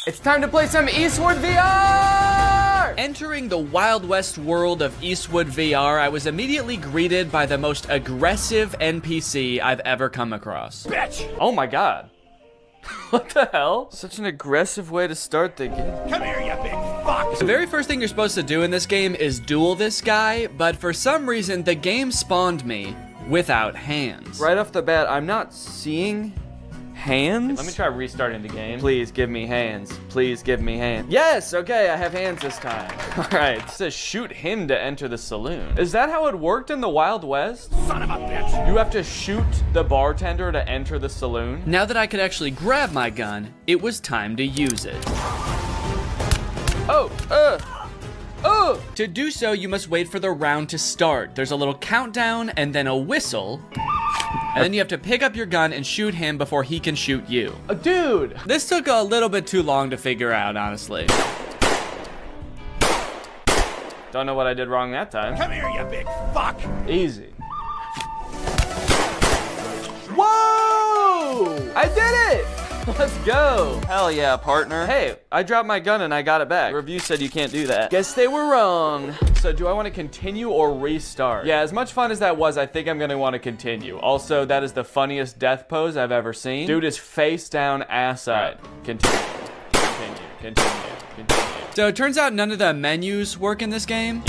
It's time to play some Eastwood VR! Entering the Wild West world of Eastwood VR, I was immediately greeted by the most aggressive NPC I've ever come across. Bitch! Oh my god. What the hell? Such an aggressive way to start the game. Come here, you big fuck! The very first thing you're supposed to do in this game is duel this guy, but for some reason, the game spawned me without hands. Right off the bat, I'm not seeing hands. Let me try restarting the game. Please give me hands. Please give me hands. Yes, okay, I have hands this time. All right, it says shoot him to enter the saloon. Is that how it worked in the Wild West? Son of a bitch! You have to shoot the bartender to enter the saloon? Now that I could actually grab my gun, it was time to use it. To do so, you must wait for the round to start. There's a little countdown and then a whistle. And then you have to pick up your gun and shoot him before he can shoot you. Dude! This took a little bit too long to figure out, honestly. Don't know what I did wrong that time. Come here, you big fuck! Easy. Whoa! I did it! Let's go. Hell yeah, partner. Hey, I dropped my gun and I got it back. The review said you can't do that. Guess they were wrong. So do I want to continue or restart? Yeah, as much fun as that was, I think I'm going to want to continue. Also, that is the funniest death pose I've ever seen. Dude is face down, ass up. Right. Continue. So it turns out none of the menus work in this game.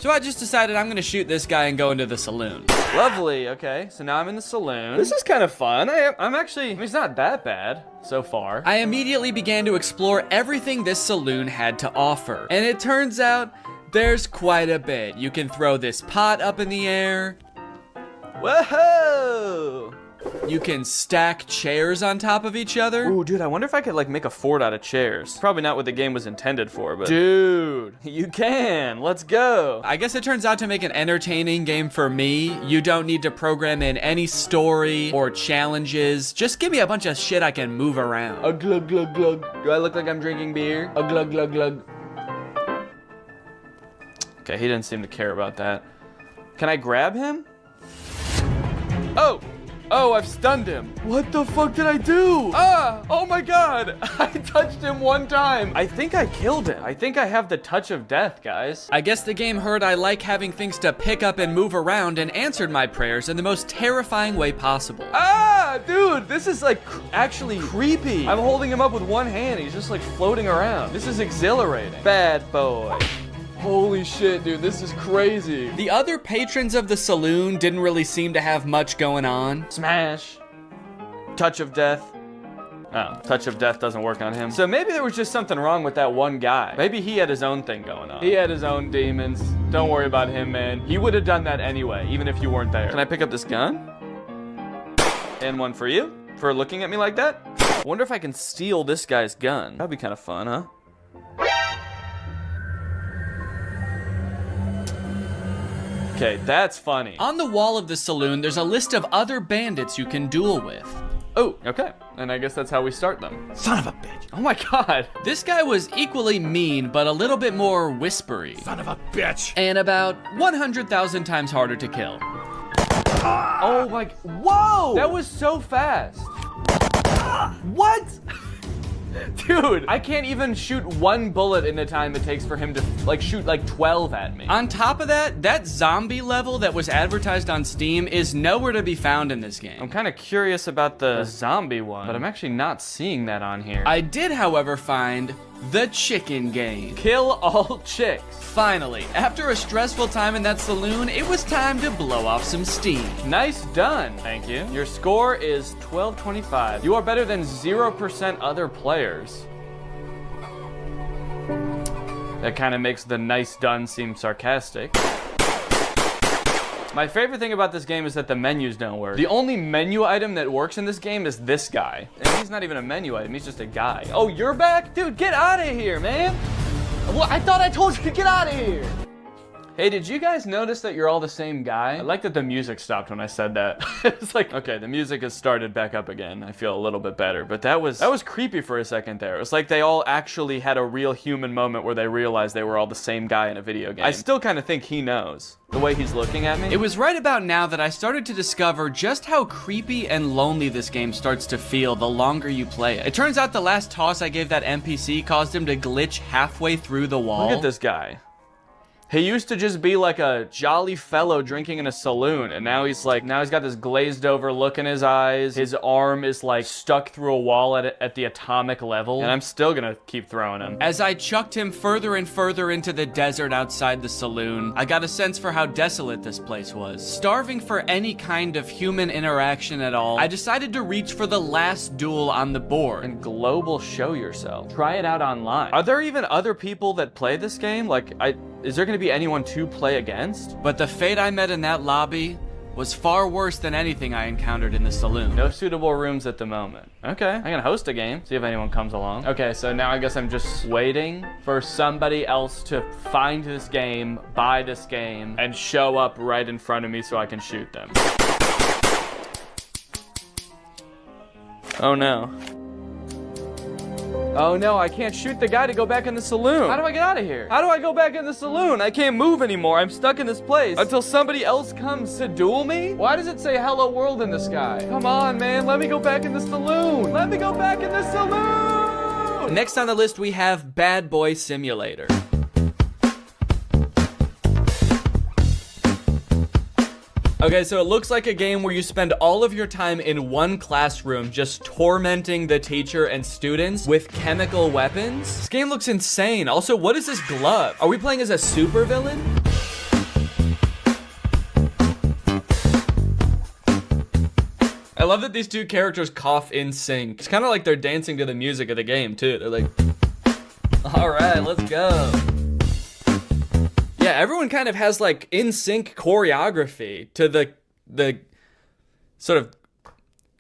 So I just decided I'm gonna shoot this guy and go into the saloon. Lovely, okay. So now I'm in the saloon. This is kind of fun. I'm actually, it's not that bad so far. I immediately began to explore everything this saloon had to offer. And it turns out there's quite a bit. You can throw this pot up in the air. Whoa! You can stack chairs on top of each other. Ooh, dude, I wonder if I could like make a fort out of chairs. Probably not what the game was intended for, but dude, you can. Let's go. I guess it turns out to make an entertaining game for me, you don't need to program in any story or challenges. Just give me a bunch of shit I can move around. A glug glug glug. Do I look like I'm drinking beer? A glug glug glug. Okay, he didn't seem to care about that. Can I grab him? Oh, I've stunned him. What the fuck did I do? Oh my god. I touched him one time. I think I killed him. I think I have the touch of death, guys. I guess the game heard I like having things to pick up and move around and answered my prayers in the most terrifying way possible. Dude, this is like actually creepy. I'm holding him up with one hand. He's just like floating around. This is exhilarating. Bad boy. Holy shit, dude, this is crazy. The other patrons of the saloon didn't really seem to have much going on. Smash. Touch of death. Oh, touch of death doesn't work on him. So maybe there was just something wrong with that one guy. Maybe he had his own thing going on. He had his own demons. Don't worry about him, man. He would have done that anyway, even if you weren't there. Can I pick up this gun? And one for you? For looking at me like that? I wonder if I can steal this guy's gun. That'd be kind of fun, huh? Okay, that's funny. On the wall of the saloon, there's a list of other bandits you can duel with. Oh, okay. And I guess that's how we start them. Son of a bitch! Oh my god. This guy was equally mean, but a little bit more whispery. Son of a bitch! And about 100,000 times harder to kill. Oh my, whoa! That was so fast. What? Dude, I can't even shoot one bullet in the time it takes for him to like shoot like 12 at me. On top of that, that zombie level that was advertised on Steam is nowhere to be found in this game. I'm kind of curious about the zombie one, but I'm actually not seeing that on here. I did, however, find the chicken game. Kill all chicks. Finally, after a stressful time in that saloon, it was time to blow off some steam. Nice done. Thank you. Your score is 1225. You are better than 0% other players. That kind of makes the nice done seem sarcastic. My favorite thing about this game is that the menus don't work. The only menu item that works in this game is this guy. And he's not even a menu item, he's just a guy. Oh, you're back? Dude, get out of here, man. Well, I thought I told you to get out of here. Hey, did you guys notice that you're all the same guy? I like that the music stopped when I said that. It's like, okay, the music has started back up again. I feel a little bit better, but that was creepy for a second there. It was like they all actually had a real human moment where they realized they were all the same guy in a video game. I still kind of think he knows the way he's looking at me. It was right about now that I started to discover just how creepy and lonely this game starts to feel the longer you play it. It turns out the last toss I gave that NPC caused him to glitch halfway through the wall. Look at this guy. He used to just be like a jolly fellow drinking in a saloon, and now he's got this glazed over look in his eyes. His arm is like stuck through a wall at the atomic level, and I'm still gonna keep throwing him. As I chucked him further and further into the desert outside the saloon, I got a sense for how desolate this place was. Starving for any kind of human interaction at all, I decided to reach for the last duel on the board. And global show yourself. Try it out online. Are there even other people that play this game? Like, is there gonna be anyone to play against? But the fate I met in that lobby was far worse than anything I encountered in the saloon. No suitable rooms at the moment. Okay, I'm gonna host a game, see if anyone comes along. Okay, so now I guess I'm just waiting for somebody else to find this game, buy this game, and show up right in front of me so I can shoot them. Oh no. Oh no, I can't shoot the guy to go back in the saloon. How do I get out of here? How do I go back in the saloon? I can't move anymore. I'm stuck in this place until somebody else comes to duel me? Why does it say hello world in the sky? Come on, man. Let me go back in the saloon. Let me go back in the saloon. Next on the list, we have Bad Boy Simulator. Okay, so it looks like a game where you spend all of your time in one classroom just tormenting the teacher and students with chemical weapons. This game looks insane. Also, what is this glove? Are we playing as a supervillain? I love that these two characters cough in sync. It's kind of like they're dancing to the music of the game, too. They're like, all right, let's go. Yeah, everyone kind of has like in sync choreography to the sort of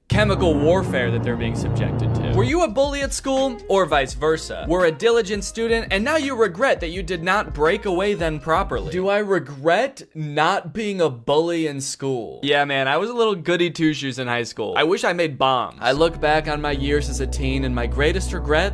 chemical warfare that they're being subjected to. Were you a bully at school, or vice versa? Were a diligent student, and now you regret that you did not break away then properly? Do I regret not being a bully in school? Yeah, man, I was a little goody two-shoes in high school. I wish I made bombs. I look back on my years as a teen, and my greatest regret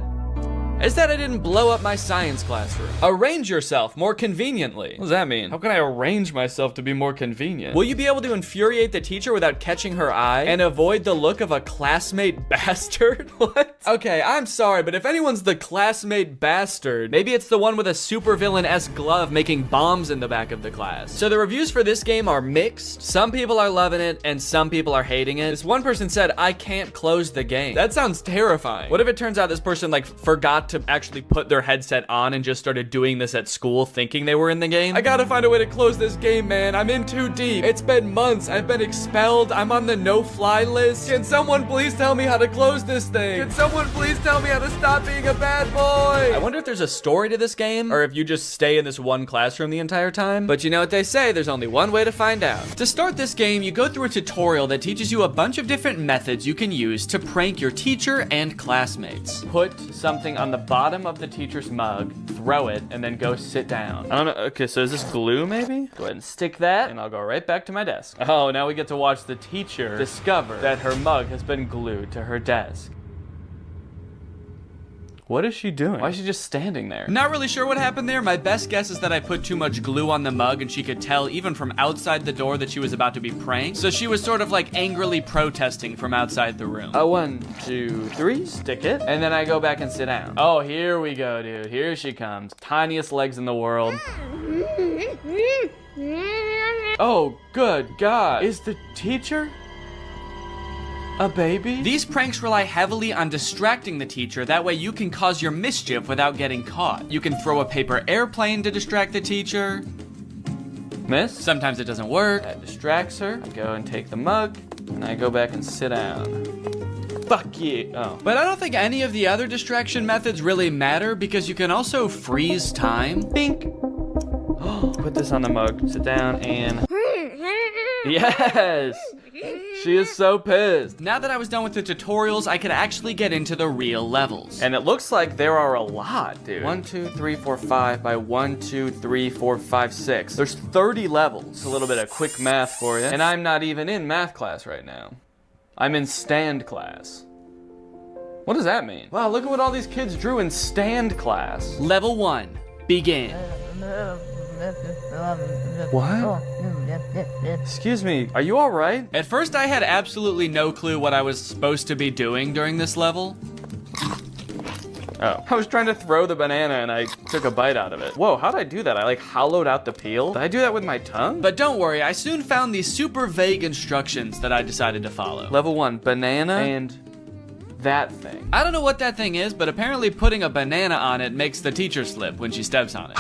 is that I didn't blow up my science classroom. Arrange yourself more conveniently. What does that mean? How can I arrange myself to be more convenient? Will you be able to infuriate the teacher without catching her eye and avoid the look of a classmate bastard? What? Okay, I'm sorry, but if anyone's the classmate bastard, maybe it's the one with a supervillain-esque glove making bombs in the back of the class. So the reviews for this game are mixed. Some people are loving it and some people are hating it. This one person said, I can't close the game. That sounds terrifying. What if it turns out this person like forgot to actually put their headset on and just started doing this at school thinking they were in the game? I gotta find a way to close this game, man. I'm in too deep. It's been months. I've been expelled. I'm on the no-fly list. Can someone please tell me how to close this thing? Can someone please tell me how to stop being a bad boy? I wonder if there's a story to this game or if you just stay in this one classroom the entire time. But you know what they say, there's only one way to find out. To start this game, you go through a tutorial that teaches you a bunch of different methods you can use to prank your teacher and classmates. Put something on the bottom of the teacher's mug, throw it, and then go sit down. I don't know. Okay, so is this glue maybe? Go ahead and stick that, and I'll go right back to my desk. Oh, now we get to watch the teacher discover that her mug has been glued to her desk. What is she doing? Why is she just standing there? Not really sure what happened there. My best guess is that I put too much glue on the mug and she could tell even from outside the door that she was about to be pranked. So she was sort of like angrily protesting from outside the room. 1, 2, 3, stick it. And then I go back and sit down. Oh, here we go, dude. Here she comes. Tiniest legs in the world. Oh, good God. Is the teacher a baby? These pranks rely heavily on distracting the teacher, that way you can cause your mischief without getting caught. You can throw a paper airplane to distract the teacher. Miss? Sometimes it doesn't work. That distracts her. I go and take the mug, and I go back and sit down. Fuck you. Oh. But I don't think any of the other distraction methods really matter because you can also freeze time. Bink. Put this on the mug, sit down, and yes! She is so pissed. Now that I was done with the tutorials, I could actually get into the real levels. And it looks like there are a lot, dude. 1, 2, 3, 4, 5 by 1, 2, 3, 4, 5, 6. There's 30 levels. A little bit of quick math for you. And I'm not even in math class right now. I'm in stand class. What does that mean? Wow, look at what all these kids drew in stand class. Level 1, begin. What? Excuse me, are you all right? At first, I had absolutely no clue what I was supposed to be doing during this level. Oh. I was trying to throw the banana and I took a bite out of it. Whoa, how'd I do that? I like hollowed out the peel? Did I do that with my tongue? But don't worry, I soon found these super vague instructions that I decided to follow. Level 1, banana and that thing. I don't know what that thing is, but apparently putting a banana on it makes the teacher slip when she steps on it.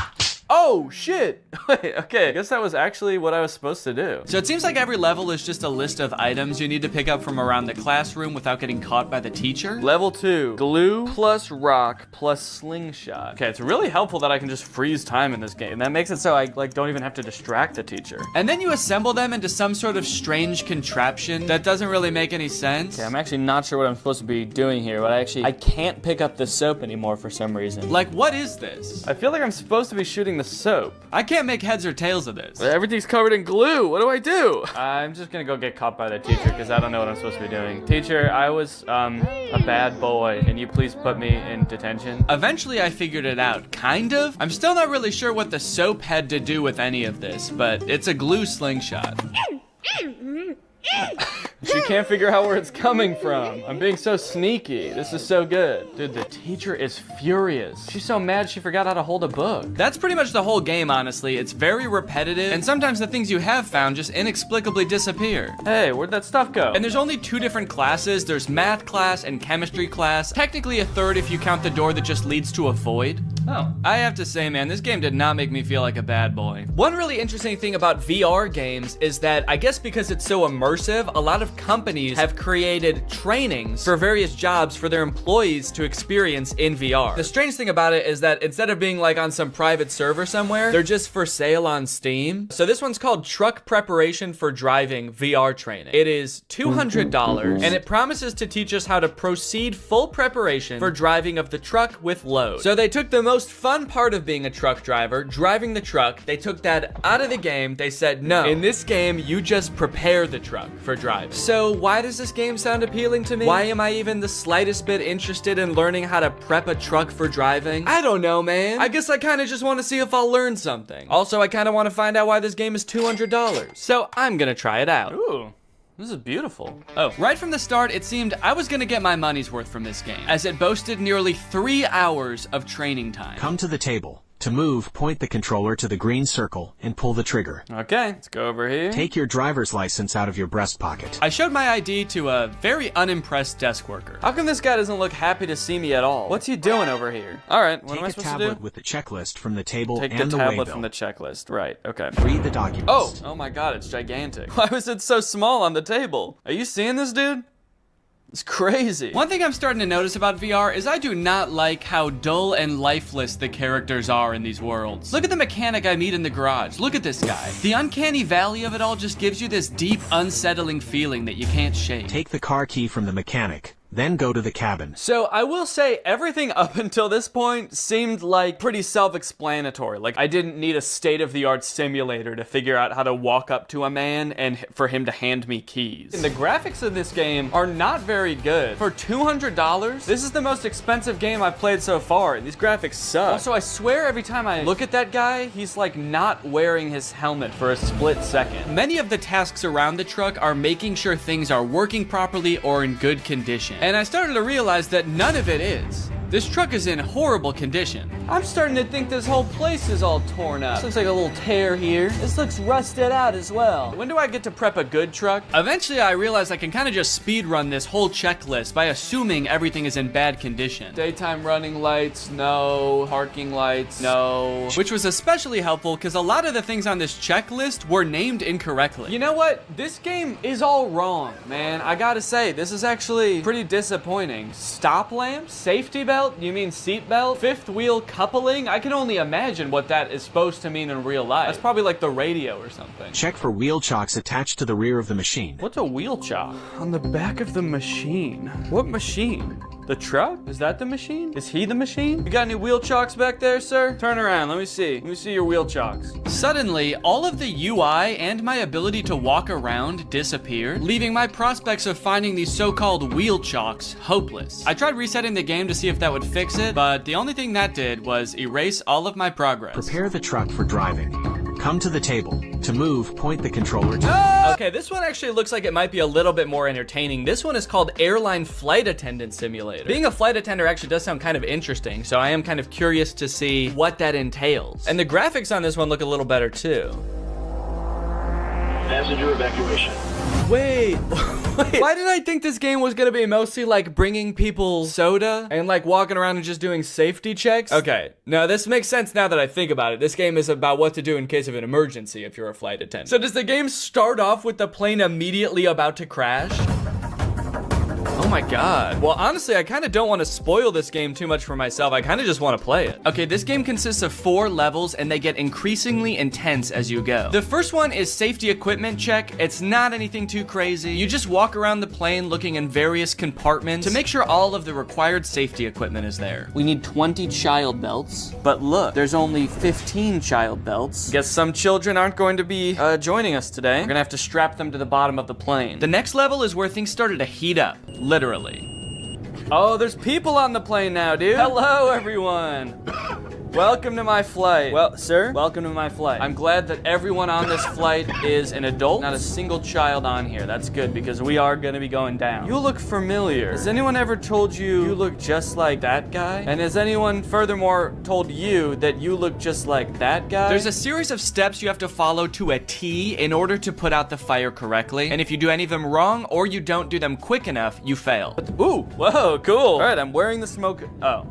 Oh, shit. Wait, okay, I guess that was actually what I was supposed to do. So it seems like every level is just a list of items you need to pick up from around the classroom without getting caught by the teacher. Level 2, glue plus rock plus slingshot. Okay, it's really helpful that I can just freeze time in this game. That makes it so I like don't even have to distract the teacher. And then you assemble them into some sort of strange contraption that doesn't really make any sense. Okay, I'm actually not sure what I'm supposed to be doing here, but I can't pick up the soap anymore for some reason. Like, what is this? I feel like I'm supposed to be shooting the soap. I can't make heads or tails of this. Everything's covered in glue. What do I do? I'm just gonna go get caught by the teacher because I don't know what I'm supposed to be doing. Teacher, I was a bad boy. Can you please put me in detention? Eventually I figured it out, kind of. I'm still not really sure what the soap had to do with any of this, but it's a glue slingshot. She can't figure out where it's coming from. I'm being so sneaky. This is so good. Dude, the teacher is furious. She's so mad she forgot how to hold a book. That's pretty much the whole game, honestly. It's very repetitive, and sometimes the things you have found just inexplicably disappear. Hey, where'd that stuff go? And there's only 2 different classes. There's math class and chemistry class. Technically a third if you count the door that just leads to a void. Oh. I have to say, man, this game did not make me feel like a bad boy. One really interesting thing about VR games is that I guess because it's so immersive, a lot of companies have created trainings for various jobs for their employees to experience in VR. The strange thing about it is that instead of being like on some private server somewhere, they're just for sale on Steam. So this one's called Truck Preparation for Driving VR Training. It is $200 and it promises to teach us how to proceed full preparation for driving of the truck with load. So they took the most fun part of being a truck driver, driving the truck, they took that out of the game. They said, no, in this game, you just prepare the truck for drive. So why does this game sound appealing to me? Why am I even the slightest bit interested in learning how to prep a truck for driving? I don't know, man. I guess I kind of just want to see if I'll learn something. Also, I kind of want to find out why this game is $200. So I'm gonna try it out. Ooh. This is beautiful. Oh, right from the start, it seemed I was gonna get my money's worth from this game, as it boasted nearly 3 hours of training time. Come to the table. To move, point the controller to the green circle and pull the trigger. Okay, let's go over here. Take your driver's license out of your breast pocket. I showed my ID to a very unimpressed desk worker. How come this guy doesn't look happy to see me at all? What's he doing over here? All right, what am I Take a supposed to do? tablet with the checklist from the table Take and the the tablet waybill. from the checklist. Right, okay. Read the documents. Oh my god, it's gigantic. Why was it so small on the table? Are you seeing this, dude? It's crazy. One thing I'm starting to notice about VR is I do not like how dull and lifeless the characters are in these worlds. Look at the mechanic I meet in the garage. Look at this guy. The uncanny valley of it all just gives you this deep, unsettling feeling that you can't shake. Take the car key from the mechanic. Then go to the cabin. So I will say everything up until this point seemed like pretty self-explanatory. Like I didn't need a state-of-the-art simulator to figure out how to walk up to a man and for him to hand me keys. And the graphics of this game are not very good. For $200, this is the most expensive game I've played so far, and these graphics suck. Also, I swear every time I look at that guy, he's like not wearing his helmet for a split second. Many of the tasks around the truck are making sure things are working properly or in good condition. And I started to realize that none of it is. This truck is in horrible condition. I'm starting to think this whole place is all torn up. This looks like a little tear here. This looks rusted out as well. When do I get to prep a good truck? Eventually, I realized I can kind of just speed run this whole checklist by assuming everything is in bad condition. Daytime running lights, no. Parking lights, no. Which was especially helpful because a lot of the things on this checklist were named incorrectly. You know what? This game is all wrong, man. I gotta say, this is actually pretty disappointing. Stop lamp? Safety belt? You mean seat belt? Fifth wheel coupling? I can only imagine what that is supposed to mean in real life. That's probably like the radio or something. Check for wheel chocks attached to the rear of the machine. What's a wheel chock? On the back of the machine. What machine? The truck? Is that the machine? Is he the machine? You got any wheel chocks back there, sir? Turn around, let me see. Let me see your wheel chocks. Suddenly, all of the UI and my ability to walk around disappeared, leaving my prospects of finding these so-called wheel chocks hopeless. I tried resetting the game to see if that would fix it, but the only thing that did was erase all of my progress. Prepare the truck for driving. Come to the table. To move, point the controller to... Okay, this one actually looks like it might be a little bit more entertaining. This one is called Airline Flight Attendant Simulator. Being a flight attendant actually does sound kind of interesting, so I am kind of curious to see what that entails. And the graphics on this one look a little better too. Passenger evacuation. Wait, why did I think this game was gonna be mostly like bringing people soda and like walking around and just doing safety checks? Okay, now this makes sense now that I think about it. This game is about what to do in case of an emergency if you're a flight attendant. So does the game start off with the plane immediately about to crash? Oh my god. Well, honestly, I kind of don't want to spoil this game too much for myself. I kind of just want to play it. Okay, this game consists of 4 levels and they get increasingly intense as you go. The first one is safety equipment check. It's not anything too crazy. You just walk around the plane looking in various compartments to make sure all of the required safety equipment is there. We need 20 child belts, but look, there's only 15 child belts. Guess some children aren't going to be joining us today. We're gonna have to strap them to the bottom of the plane. The next level is where things started to heat up. Literally. Oh, there's people on the plane now, dude. Hello, everyone. Welcome to my flight. Well, sir, welcome to my flight. I'm glad that everyone on this flight is an adult, not a single child on here. That's good because we are gonna be going down. You look familiar. Has anyone ever told you you look just like that guy? And has anyone furthermore told you that you look just like that guy? There's a series of steps you have to follow to a T in order to put out the fire correctly. And if you do any of them wrong or you don't do them quick enough, you fail. Ooh, whoa, cool. All right, I'm wearing the smoke. Oh.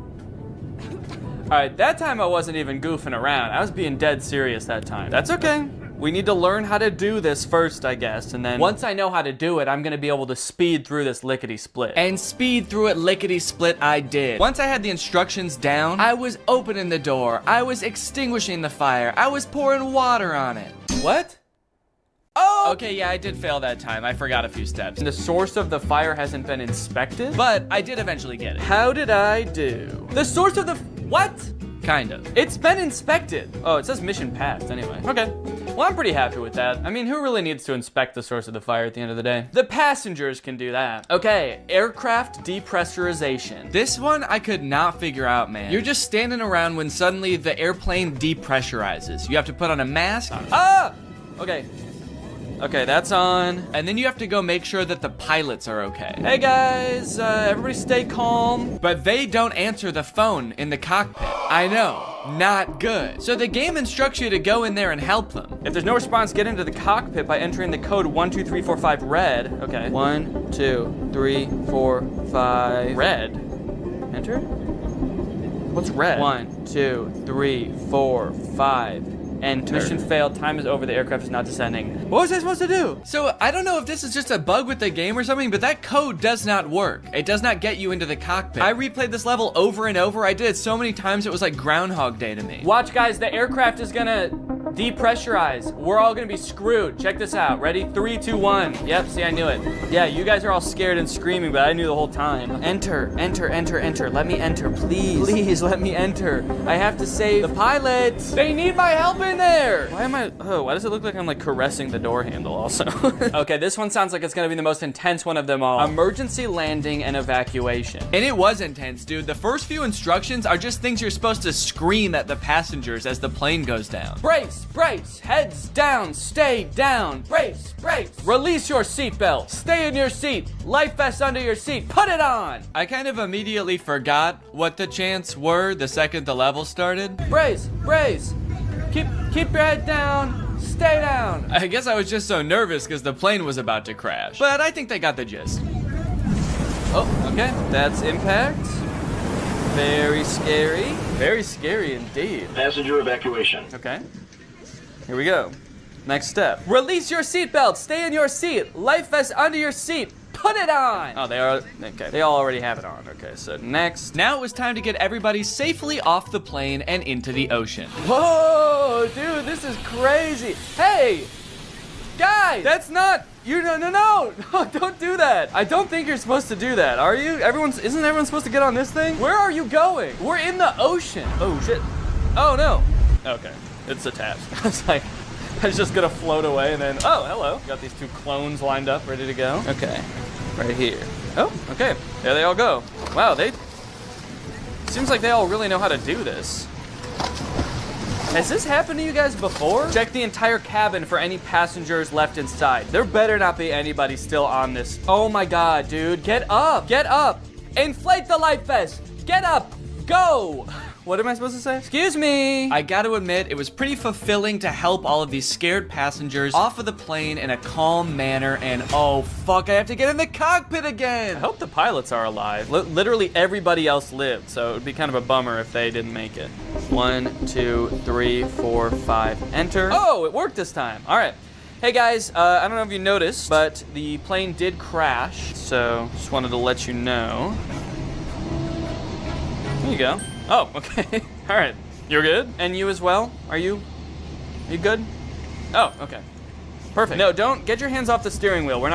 All right, that time I wasn't even goofing around. I was being dead serious that time. That's okay. We need to learn how to do this first, I guess, and then once I know how to do it, I'm gonna be able to speed through this lickety-split. And speed through it lickety-split I did. Once I had the instructions down, I was opening the door, I was extinguishing the fire, I was pouring water on it. What? Oh! Okay, yeah, I did fail that time. I forgot a few steps. And the source of the fire hasn't been inspected? But I did eventually get it. How did I do? The source of the... What? Kind of. It's been inspected. Oh, it says mission passed anyway. Okay. Well, I'm pretty happy with that. I mean, who really needs to inspect the source of the fire at the end of the day? The passengers can do that. Okay, aircraft depressurization. This one I could not figure out, man. You're just standing around when suddenly the airplane depressurizes. You have to put on a mask. Ah! Okay. Okay, that's on. And then you have to go make sure that the pilots are okay. Hey guys, everybody stay calm. But they don't answer the phone in the cockpit. I know, not good. So the game instructs you to go in there and help them. If there's no response, get into the cockpit by entering the code 12345 red. Okay. 1, 2, 3, 4, 5. Red. Enter? What's red? 1, 2, 3, 4, 5. Enter. Mission failed. Time is over. The aircraft is not descending. What was I supposed to do? So I don't know if this is just a bug with the game or something, but that code does not work. It does not get you into the cockpit. I replayed this level over and over. I did it so many times it was like Groundhog Day to me. Watch, guys. The aircraft is gonna depressurize. We're all gonna be screwed. Check this out. Ready? 3, 2, 1. Yep, see, I knew it. Yeah, you guys are all scared and screaming, but I knew the whole time. Enter, enter, enter, enter. Let me enter, please. Please, let me enter. I have to save the pilots. They need my help in there. Why does it look like I'm like caressing the door handle also? Okay, this one sounds like it's gonna be the most intense one of them all. Emergency landing and evacuation. And it was intense, dude. The first few instructions are just things you're supposed to scream at the passengers as the plane goes down. Brace, brace, heads down, stay down. Brace, brace. Release your seatbelt. Stay in your seat. Life vest under your seat. Put it on. I kind of immediately forgot what the chants were the second the level started. Brace, brace. Keep your head down. Stay down. I guess I was just so nervous because the plane was about to crash. But I think they got the gist. Oh, okay. That's impact. Very scary. Very scary indeed. Passenger evacuation. Okay. Here we go. Next step. Release your seatbelt. Stay in your seat. Life vest under your seat. Put put it on. Oh, they are, okay. They all already have it on. Okay, so next. Now it was time to get everybody safely off the plane and into the ocean. Whoa, dude, this is crazy. Hey, guys, that's not, no, don't do that. I don't think you're supposed to do that, are you? Isn't everyone supposed to get on this thing? Where are you going? We're in the ocean. Oh, shit. Oh, no. Okay, it's attached. I was like, I was just gonna float away and then, oh, hello. Got these two clones lined up, ready to go. Okay, right here. Oh, okay, there they all go. Wow, seems like they all really know how to do this. Has this happened to you guys before? Check the entire cabin for any passengers left inside. There better not be anybody still on this. Oh my God, dude, get up, get up. Inflate the life vest, get up, go. What am I supposed to say? Excuse me. I gotta admit, it was pretty fulfilling to help all of these scared passengers off of the plane in a calm manner, and oh fuck, I have to get in the cockpit again. I hope the pilots are alive. Literally everybody else lived, so it would be kind of a bummer if they didn't make it. 1, 2, 3, 4, 5, enter. Oh, it worked this time. All right. Hey guys, I don't know if you noticed, but the plane did crash, so just wanted to let you know. There you go. Oh, okay. All right. You're good? And you as well? Are you good? Oh, okay. Perfect. No, don't get your hands off the steering wheel. We're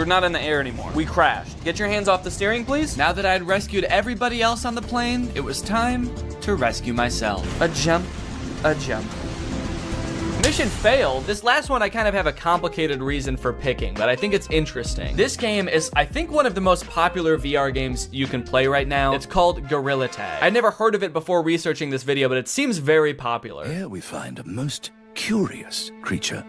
not in the air anymore. We crashed. Get your hands off the steering, please. Now that I'd rescued everybody else on the plane, it was time to rescue myself. A jump, a jump. Mission failed. This last one I kind of have a complicated reason for picking, but I think it's interesting. This game is, I think, one of the most popular VR games you can play right now. It's called Gorilla Tag. I'd never heard of it before researching this video, but it seems very popular. Here we find a most curious creature,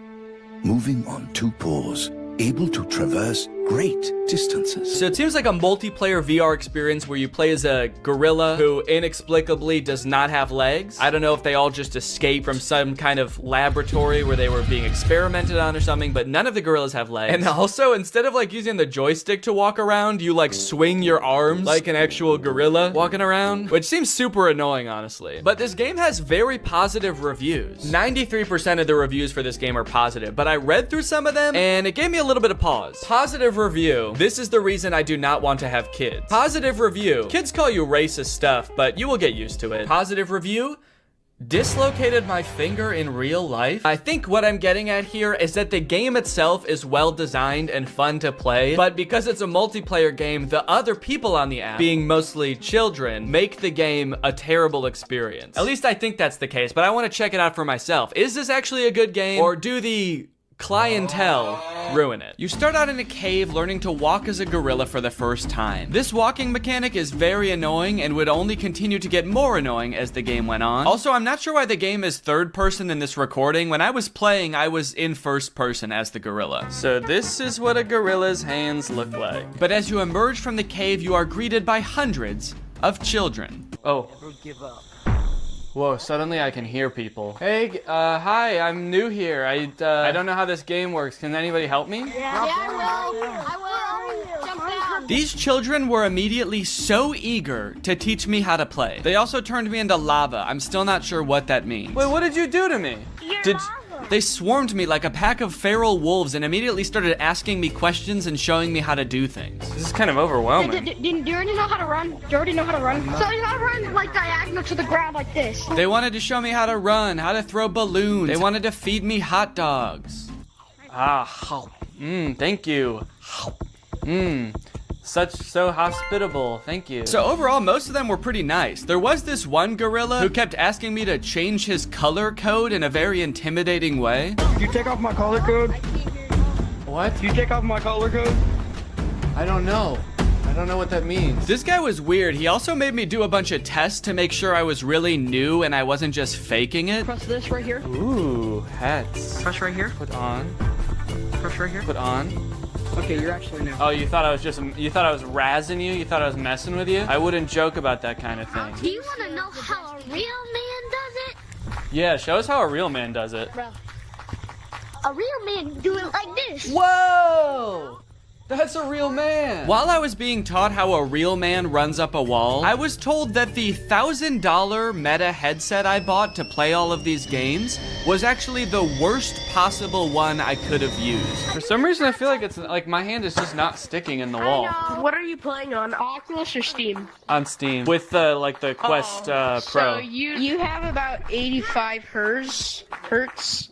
moving on two paws, able to traverse great distances. So it seems like a multiplayer VR experience where you play as a gorilla who inexplicably does not have legs. I don't know if they all just escaped from some kind of laboratory where they were being experimented on or something, but none of the gorillas have legs. And also, instead of like using the joystick to walk around, you like swing your arms like an actual gorilla walking around, which seems super annoying, honestly. But this game has very positive reviews. 93% of the reviews for this game are positive, but I read through some of them and it gave me a little bit of pause. Positive review. This is the reason I do not want to have kids. Positive review. Kids call you racist stuff, but you will get used to it. Positive review. Dislocated my finger in real life. I think what I'm getting at here is that the game itself is well designed and fun to play, but because it's a multiplayer game, the other people on the app, being mostly children, make the game a terrible experience. At least I think that's the case, but I want to check it out for myself. Is this actually a good game, or do the clientele ruin it? You start out in a cave learning to walk as a gorilla for the first time. This walking mechanic is very annoying and would only continue to get more annoying as the game went on. Also, I'm not sure why the game is third person in this recording. When I was playing, I was in first person as the gorilla. So this is what a gorilla's hands look like. But as you emerge from the cave, you are greeted by hundreds of children. Oh. Never give up. Whoa, suddenly I can hear people. Hey, hi, I'm new here. I don't know how this game works. Can anybody help me? Yeah, I will. Jump down. These children were immediately so eager to teach me how to play. They also turned me into lava. I'm still not sure what that means. Wait, what did you do to me? They swarmed me like a pack of feral wolves and immediately started asking me questions and showing me how to do things. This is kind of overwhelming. Do you already know how to run? So you gotta run like diagonal to the ground like this. They wanted to show me how to run, how to throw balloons. They wanted to feed me hot dogs. Thank you. So hospitable. Thank you. So overall, most of them were pretty nice. There was this one gorilla who kept asking me to change his color code in a very intimidating way. You take off my color code? What? You take off my color code? I don't know. I don't know what that means. This guy was weird. He also made me do a bunch of tests to make sure I was really new and I wasn't just faking it. Press this right here. Ooh, hats. Press right here. Put on. Press right here. Put on. Okay, you're actually new. Oh, you thought I was razzing you? You thought I was messing with you? I wouldn't joke about that kind of thing. Do you want to know how a real man does it? Yeah, show us how a real man does it. Bro, a real man do it like this. Whoa! That's a real man. While I was being taught how a real man runs up a wall, I was told that the $1,000 Meta headset I bought to play all of these games was actually the worst possible one I could have used. For some reason, I feel like it's like my hand is just not sticking in the wall. What are you playing on, Oculus or Steam? On Steam with the Quest Pro. So you have about 85 hertz.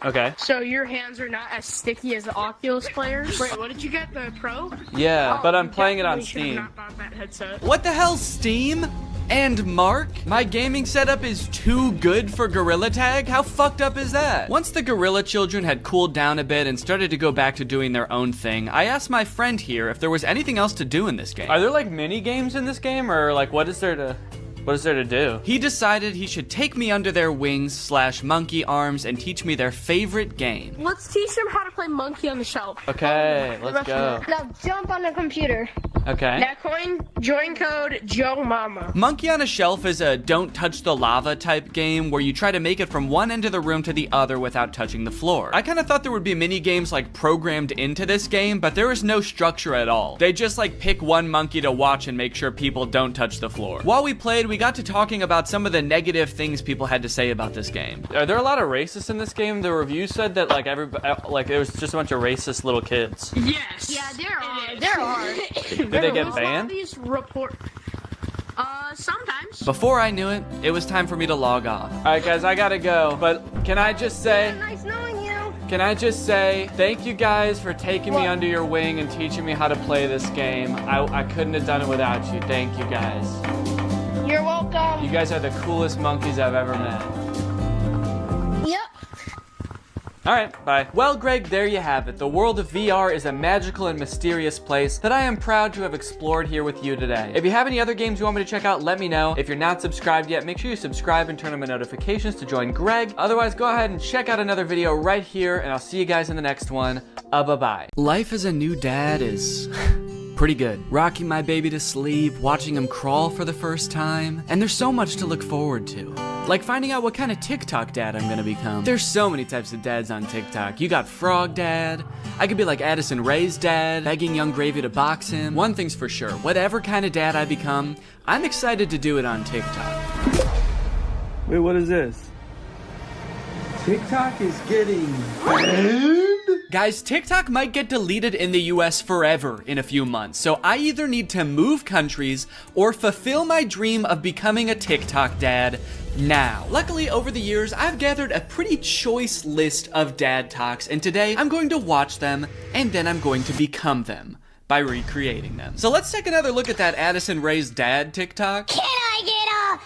Okay. So your hands are not as sticky as the Oculus players. Wait, what did you get? The Pro? Yeah, but I'm playing it on Definitely Steam. should've not bought that headset. What the hell, Steam? And Mark? My gaming setup is too good for Gorilla Tag? How fucked up is that? Once the Gorilla children had cooled down a bit and started to go back to doing their own thing, I asked my friend here if there was anything else to do in this game. Are there like mini games in this game, or like what is there to do? He decided he should take me under their wings / monkey arms and teach me their favorite game. Let's teach them how to play Monkey on the Shelf. Okay, let's go. Now jump on the computer. Okay. Now join code Joe Mama. Monkey on a Shelf is a don't touch the lava type game where you try to make it from one end of the room to the other without touching the floor. I kind of thought there would be mini games like programmed into this game, but there is no structure at all. They just like pick one monkey to watch and make sure people don't touch the floor. While we played, we got to talking about some of the negative things people had to say about this game. Are there a lot of racists in this game? The review said that like it was just a bunch of racist little kids. Yes. Yeah, there are. There are. Did they get banned? These report. Sometimes. Before I knew it, it was time for me to log off. All right, guys, I gotta go. But can I just say? Nice knowing you. Can I just say thank you guys for taking me under your wing and teaching me how to play this game. I couldn't have done it without you. Thank you guys. You're welcome. You guys are the coolest monkeys I've ever met. Yep. All right, bye. Well, Greg, there you have it. The world of VR is a magical and mysterious place that I am proud to have explored here with you today. If you have any other games you want me to check out, let me know. If you're not subscribed yet, make sure you subscribe and turn on my notifications to join Greg. Otherwise, go ahead and check out another video right here, and I'll see you guys in the next one. Bye-bye. Life as a new dad is pretty good. Rocking my baby to sleep, watching him crawl for the first time, and there's so much to look forward to. Like finding out what kind of TikTok dad I'm gonna become. There's so many types of dads on TikTok. You got Frog Dad. I could be like Addison Rae's dad, begging Young Gravy to box him. One thing's for sure, whatever kind of dad I become, I'm excited to do it on TikTok. Wait, what is this? TikTok is getting banned? Guys, TikTok might get deleted in the US forever in a few months, so I either need to move countries or fulfill my dream of becoming a TikTok dad now. Luckily, over the years, I've gathered a pretty choice list of dad talks, and today I'm going to watch them, and then I'm going to become them by recreating them. So let's take another look at that Addison Rae's dad TikTok. Can I get a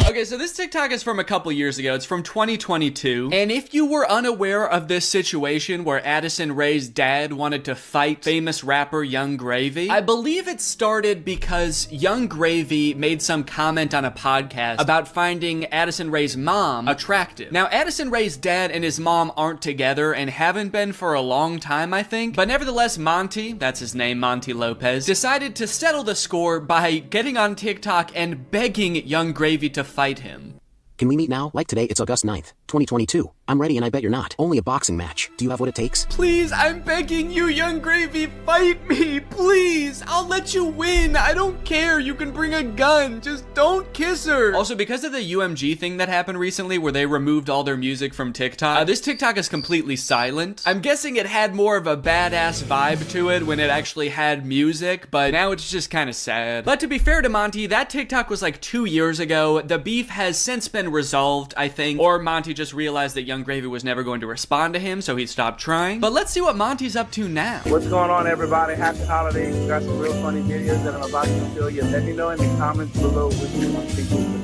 Okay, so this TikTok is from a couple years ago. It's from 2022. And if you were unaware of this situation where Addison Rae's dad wanted to fight famous rapper Young Gravy, I believe it started because Young Gravy made some comment on a podcast about finding Addison Rae's mom attractive. Now, Addison Rae's dad and his mom aren't together and haven't been for a long time, I think. But nevertheless, Monty, that's his name, Monty Lopez, decided to settle the score by getting on TikTok and begging Young Gravy to fight him. Can we meet now? Like today, it's August 9th, 2022. I'm ready and I bet you're not. Only a boxing match. Do you have what it takes? Please, I'm begging you, Young Gravy, fight me, please. I'll let you win. I don't care. You can bring a gun. Just don't kiss her. Also, because of the UMG thing that happened recently where they removed all their music from TikTok, this TikTok is completely silent. I'm guessing it had more of a badass vibe to it when it actually had music, but now it's just kind of sad. But to be fair to Monty, that TikTok was like 2 years ago. The beef has since been resolved, I think, or Monty just realized that Young Gravy was never going to respond to him, so he stopped trying. But let's see what Monty's up to now. What's going on, everybody? Happy holidays. Got some real funny videos that I'm about to show you. Let me know in the comments below which one you think is the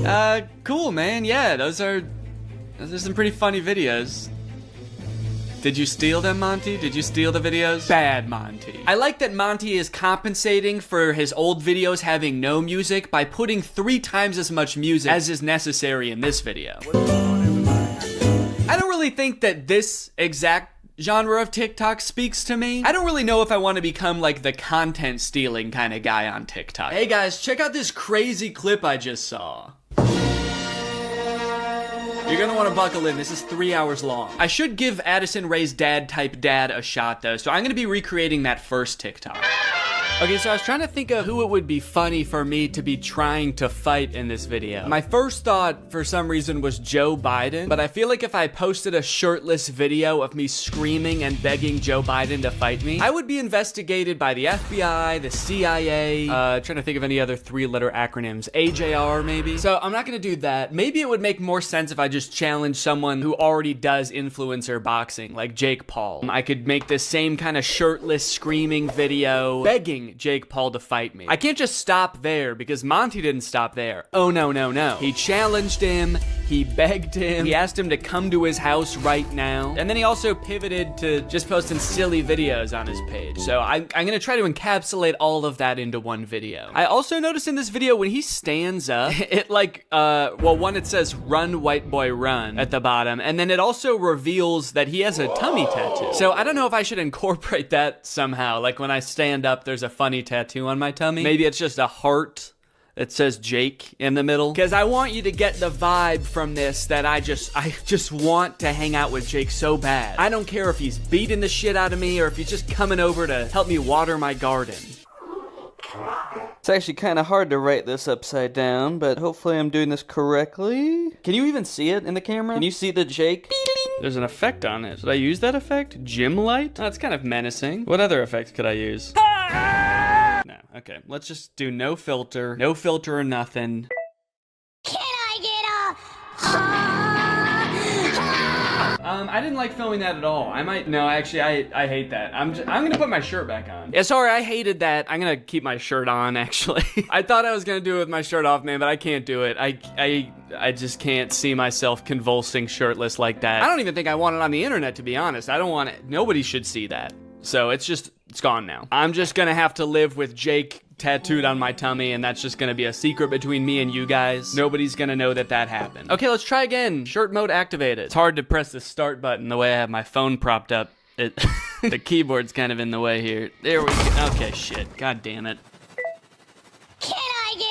funny. Cool, man. Yeah, those are some pretty funny videos. Did you steal them, Monty? Did you steal the videos? Bad, Monty. I like that Monty is compensating for his old videos having no music by putting 3 times as much music as is necessary in this video. I don't really think that this exact genre of TikTok speaks to me. I don't really know if I want to become like the content stealing kind of guy on TikTok. Hey guys, check out this crazy clip I just saw. You're gonna want to buckle in. This is 3 hours long. I should give Addison Rae's dad type dad a shot though, so I'm gonna be recreating that first TikTok. Okay, so I was trying to think of who it would be funny for me to be trying to fight in this video. My first thought, for some reason, was Joe Biden, but I feel like if I posted a shirtless video of me screaming and begging Joe Biden to fight me, I would be investigated by the FBI, the CIA, trying to think of any other 3-letter acronyms, AJR maybe. So I'm not gonna do that. Maybe it would make more sense if I just challenge someone who already does influencer boxing, like Jake Paul. I could make the same kind of shirtless screaming video, begging Jake Paul to fight me. I can't just stop there because Monty didn't stop there. Oh no, no, no. He challenged him, he begged him, he asked him to come to his house right now, and then he also pivoted to just posting silly videos on his page. So I'm gonna try to encapsulate all of that into one video. I also noticed in this video when he stands up, it like, well, one, it says run white boy run at the bottom, and then it also reveals that he has a tummy tattoo. So I don't know if I should incorporate that somehow. Like when I stand up, there's a funny tattoo on my tummy. Maybe it's just a heart that says Jake in the middle. Because I want you to get the vibe from this that I just want to hang out with Jake so bad. I don't care if he's beating the shit out of me or if he's just coming over to help me water my garden. It's actually kind of hard to write this upside down, but hopefully I'm doing this correctly. Can you even see it in the camera? Can you see the Jake? There's an effect on it. Should I use that effect? Gym light? That's kind of menacing. What other effects could I use? No, okay. Let's just do no filter. No filter or nothing. Can I get I didn't like filming that at all. Actually, I hate that. I'm gonna put my shirt back on. Yeah, sorry, I hated that. I'm gonna keep my shirt on, actually. I thought I was gonna do it with my shirt off, man, but I can't do it. I just can't see myself convulsing shirtless like that. I don't even think I want it on the internet, to be honest. I don't want it. Nobody should see that. So it's gone now. I'm just gonna have to live with Jake tattooed on my tummy, and that's just gonna be a secret between me and you guys. Nobody's gonna know that that happened. Okay, let's try again. Shirt mode activated. It's hard to press the start button the way I have my phone propped up. The keyboard's kind of in the way here. There we go. Okay, shit. God damn it. Can I get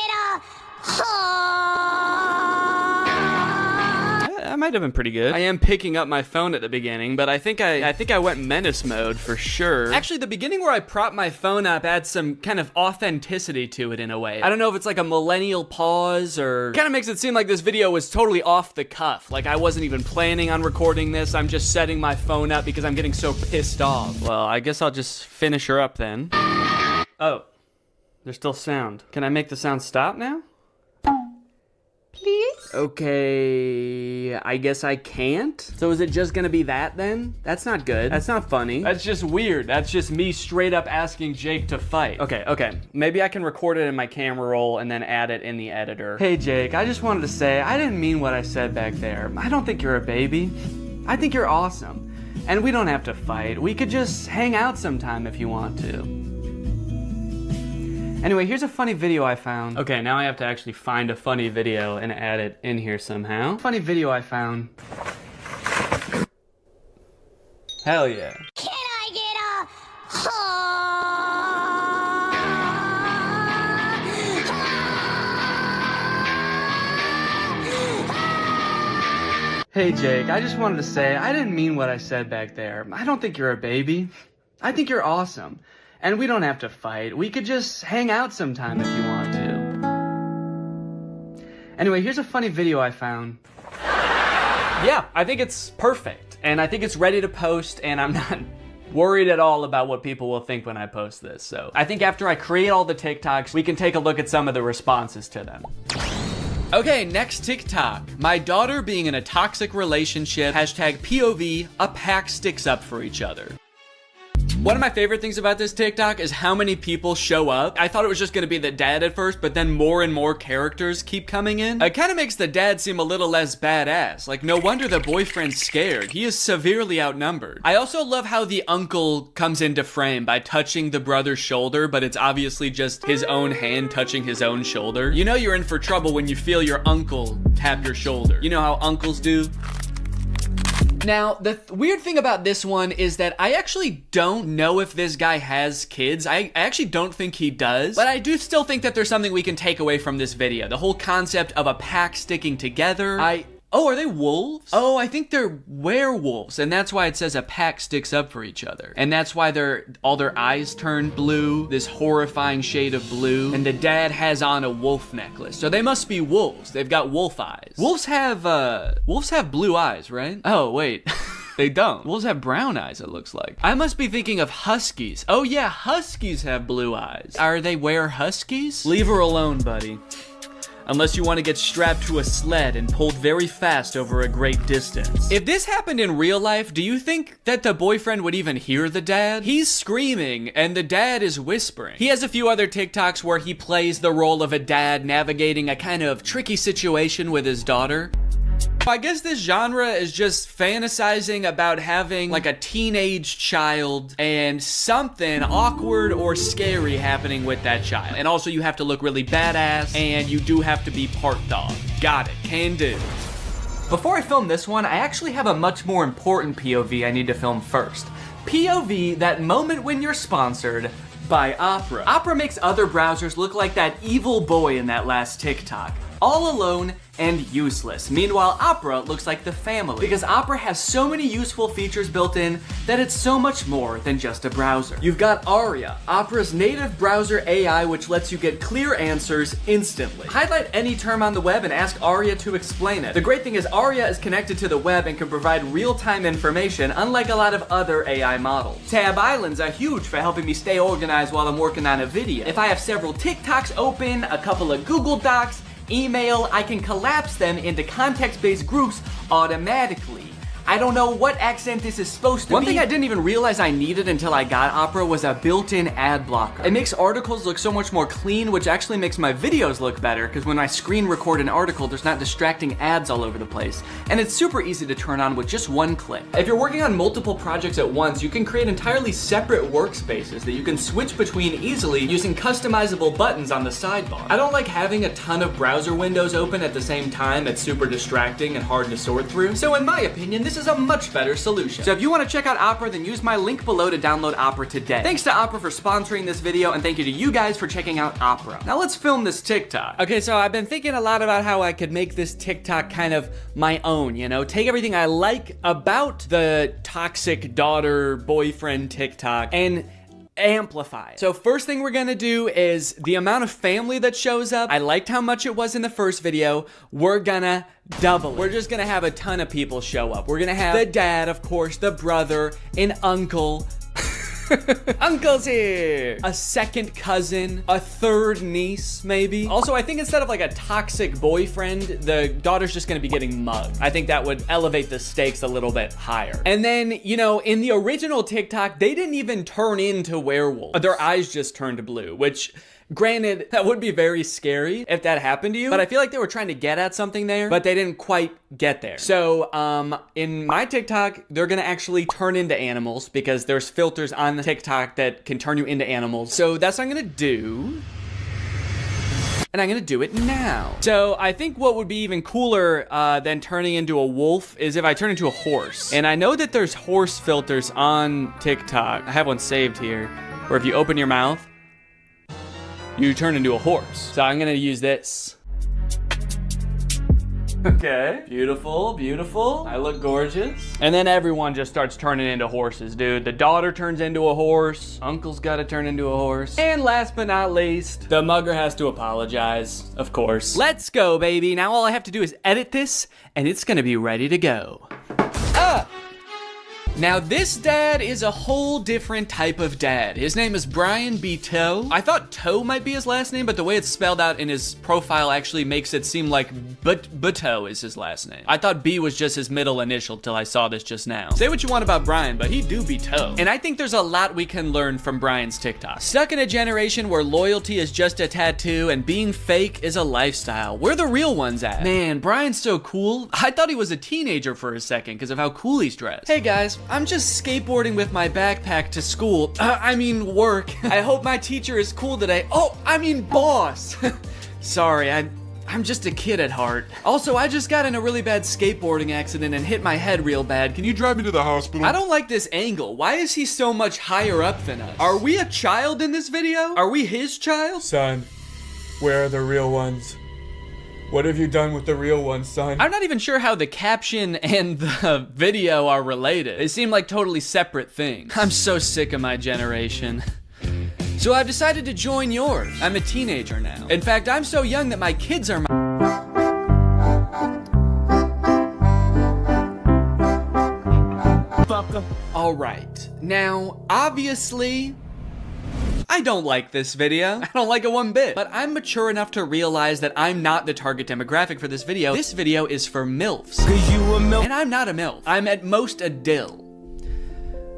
I might have been pretty good. I am picking up my phone at the beginning, but I think I went menace mode for sure. Actually, the beginning where I prop my phone up adds some kind of authenticity to it in a way. I don't know if it's like a millennial pause or kind of makes it seem like this video was totally off the cuff. Like I wasn't even planning on recording this. I'm just setting my phone up because I'm getting so pissed off. Well, I guess I'll just finish her up then. Oh, there's still sound. Can I make the sound stop now? Please? Okay, I guess I can't. So is it just gonna be that then? That's not good. That's not funny. That's just weird. That's just me straight up asking Jake to fight. Okay. Maybe I can record it in my camera roll and then add it in the editor. Hey Jake, I just wanted to say, I didn't mean what I said back there. I don't think you're a baby. I think you're awesome. And we don't have to fight. We could just hang out sometime if you want to. Anyway, here's a funny video I found. Okay, now I have to actually find a funny video and add it in here somehow. Funny video I found. Hell yeah. Can I get Hey Jake, I just wanted to say, I didn't mean what I said back there. I don't think you're a baby. I think you're awesome. And we don't have to fight. We could just hang out sometime if you want to. Anyway, here's a funny video I found. Yeah, I think it's perfect. And I think it's ready to post, and I'm not worried at all about what people will think when I post this. So I think after I create all the TikToks, we can take a look at some of the responses to them. Okay, next TikTok. My daughter being in a toxic relationship. Hashtag POV, a pack sticks up for each other. One of my favorite things about this TikTok is how many people show up. I thought it was just gonna be the dad at first, but then more and more characters keep coming in. It kind of makes the dad seem a little less badass. Like, no wonder the boyfriend's scared. He is severely outnumbered. I also love how the uncle comes into frame by touching the brother's shoulder, but it's obviously just his own hand touching his own shoulder. You know you're in for trouble when you feel your uncle tap your shoulder. You know how uncles do? Now, the weird thing about this one is that I actually don't know if this guy has kids. I actually don't think he does, but I do still think that there's something we can take away from this video. The whole concept of a pack sticking together. Oh, are they wolves? Oh, I think they're werewolves, and that's why it says a pack sticks up for each other. And that's why all their eyes turn blue, this horrifying shade of blue, and the dad has on a wolf necklace. So they must be wolves. They've got wolf eyes. Wolves have blue eyes, right? Oh, wait. They don't. Wolves have brown eyes, it looks like. I must be thinking of huskies. Oh yeah, huskies have blue eyes. Are they huskies? Leave her alone, buddy. Unless you want to get strapped to a sled and pulled very fast over a great distance. If this happened in real life, do you think that the boyfriend would even hear the dad? He's screaming and the dad is whispering. He has a few other TikToks where he plays the role of a dad navigating a kind of tricky situation with his daughter. I guess this genre is just fantasizing about having like a teenage child and something awkward or scary happening with that child. And also you have to look really badass and you do have to be part dog. Got it, can do. Before I film this one, I actually have a much more important POV I need to film first. POV, that moment when you're sponsored by Opera. Opera makes other browsers look like that evil boy in that last TikTok. All alone and useless. Meanwhile, Opera looks like the family because Opera has so many useful features built in that it's so much more than just a browser. You've got Aria, Opera's native browser AI, which lets you get clear answers instantly. Highlight any term on the web and ask Aria to explain it. The great thing is Aria is connected to the web and can provide real-time information, unlike a lot of other AI models. Tab islands are huge for helping me stay organized while I'm working on a video. If I have several TikToks open, a couple of Google Docs, email, I can collapse them into context-based groups automatically. I don't know what accent this is supposed to be. One thing I didn't even realize I needed until I got Opera was a built-in ad blocker. It makes articles look so much more clean, which actually makes my videos look better, because when I screen record an article, there's not distracting ads all over the place. And it's super easy to turn on with just one click. If you're working on multiple projects at once, you can create entirely separate workspaces that you can switch between easily using customizable buttons on the sidebar. I don't like having a ton of browser windows open at the same time. It's super distracting and hard to sort through. So in my opinion, this is a much better solution. So if you want to check out Opera, then use my link below to download Opera today. Thanks to Opera for sponsoring this video, and thank you to you guys for checking out Opera. Now let's film this TikTok. Okay, so I've been thinking a lot about how I could make this TikTok kind of my own, you know? Take everything I like about the toxic daughter boyfriend TikTok and amplify it. So first thing we're gonna do is the amount of family that shows up. I liked how much it was in the first video. We're gonna double it. We're just gonna have a ton of people show up. We're gonna have the dad, of course, the brother, an uncle. Uncle's here! A second cousin, a third niece, maybe. Also, I think instead of like a toxic boyfriend, the daughter's just gonna be getting mugged. I think that would elevate the stakes a little bit higher. And then, you know, in the original TikTok, they didn't even turn into werewolves. Their eyes just turned blue, which, granted, that would be very scary if that happened to you, but I feel like they were trying to get at something there, but they didn't quite get there. So, in my TikTok, they're gonna actually turn into animals because there's filters on the TikTok that can turn you into animals. So that's what I'm gonna do. And I'm gonna do it now. So I think what would be even cooler than turning into a wolf is if I turn into a horse. And I know that there's horse filters on TikTok. I have one saved here, where if you open your mouth, you turn into a horse. So I'm gonna use this. Okay, beautiful, beautiful. I look gorgeous. And then everyone just starts turning into horses, dude. The daughter turns into a horse. Uncle's gotta turn into a horse. And last but not least, the mugger has to apologize, of course. Let's go, baby. Now all I have to do is edit this, and it's gonna be ready to go. Now this dad is a whole different type of dad. His name is Brian B. Toe. I thought Toe might be his last name, but the way it's spelled out in his profile actually makes it seem like Buto is his last name. I thought B was just his middle initial till I saw this just now. Say what you want about Brian, but he do be Toe. And I think there's a lot we can learn from Brian's TikTok. Stuck in a generation where loyalty is just a tattoo and being fake is a lifestyle. Where the real ones at? Man, Brian's so cool. I thought he was a teenager for a second because of how cool he's dressed. Hey guys, I'm just skateboarding with my backpack to school. I mean work. I hope my teacher is cool today. Oh, I mean boss. Sorry, I'm just a kid at heart. Also, I just got in a really bad skateboarding accident and hit my head real bad. Can you drive me to the hospital? I don't like this angle. Why is he so much higher up than us? Are we a child in this video? Are we his child? Son, where are the real ones? What have you done with the real ones, son? I'm not even sure how the caption and the video are related. They seem like totally separate things. I'm so sick of my generation. So I've decided to join yours. I'm a teenager now. In fact, I'm so young that my kids are my... Alright, now, obviously, I don't like this video. I don't like it one bit. But I'm mature enough to realize that I'm not the target demographic for this video. This video is for MILFs. 'Cause you a MILF. And I'm not a MILF. I'm at most a dill.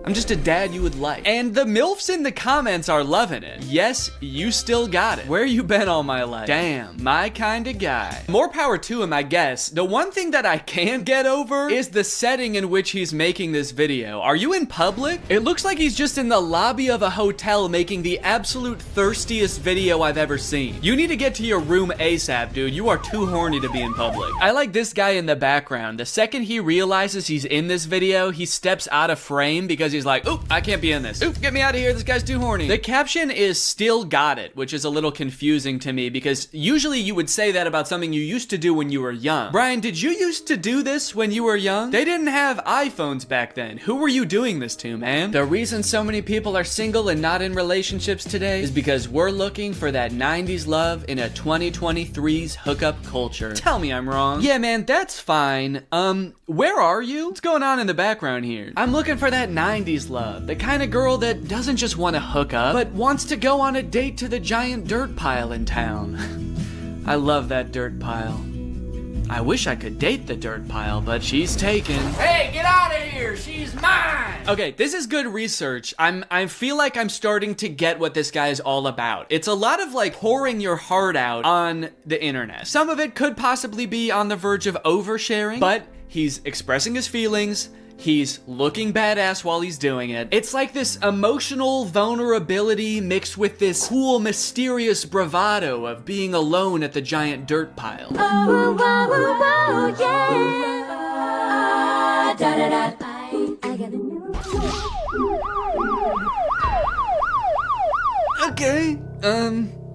I'm just a dad you would like. And the MILFs in the comments are loving it. Yes, you still got it. Where you been all my life? Damn, my kind of guy. More power to him, I guess. The one thing that I can't get over is the setting in which he's making this video. Are you in public? It looks like he's just in the lobby of a hotel making the absolute thirstiest video I've ever seen. You need to get to your room ASAP, dude. You are too horny to be in public. I like this guy in the background. The second he realizes he's in this video, he steps out of frame because he's like, oop, I can't be in this. Oop, get me out of here, this guy's too horny. The caption is still got it, which is a little confusing to me because usually you would say that about something you used to do when you were young. Brian, did you used to do this when you were young? They didn't have iPhones back then. Who were you doing this to, man? The reason so many people are single and not in relationships today is because we're looking for that 90s love in a 2023's hookup culture. Tell me I'm wrong. Yeah, man, that's fine. Where are you? What's going on in the background here? I'm looking for that 90s love. The kind of girl that doesn't just want to hook up, but wants to go on a date to the giant dirt pile in town. I love that dirt pile. I wish I could date the dirt pile, but she's taken. Hey, get out of here! She's mine! Okay, this is good research. I feel like I'm starting to get what this guy is all about. It's a lot of like pouring your heart out on the internet. Some of it could possibly be on the verge of oversharing, but he's expressing his feelings. He's looking badass while he's doing it. It's like this emotional vulnerability mixed with this cool, mysterious bravado of being alone at the giant dirt pile. Oh, oh, oh, yeah. Da, da, da. I got a new... Okay,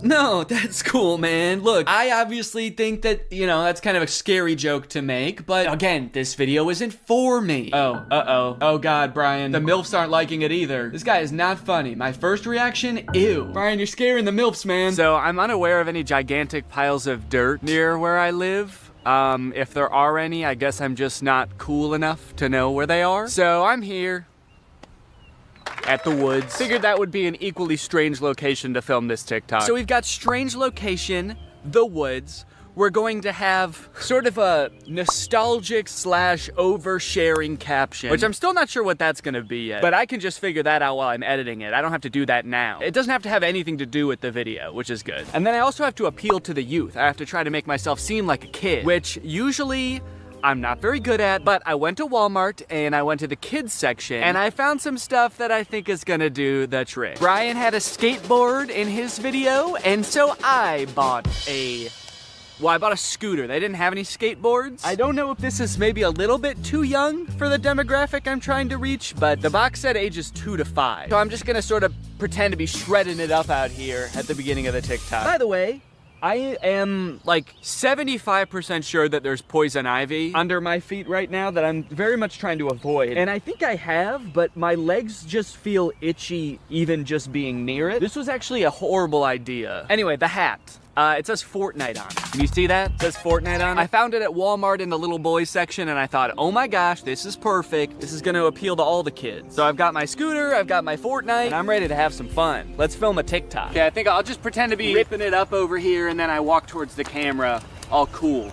no, that's cool, man. Look, I obviously think that, you know, that's kind of a scary joke to make, but again, this video isn't for me. Oh, uh-oh. Oh God, Brian, the MILFs aren't liking it either. This guy is not funny. My first reaction, ew. Brian, you're scaring the MILFs, man. So I'm unaware of any gigantic piles of dirt near where I live. If there are any, I guess I'm just not cool enough to know where they are. So I'm here. At the woods. Figured that would be an equally strange location to film this TikTok. So we've got strange location, the woods. We're going to have sort of a nostalgic / oversharing caption, which I'm still not sure what that's gonna be yet, but I can just figure that out while I'm editing it. I don't have to do that now. It doesn't have to have anything to do with the video, which is good. And then I also have to appeal to the youth. I have to try to make myself seem like a kid, which usually I'm not very good at, but I went to Walmart and I went to the kids section and I found some stuff that I think is gonna do the trick. Brian had a skateboard in his video, and so I bought a scooter. They didn't have any skateboards. I don't know if this is maybe a little bit too young for the demographic I'm trying to reach, but the box said ages 2 to 5. So I'm just gonna sort of pretend to be shredding it up out here at the beginning of the TikTok. By the way, I am like 75% sure that there's poison ivy under my feet right now that I'm very much trying to avoid. And I think I have, but my legs just feel itchy even just being near it. This was actually a horrible idea. Anyway, the hat. It says Fortnite on it. Can you see that? It says Fortnite on it. I found it at Walmart in the little boys section and I thought, oh my gosh, this is perfect. This is gonna appeal to all the kids. So I've got my scooter, I've got my Fortnite, and I'm ready to have some fun. Let's film a TikTok. Okay, I think I'll just pretend to be ripping it up over here and then I walk towards the camera all cool.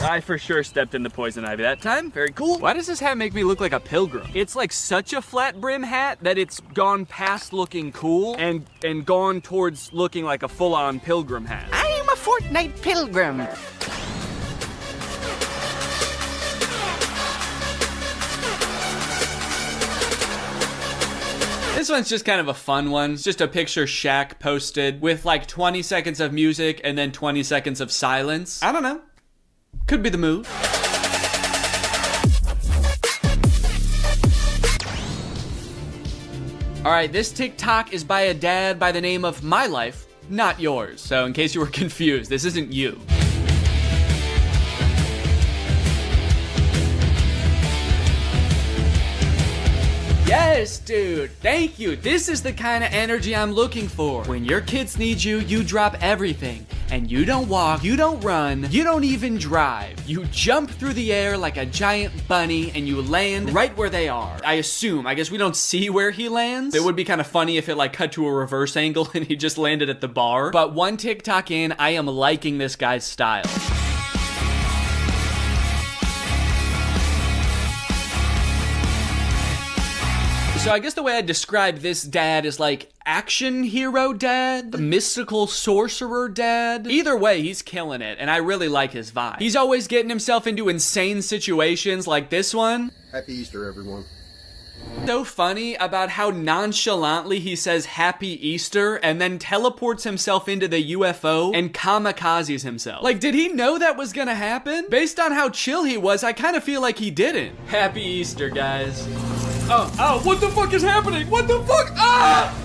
I for sure stepped in the poison ivy that time. Very cool. Why does this hat make me look like a pilgrim? It's like such a flat brim hat that it's gone past looking cool and gone towards looking like a full-on pilgrim hat. I am a Fortnite pilgrim. This one's just kind of a fun one. It's just a picture Shaq posted with like 20 seconds of music and then 20 seconds of silence. I don't know. Could be the move. All right, this TikTok is by a dad by the name of My Life, Not Yours. So in case you were confused, this isn't you. Yes, dude, thank you. This is the kind of energy I'm looking for. When your kids need you, you drop everything. And you don't walk, you don't run, you don't even drive. You jump through the air like a giant bunny and you land right where they are. I guess we don't see where he lands. It would be kind of funny if it like cut to a reverse angle and he just landed at the bar. But one TikTok in, I am liking this guy's style. So I guess the way I describe this dad is like action hero dad, mystical sorcerer dad. Either way, he's killing it, and I really like his vibe. He's always getting himself into insane situations like this one. Happy Easter, everyone. So funny about how nonchalantly he says Happy Easter and then teleports himself into the UFO and kamikazes himself. Like, did he know that was gonna happen? Based on how chill he was, I kind of feel like he didn't. Happy Easter, guys. Oh, what the fuck is happening? What the fuck? Ah!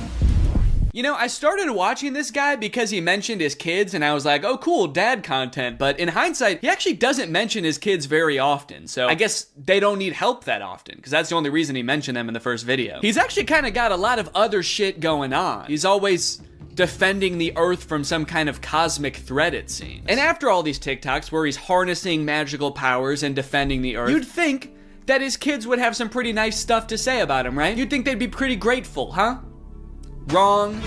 You know, I started watching this guy because he mentioned his kids, and I was like, oh cool, dad content. But in hindsight, he actually doesn't mention his kids very often. So I guess they don't need help that often, because that's the only reason he mentioned them in the first video. He's actually kind of got a lot of other shit going on. He's always defending the earth from some kind of cosmic threat, it seems. And after all these TikToks where he's harnessing magical powers and defending the earth, you'd think that his kids would have some pretty nice stuff to say about him, right? You'd think they'd be pretty grateful, huh? Wrong.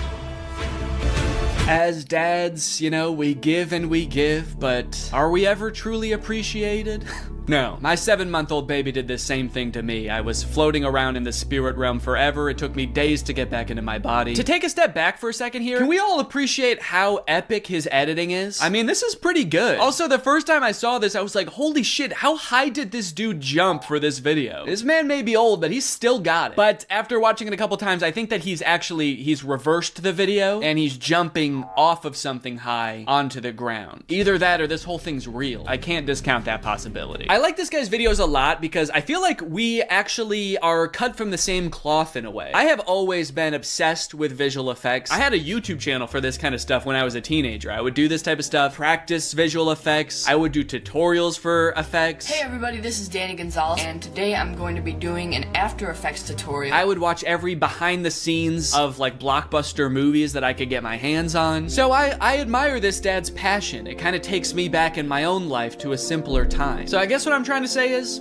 As dads, you know, we give and we give, but are we ever truly appreciated? No. My 7-month-old baby did the same thing to me. I was floating around in the spirit realm forever. It took me days to get back into my body. To take a step back for a second here, can we all appreciate how epic his editing is? I mean, this is pretty good. Also, the first time I saw this, I was like, holy shit, how high did this dude jump for this video? This man may be old, but he's still got it. But after watching it a couple times, I think that he's reversed the video and he's jumping off of something high onto the ground. Either that or this whole thing's real. I can't discount that possibility. I like this guy's videos a lot because I feel like we actually are cut from the same cloth in a way. I have always been obsessed with visual effects. I had a YouTube channel for this kind of stuff when I was a teenager. I would do this type of stuff, practice visual effects. I would do tutorials for effects. Hey everybody, this is Danny Gonzalez, and today I'm going to be doing an After Effects tutorial. I would watch every behind the scenes of like blockbuster movies that I could get my hands on. So I admire this dad's passion. It kind of takes me back in my own life to a simpler time. So I guess what I'm trying to say is,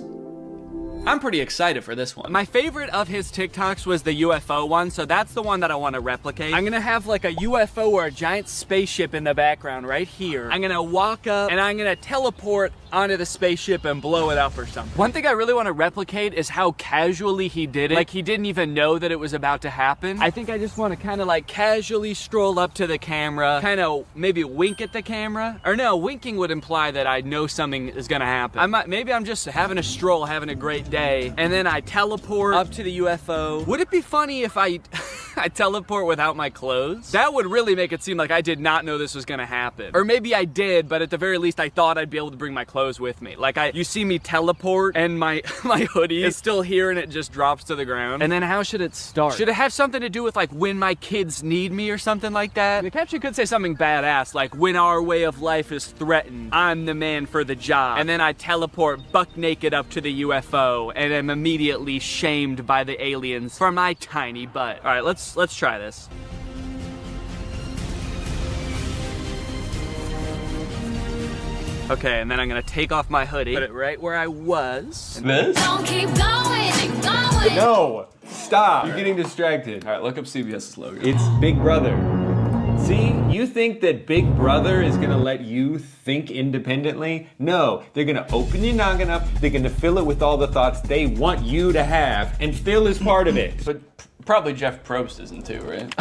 I'm pretty excited for this one. My favorite of his TikToks was the UFO one, so that's the one that I want to replicate. I'm gonna have like a UFO or a giant spaceship in the background right here. I'm gonna walk up and I'm gonna teleport onto the spaceship and blow it up or something. One thing I really want to replicate is how casually he did it. Like he didn't even know that it was about to happen. I think I just want to kind of like casually stroll up to the camera, kind of maybe wink at the camera. Or no, winking would imply that I know something is gonna happen. Maybe I'm just having a stroll, having a great day, and then I teleport up to the UFO. Would it be funny if I teleport without my clothes? That would really make it seem like I did not know this was gonna happen. Or maybe I did, but at the very least I thought I'd be able to bring my clothes with me. Like you see me teleport and my hoodie is still here and it just drops to the ground. And then how should it start? Should it have something to do with like when my kids need me or something like that? The caption could say something badass like when our way of life is threatened, I'm the man for the job. And then I teleport buck naked up to the UFO and am immediately shamed by the aliens for my tiny butt. All right, let's try this. Okay, and then I'm gonna take off my hoodie, put it right where I was. This? Don't keep going. No, stop. You're getting distracted. All right, look up CBS's logo. It's Big Brother. See, you think that Big Brother is gonna let you think independently? No, they're gonna open your noggin up, they're gonna fill it with all the thoughts they want you to have, and Phil is part of it. But probably Jeff Probst isn't too, right?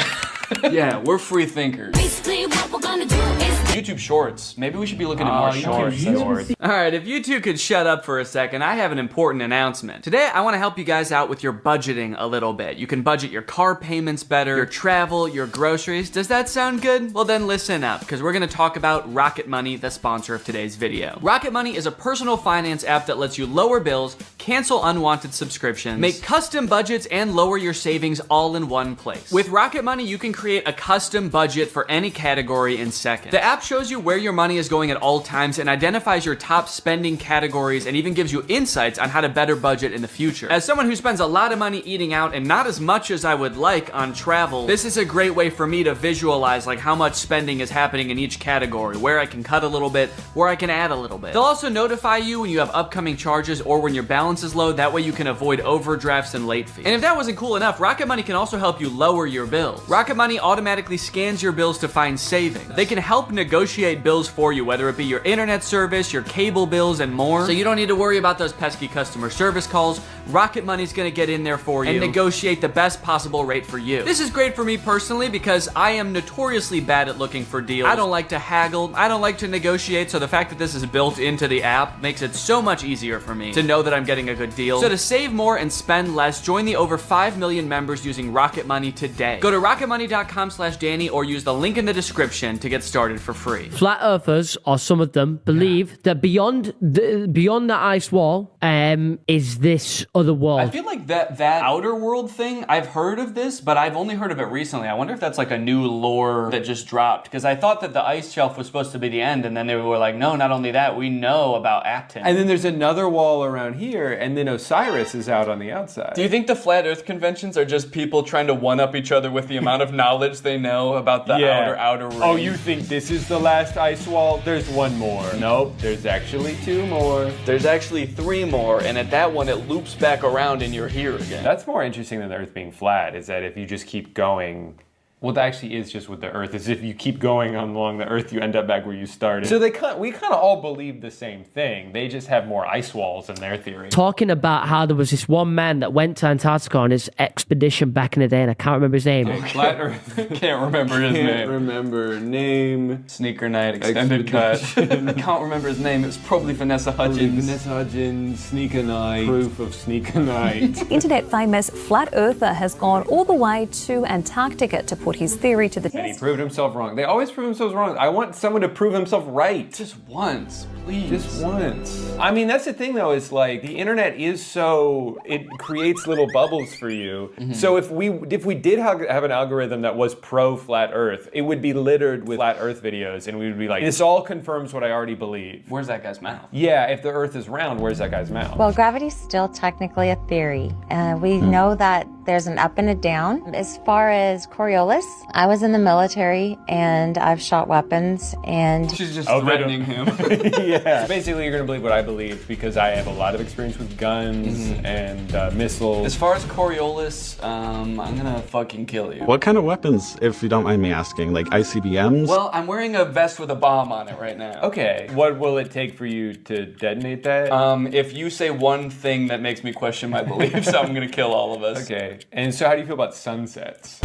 Yeah, we're free thinkers. Basically, what we're gonna do is YouTube Shorts. Maybe we should be looking at more shorts. Alright, if you two could shut up for a second, I have an important announcement. Today, I want to help you guys out with your budgeting a little bit. You can budget your car payments better, your travel, your groceries. Does that sound good? Well then listen up, because we're going to talk about Rocket Money, the sponsor of today's video. Rocket Money is a personal finance app that lets you lower bills, cancel unwanted subscriptions, make custom budgets, and lower your savings all in one place. With Rocket Money, you can create a custom budget for any category in seconds. The app shows you where your money is going at all times and identifies your top spending categories and even gives you insights on how to better budget in the future. As someone who spends a lot of money eating out and not as much as I would like on travel, this is a great way for me to visualize like how much spending is happening in each category, where I can cut a little bit, where I can add a little bit. They'll also notify you when you have upcoming charges or when your balance is low. That way you can avoid overdrafts and late fees. And if that wasn't cool enough, Rocket Money can also help you lower your bills. Rocket Money automatically scans your bills to find savings. They can help negotiate bills for you, whether it be your internet service, your cable bills, and more. So you don't need to worry about those pesky customer service calls. Rocket Money's gonna get in there for you and negotiate the best possible rate for you. This is great for me personally because I am notoriously bad at looking for deals. I don't like to haggle. I don't like to negotiate, so the fact that this is built into the app makes it so much easier for me to know that I'm getting a good deal. So to save more and spend less, join the over 5 million members using Rocket Money today. Go to rocketmoney.com/Danny or use the link in the description to get started for free. Flat earthers, or some of them, believe that beyond the ice wall is this other world. I feel like that outer world thing, I've heard of this, but I've only heard of it recently. I wonder if that's like a new lore that just dropped, because I thought that the ice shelf was supposed to be the end, and then they were like, no, not only that, we know about Acton. And then there's another wall around here, and then Osiris is out on the outside. Do you think the Flat Earth conventions are just people trying to one-up each other with the amount of knowledge they know about the outer ring? Oh, you think this is the last ice wall? There's one more. Nope, there's actually 2 more. There's actually 3 more, and at that one, it loops back around and you're here again. That's more interesting than the Earth being flat, is that if you just keep going, well, that actually is just with the Earth, is if you keep going along the Earth, you end up back where you started. So we kind of all believe the same thing. They just have more ice walls in their theory. Talking about how there was this one man that went to Antarctica on his expedition back in the day, and I can't remember his name. Okay. Flat Earth. Can't remember his name. Can't remember name. Sneaker Night Extended Cut. I can't remember his name. It was probably Vanessa Hudgens. Vanessa Hudgens, Sneaker Night. Proof of Sneaker Night. Internet famous flat earther has gone all the way to Antarctica to put his theory to the test. And he proved himself wrong. They always prove themselves wrong. I want someone to prove himself right. Just once, please. Just once. I mean, that's the thing though, is like the internet is so, it creates little bubbles for you. Mm-hmm. So if we did have an algorithm that was pro flat earth, it would be littered with flat earth videos and we would be like, this all confirms what I already believe. Where's that guy's mouth? Yeah, if the earth is round, where's that guy's mouth? Well, gravity's still technically a theory. We know that there's an up and a down. As far as Coriolis, I was in the military and I've shot weapons and... She's just threatening him. Yeah. So basically, you're going to believe what I believe because I have a lot of experience with guns and missiles. As far as Coriolis, I'm going to fucking kill you. What kind of weapons, if you don't mind me asking? Like ICBMs? Well, I'm wearing a vest with a bomb on it right now. Okay. What will it take for you to detonate that? If you say one thing that makes me question my beliefs, I'm going to kill all of us. Okay. And so how do you feel about sunsets?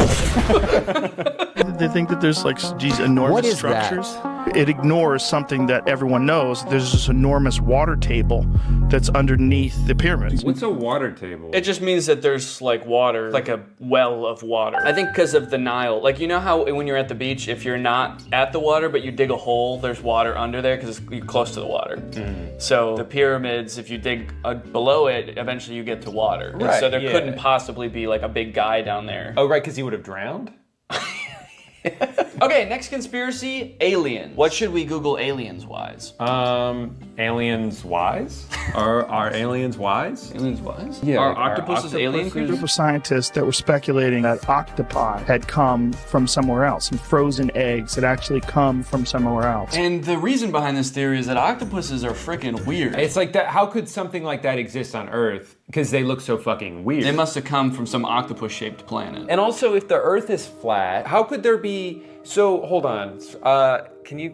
They think that there's like these enormous structures. It ignores something that everyone knows. There's this enormous water table that's underneath the pyramids. What's a water table? It just means that there's like water, like a well of water. I think because of the Nile. Like, you know how when you're at the beach, if you're not at the water, but you dig a hole, there's water under there because you're close to the water. So the pyramids, if you dig below it, eventually you get to water. Right, and so there couldn't possibly be like a big guy down there. Oh, right, because he would have drowned? Okay, next conspiracy, aliens. What should we Google aliens-wise? Aliens wise? Are aliens wise? Aliens wise? Yeah. Are octopuses alien A creatures? group of scientists that were speculating that octopi had come from somewhere else, and frozen eggs had actually come from somewhere else. And the reason behind this theory is that octopuses are freaking weird. It's like that. How could something like that exist on Earth? Because they look so fucking weird. They must have come from some octopus-shaped planet. And also, if the Earth is flat, how could there be? So hold on. Can you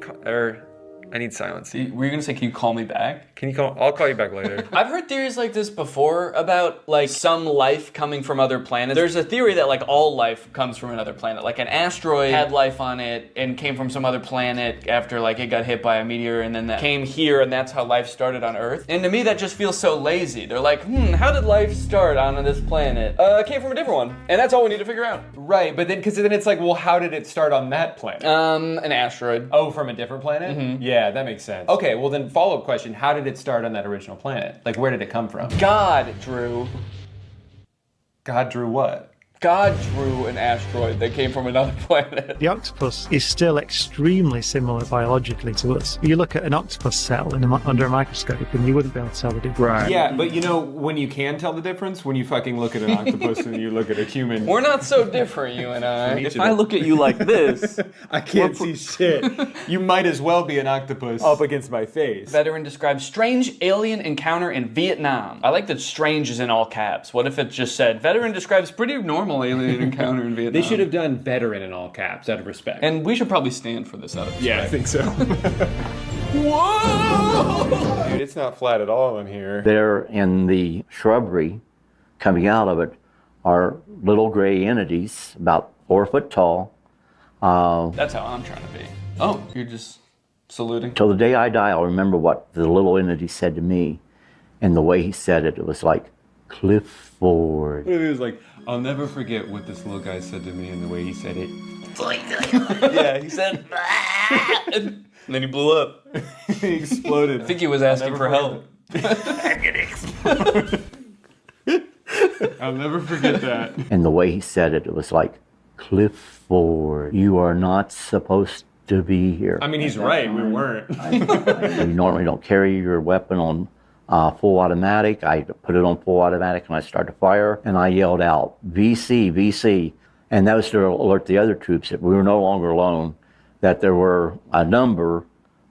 I need silence. Were you gonna say, can you call me back? Can you call? I'll call you back later. I've heard theories like this before about like some life coming from other planets. There's a theory that like all life comes from another planet. Like an asteroid had life on it and came from some other planet after like it got hit by a meteor, and then that came here, and that's how life started on Earth. And to me, that just feels so lazy. They're like, how did life start on this planet? It came from a different one, and that's all we need to figure out. Right, but then because then it's like, well, how did it start on that planet? An asteroid. Oh, from a different planet? Mm-hmm. Yeah, that makes sense. Okay, well then follow-up question, how did it start on that original planet? Like, where did it come from? God drew what? God drew an asteroid that came from another planet. The octopus is still extremely similar biologically to us. You look at an octopus cell under a microscope and you wouldn't be able to tell the difference. Right. Yeah, but you know, when you can tell the difference, when you fucking look at an octopus and you look at a human. We're not so different, you and I. If I look at you like this, I can't see shit. You might as well be an octopus up against my face. Veteran describes strange alien encounter in Vietnam. I like that strange is in all caps. What if it just said, veteran describes pretty normal alien encounter in Vietnam? They should have done veteran in all caps out of respect. And we should probably stand for this out of respect. Yeah, I think so. Whoa! Dude, it's not flat at all in here. There in the shrubbery, coming out of it, are little gray entities, about 4 foot tall. That's how I'm trying to be. Oh, you're just saluting? Till the day I die, I'll remember what the little entity said to me. And the way he said it, it was like, Clifford. It was like, I'll never forget what this little guy said to me and the way he said it. Yeah, he said, and then he blew up. He exploded. I think he was asking for help. I'm gonna explode. I'll never forget that. And the way he said it, it was like, Clifford, you are not supposed to be here. I mean, he's right, we weren't. You normally don't carry your weapon on full automatic. I put it on full automatic and I started to fire, and I yelled out, VC, VC. And that was to alert the other troops that we were no longer alone, that there were a number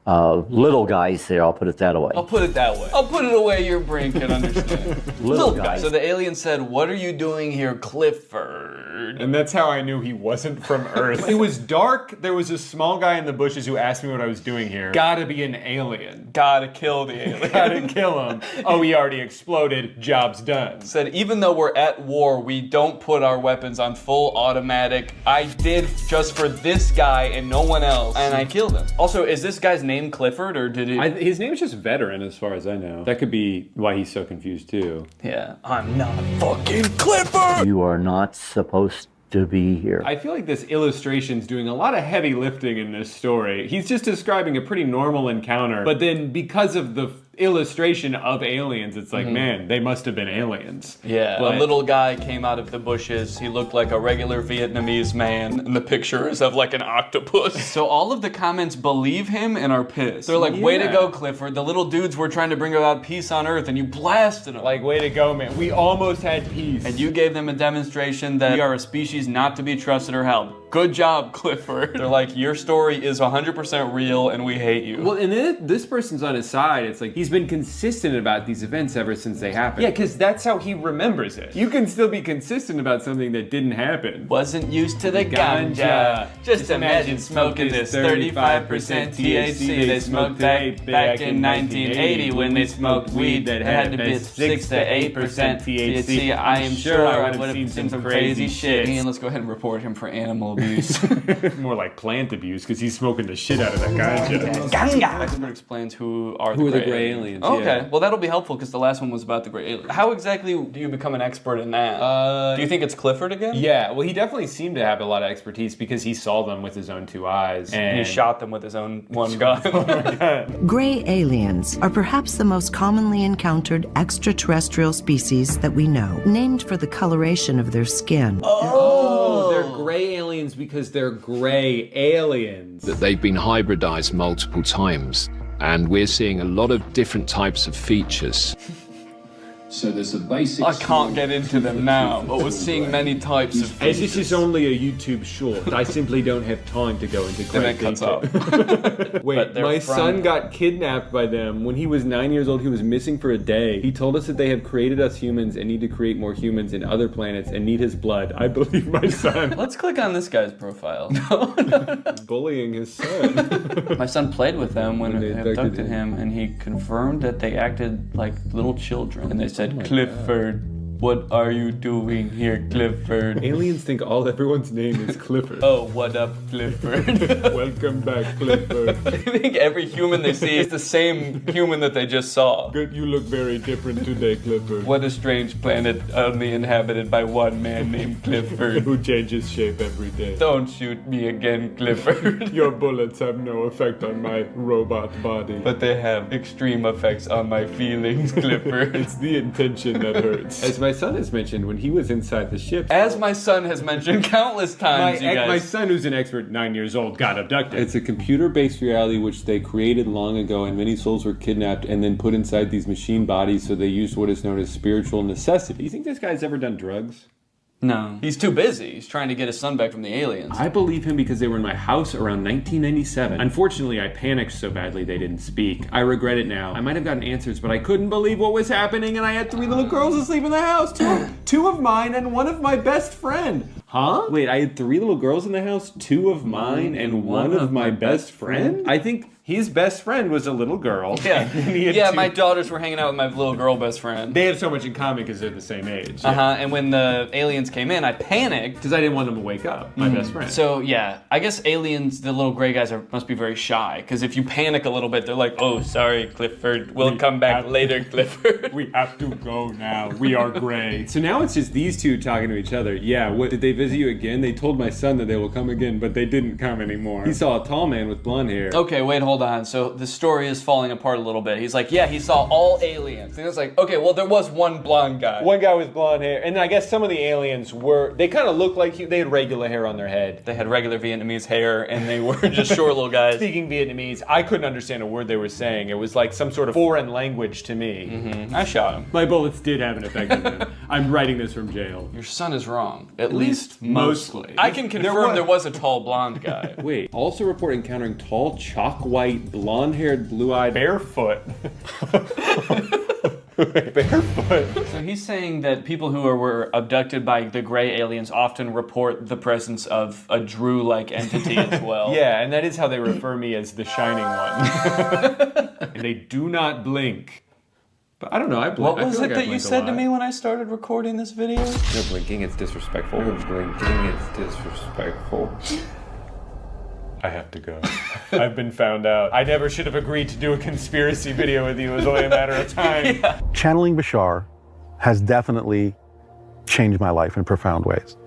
of little guys there, I'll put it that way. I'll put it that way. I'll put it away your brain can understand. Little guys. So the alien said, what are you doing here, Clifford? And that's how I knew he wasn't from Earth. It was dark. There was a small guy in the bushes who asked me what I was doing here. Gotta be an alien. Gotta kill the alien. Gotta kill him. Oh, he already exploded. Job's done. Said, even though we're at war, we don't put our weapons on full automatic. I did just for this guy and no one else. And I killed him. Also, is this guy's name Clifford, or did he? His name is just Veteran, as far as I know. That could be why he's so confused, too. Yeah. I'm not fucking Clifford! You are not supposed to be here. I feel like this illustration's doing a lot of heavy lifting in this story. He's just describing a pretty normal encounter, but then because of the illustration of aliens, it's like, man, they must have been aliens. Yeah, a little guy came out of the bushes. He looked like a regular Vietnamese man, and the picture is of like an octopus. So all of the comments believe him and are pissed. They're like, way to go, Clifford. The little dudes were trying to bring about peace on Earth, and you blasted them. Like, way to go, man. We almost had peace. And you gave them a demonstration that we are a species not to be trusted or helped. Good job, Clifford. They're like, your story is 100% real, and we hate you. Well, and then this person's on his side. It's like, he's been consistent about these events ever since they happened. Yeah, because that's how he remembers it. You can still be consistent about something that didn't happen. Wasn't used to the ganja. Just imagine smoking this 35% THC they smoked back in 1980 when they smoked weed that had to be 6 to 8% THC. I am sure I would have seen some crazy shit. And let's go ahead and report him for animal abuse. More like plant abuse, because he's smoking the shit out of that ganja. Ganja! That explains who are the gray aliens. Okay, yeah. Well that'll be helpful because the last one was about the gray aliens. How exactly do you become an expert in that? Do you think it's Clifford again? Yeah, well he definitely seemed to have a lot of expertise because he saw them with his own 2 eyes. And he shot them with his own one gun. Oh my God. Gray aliens are perhaps the most commonly encountered extraterrestrial species that we know, named for the coloration of their skin. Oh, they're gray aliens because they're gray aliens. That they've been hybridized multiple times, and we're seeing a lot of different types of features. So there's a basic. I can't get into them now, but we're seeing many types of As this is only a YouTube short, I simply don't have time to go into great detail. Wait, my son got kidnapped by them when he was 9 years old. He was missing for a day. He told us that they have created us humans and need to create more humans in other planets and need his blood. I believe my son. Let's click on this guy's profile. Bullying his son. My son played with them when they abducted him, and he confirmed that they acted like little children. And they said, Clifford, what are you doing here, Clifford? Aliens think everyone's name is Clifford. Oh, what up, Clifford? Welcome back, Clifford. I think every human they see is the same human that they just saw. Good, you look very different today, Clifford. What a strange planet only inhabited by one man named Clifford. Who changes shape every day. Don't shoot me again, Clifford. Your bullets have no effect on my robot body. But they have extreme effects on my feelings, Clifford. It's the intention that hurts. As my son has mentioned, when he was inside the ship. As my son has mentioned countless times, my son, who's an expert, 9 years old, got abducted. It's a computer-based reality which they created long ago, and many souls were kidnapped and then put inside these machine bodies, so they used what is known as spiritual necessity. Do you think this guy's ever done drugs? No. He's too busy. He's trying to get his son back from the aliens. I believe him because they were in my house around 1997. Unfortunately, I panicked so badly they didn't speak. I regret it now. I might have gotten answers, but I couldn't believe what was happening, and I had 3 little girls asleep in the house. Two of mine and one of my best friend. Huh? Wait, I had 3 little girls in the house, 2 of mine and one of my best friend? I think his best friend was a little girl. Yeah, my daughters were hanging out with my little girl best friend. They have so much in common because they're the same age. And when the aliens came in, I panicked. Because I didn't want them to wake up, my best friend. So yeah, I guess aliens, the little gray guys, must be very shy. Because if you panic a little bit, they're like, oh, sorry, Clifford. We'll come back later, Clifford. We have to go now. We are gray. So now it's just these two talking to each other. Yeah, what, did they visit you again? They told my son that they will come again, but they didn't come anymore. He saw a tall man with blonde hair. Okay, wait, hold on. So the story is falling apart a little bit. He's like, yeah, he saw all aliens. And it's like, okay, well, there was one blonde guy. One guy with blonde hair. And I guess some of the aliens they kind of looked like they had regular hair on their head. They had regular Vietnamese hair, and they were just short little guys. Speaking Vietnamese, I couldn't understand a word they were saying. It was like some sort of foreign language to me. I shot him. My bullets did have an effect on them. I'm writing this from jail. Your son is wrong. At least mostly. I can confirm there was a tall blonde guy. Wait, also report encountering tall, chalk-white, blonde-haired, blue-eyed, barefoot. Barefoot. So he's saying that people who were abducted by the gray aliens often report the presence of a Drew-like entity as well. Yeah, and that is how they refer me as the Shining One. And they do not blink. But I don't know, I blink. What was it that you said to me when I started recording this video? No blinking, it's disrespectful. No blinking, it's disrespectful. I have to go. I've been found out. I never should have agreed to do a conspiracy video with you. It was only a matter of time. Yeah. Channeling Bashar has definitely changed my life in profound ways.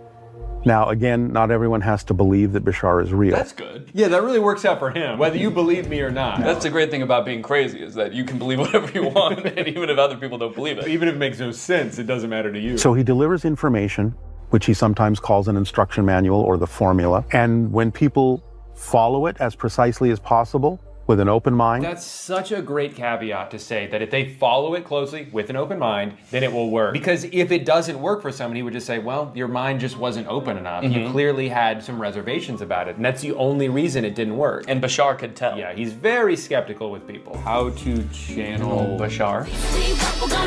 Now, again, not everyone has to believe that Bashar is real. That's good. Yeah, that really works out for him, whether you believe me or not. That's the great thing about being crazy, is that you can believe whatever you want, and even if other people don't believe it. Even if it makes no sense, it doesn't matter to you. So he delivers information, which he sometimes calls an instruction manual or the formula. And when people follow it as precisely as possible with an open mind. That's such a great caveat to say that if they follow it closely with an open mind, then it will work. Because if it doesn't work for someone, he would just say, well, your mind just wasn't open enough. You clearly had some reservations about it. And that's the only reason it didn't work. And Bashar could tell. Yeah, he's very skeptical with people. How to channel Bashar.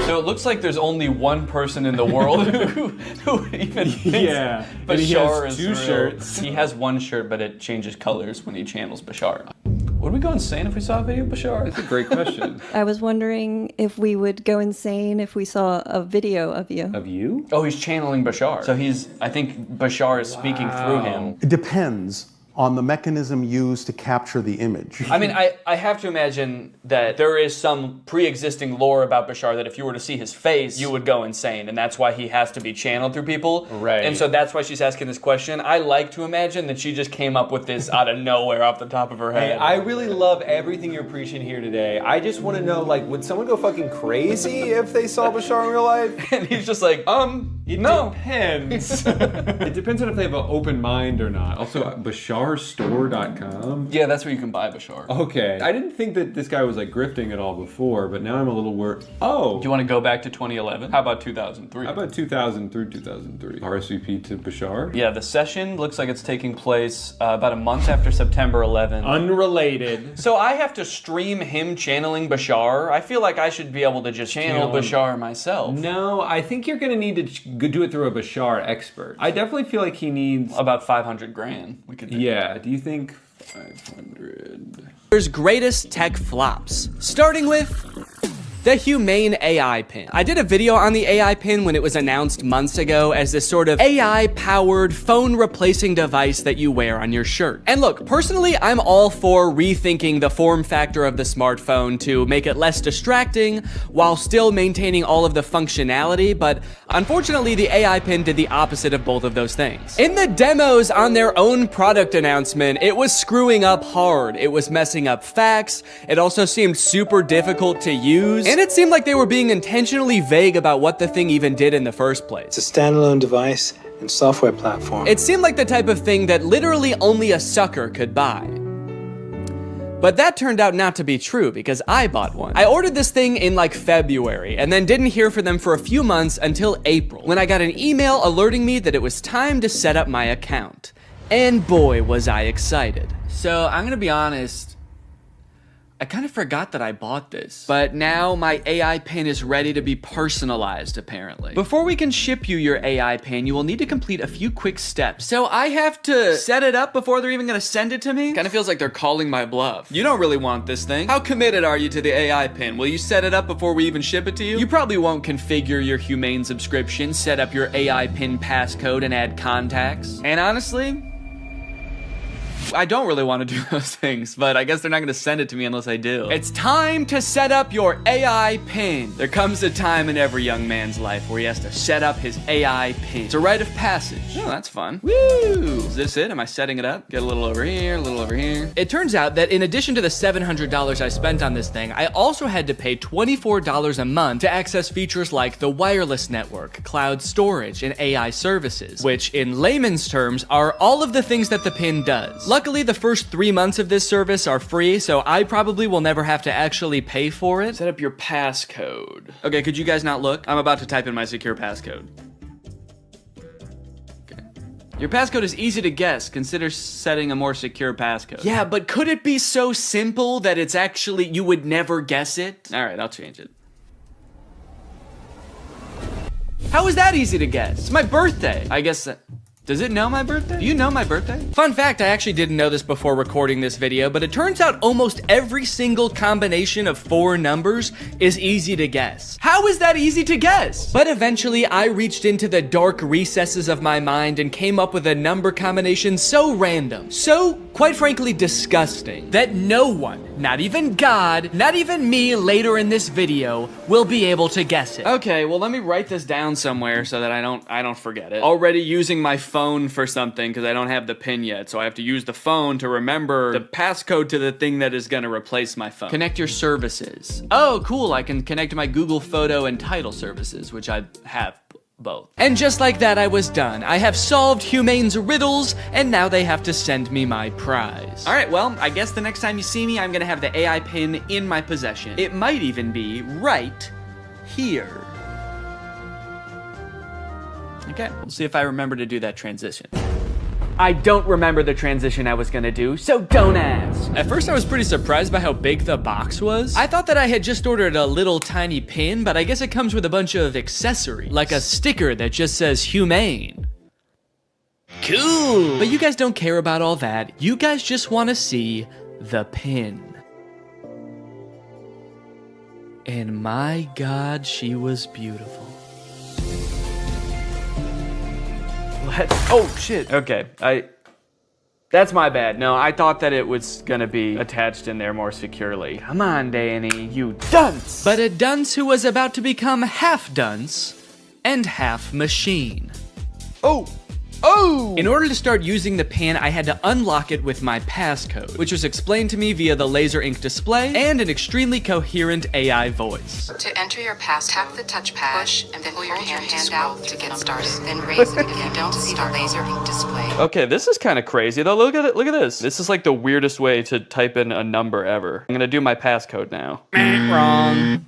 So it looks like there's only one person in the world who even thinks Bashar is real. 2 shirts. He has 1 shirt, but it changes colors when he channels Bashar. Would we go insane if we saw a video of Bashar? That's a great question. I was wondering if we would go insane if we saw a video of you. Of you? Oh, he's channeling Bashar. So I think Bashar is speaking through him. It depends on the mechanism used to capture the image. I mean, I have to imagine that there is some pre-existing lore about Bashar that if you were to see his face, you would go insane, and that's why he has to be channeled through people. Right. And so that's why she's asking this question. I like to imagine that she just came up with this out of nowhere off the top of her head. Hey, I really love everything you're preaching here today. I just want to know, like, would someone go fucking crazy if they saw Bashar in real life? And he's just like, It depends. It depends on if they have an open mind or not. Also, BasharStore.com. Yeah, that's where you can buy Bashar. Okay. I didn't think that this guy was like grifting at all before, but now I'm a little worried. Oh. Do you want to go back to 2011? How about 2003? How about 2000 through 2003? RSVP to Bashar? Yeah, the session looks like it's taking place about a month after September 11th. Unrelated. So I have to stream him channeling Bashar? I feel like I should be able to just channel Bashar myself. No, I think you're going to need to do it through a Bashar expert. I definitely feel like he needs about 500 grand. We could. Yeah. Do you think 500? There's greatest tech flops, starting with the Humane AI pin. I did a video on the AI pin when it was announced months ago as this sort of AI-powered phone replacing device that you wear on your shirt. And look, personally, I'm all for rethinking the form factor of the smartphone to make it less distracting while still maintaining all of the functionality, but unfortunately, the AI pin did the opposite of both of those things. In the demos on their own product announcement, it was screwing up hard. It was messing up facts. It also seemed super difficult to use. And it seemed like they were being intentionally vague about what the thing even did in the first place. It's a standalone device and software platform. It seemed like the type of thing that literally only a sucker could buy. But that turned out not to be true because I bought one. I ordered this thing in like February and then didn't hear from them for a few months until April, when I got an email alerting me that it was time to set up my account. And boy, was I excited. So I'm gonna be honest, I kind of forgot that I bought this. But now my AI pin is ready to be personalized, apparently. Before we can ship you your AI pin, you will need to complete a few quick steps. So I have to set it up before they're even gonna send it to me? Kind of feels like they're calling my bluff. You don't really want this thing. How committed are you to the AI pin? Will you set it up before we even ship it to you? You probably won't configure your Humane subscription, set up your AI pin passcode, and add contacts. And honestly, I don't really want to do those things, but I guess they're not going to send it to me unless I do. It's time to set up your AI pin. There comes a time in every young man's life where he has to set up his AI pin. It's a rite of passage. Oh, that's fun. Woo! Is this it? Am I setting it up? Get a little over here, a little over here. It turns out that in addition to the $700 I spent on this thing, I also had to pay $24 a month to access features like the wireless network, cloud storage, and AI services, which in layman's terms are all of the things that the pin does. Luckily, the first 3 months of this service are free, so I probably will never have to actually pay for it. Set up your passcode. Okay, could you guys not look? I'm about to type in my secure passcode. Okay. Your passcode is easy to guess. Consider setting a more secure passcode. Yeah, but could it be so simple that it's actually, you would never guess it? All right, I'll change it. How is that easy to guess? It's my birthday. I guess that... Does it know my birthday? Do you know my birthday? Fun fact, I actually didn't know this before recording this video, but it turns out almost every single combination of 4 numbers is easy to guess. How is that easy to guess? But eventually, I reached into the dark recesses of my mind and came up with a number combination so random, so, quite frankly, disgusting, that no one, not even God, not even me later in this video, will be able to guess it. Okay, well, let me write this down somewhere so that I don't forget it. Already using my phone for something because I don't have the pin yet, so I have to use the phone to remember the passcode to the thing that is gonna replace my phone. Connect your services. Oh, cool, I can connect my Google Photo and Title services, which I have both. And just like that, I was done. I have solved Humane's riddles, and now they have to send me my prize. All right, well, I guess the next time you see me, I'm gonna have the AI pin in my possession. It might even be right here. Okay, we'll see if I remember to do that transition. I don't remember the transition I was gonna do, so don't ask. At first I was pretty surprised by how big the box was. I thought that I had just ordered a little tiny pin, but I guess it comes with a bunch of accessories, like a sticker that just says Humane. Cool! But you guys don't care about all that. You guys just wanna see the pin. And my God, she was beautiful. Oh shit. Okay, that's my bad. No, I thought that it was gonna be attached in there more securely. Come on, Danny, you dunce! But a dunce who was about to become half dunce and half machine. Oh, Oh! In order to start using the pin, I had to unlock it with my passcode, which was explained to me via the laser ink display and an extremely coherent AI voice. To enter your pass, tap the touchpad, push, and then pull your hand out to get started. Then raise it if you don't see the laser ink display. Okay, this is kind of crazy though. Look at it. Look at this. This is like the weirdest way to type in a number ever. I'm gonna do my passcode now. Wrong.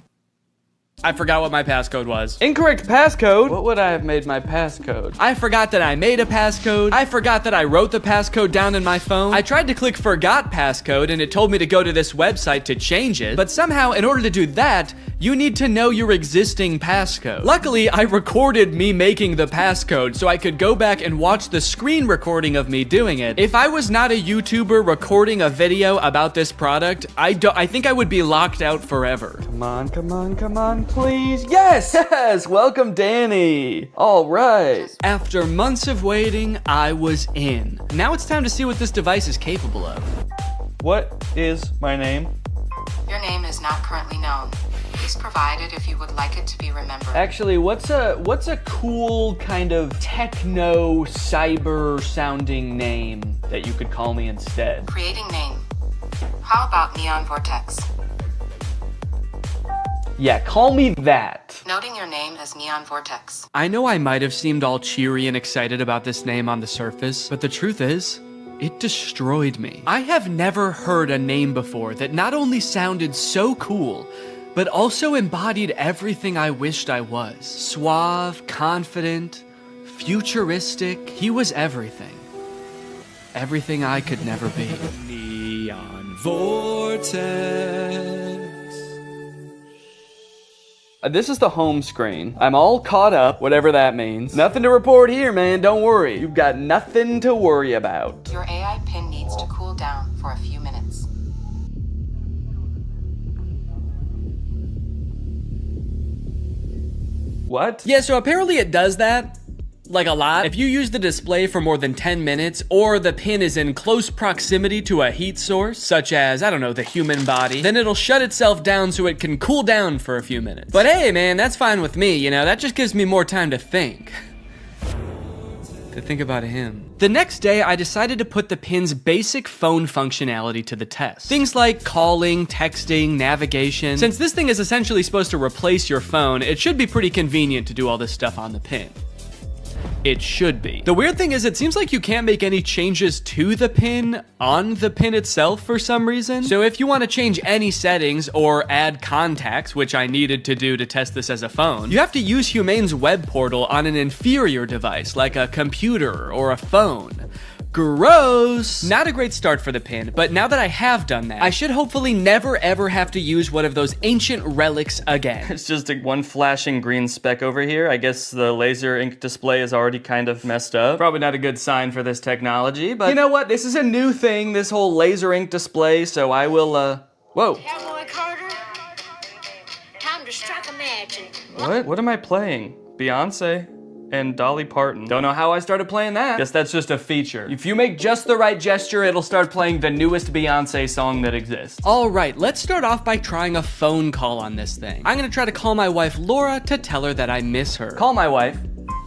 I forgot what my passcode was. Incorrect passcode? What would I have made my passcode? I forgot that I made a passcode. I forgot that I wrote the passcode down in my phone. I tried to click forgot passcode and it told me to go to this website to change it. But somehow, in order to do that, you need to know your existing passcode. Luckily, I recorded me making the passcode so I could go back and watch the screen recording of me doing it. If I was not a YouTuber recording a video about this product, I think I would be locked out forever. Come on, come on, come on, please. Yes, yes, welcome Danny. All right. After months of waiting, I was in. Now it's time to see what this device is capable of. What is my name? Your name is not currently known. Please provide it if you would like it to be remembered. Actually, what's a cool kind of techno cyber sounding name that you could call me instead? Creating name. How about Neon Vortex? Yeah, call me that. Noting your name as Neon Vortex. I know I might have seemed all cheery and excited about this name on the surface, but the truth is, it destroyed me. I have never heard a name before that not only sounded so cool, but also embodied everything I wished I was. Suave, confident, futuristic. He was everything. Everything I could never be. Neon Vortex. This is the home screen. I'm all caught up, whatever that means. Nothing to report here, man. Don't worry. You've got nothing to worry about. Your AI pin needs to cool down for a few minutes. What? Yeah, so apparently it does that. Like a lot. If you use the display for more than 10 minutes, or the pin is in close proximity to a heat source, such as, I don't know, the human body, then it'll shut itself down so it can cool down for a few minutes. But hey, man, that's fine with me, you know, that just gives me more time to think. To think about him. The next day, I decided to put the pin's basic phone functionality to the test. Things like calling, texting, navigation. Since this thing is essentially supposed to replace your phone, it should be pretty convenient to do all this stuff on the pin. It should be. The weird thing is it seems like you can't make any changes to the pin on the pin itself for some reason. So if you want to change any settings or add contacts, which I needed to do to test this as a phone, you have to use Humane's web portal on an inferior device like a computer or a phone. Gross! Not a great start for the pin, but now that I have done that, I should hopefully never ever have to use one of those ancient relics again. It's just one flashing green speck over here. I guess the laser ink display is already kind of messed up. Probably not a good sign for this technology, but you know what? This is a new thing, this whole laser ink display, so I will, whoa. Cowboy Carter, time to strike a match. What am I playing? Beyonce? And Dolly Parton. Don't know how I started playing that. Guess that's just a feature. If you make just the right gesture, it'll start playing the newest Beyonce song that exists. All right, let's start off by trying a phone call on this thing. I'm gonna try to call my wife Laura to tell her that I miss her. Call my wife.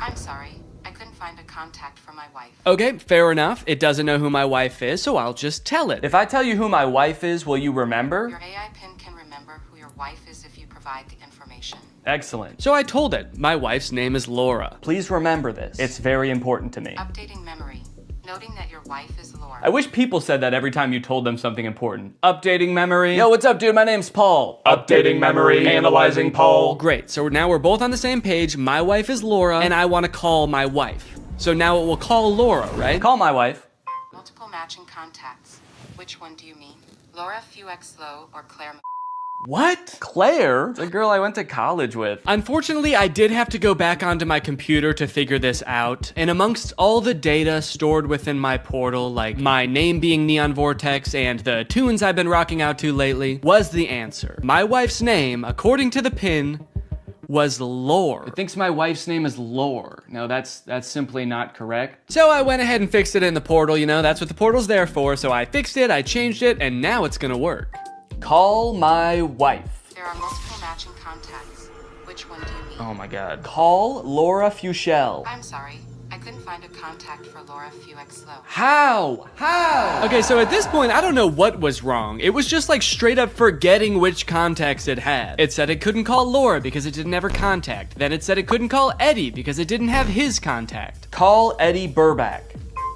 I'm sorry, I couldn't find a contact for my wife. Okay, fair enough. It doesn't know who my wife is, so I'll just tell it. If I tell you who my wife is, will you remember? Your AI pin can remember who your wife is if you provide the information. Excellent. So I told it, my wife's name is Laura. Please remember this. It's very important to me. Updating memory. Noting that your wife is Laura. I wish people said that every time you told them something important. Updating memory. Yo, what's up, dude? My name's Paul. Updating memory. Analyzing Paul. Great, so now we're both on the same page. My wife is Laura, and I want to call my wife. So now it will call Laura, right? Call my wife. Multiple matching contacts. Which one do you mean? Laura Fuexlow or Claire? What? Claire? The girl I went to college with. Unfortunately, I did have to go back onto my computer to figure this out. And amongst all the data stored within my portal, like my name being Neon Vortex and the tunes I've been rocking out to lately, was the answer. My wife's name, according to the pin, was Lore. It thinks my wife's name is Lore. No, that's simply not correct. So I went ahead and fixed it in the portal, you know, that's what the portal's there for. So I fixed it, I changed it, and now it's gonna work. Call my wife. There are multiple matching contacts. Which one do you mean? Oh my god. Call Laura Fuchel. I'm sorry, I couldn't find a contact for Laura Fuexlow. How? Okay, so at this point, I don't know what was wrong. It was just like straight up forgetting which contacts it had. It said it couldn't call Laura because it didn't have her contact. Then it said it couldn't call Eddie because it didn't have his contact. Call Eddie Burback.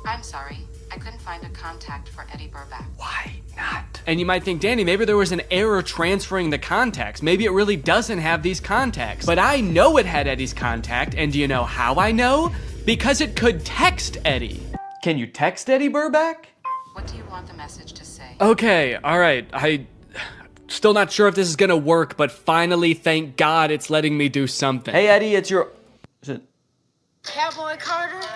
I'm sorry. I couldn't find a contact for Eddie Burback. Why not? And you might think, Danny, maybe there was an error transferring the contacts. Maybe it really doesn't have these contacts. But I know it had Eddie's contact, and do you know how I know? Because it could text Eddie. Can you text Eddie Burback? What do you want the message to say? Okay, all right. Still not sure if this is gonna work, but finally, thank God, it's letting me do something. Hey, Eddie, it's your... Is it... Cowboy Carter?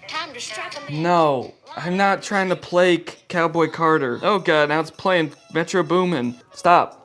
Time to strike a man. No, I'm not trying to play Cowboy Carter. Oh God, now it's playing Metro Boomin. Stop.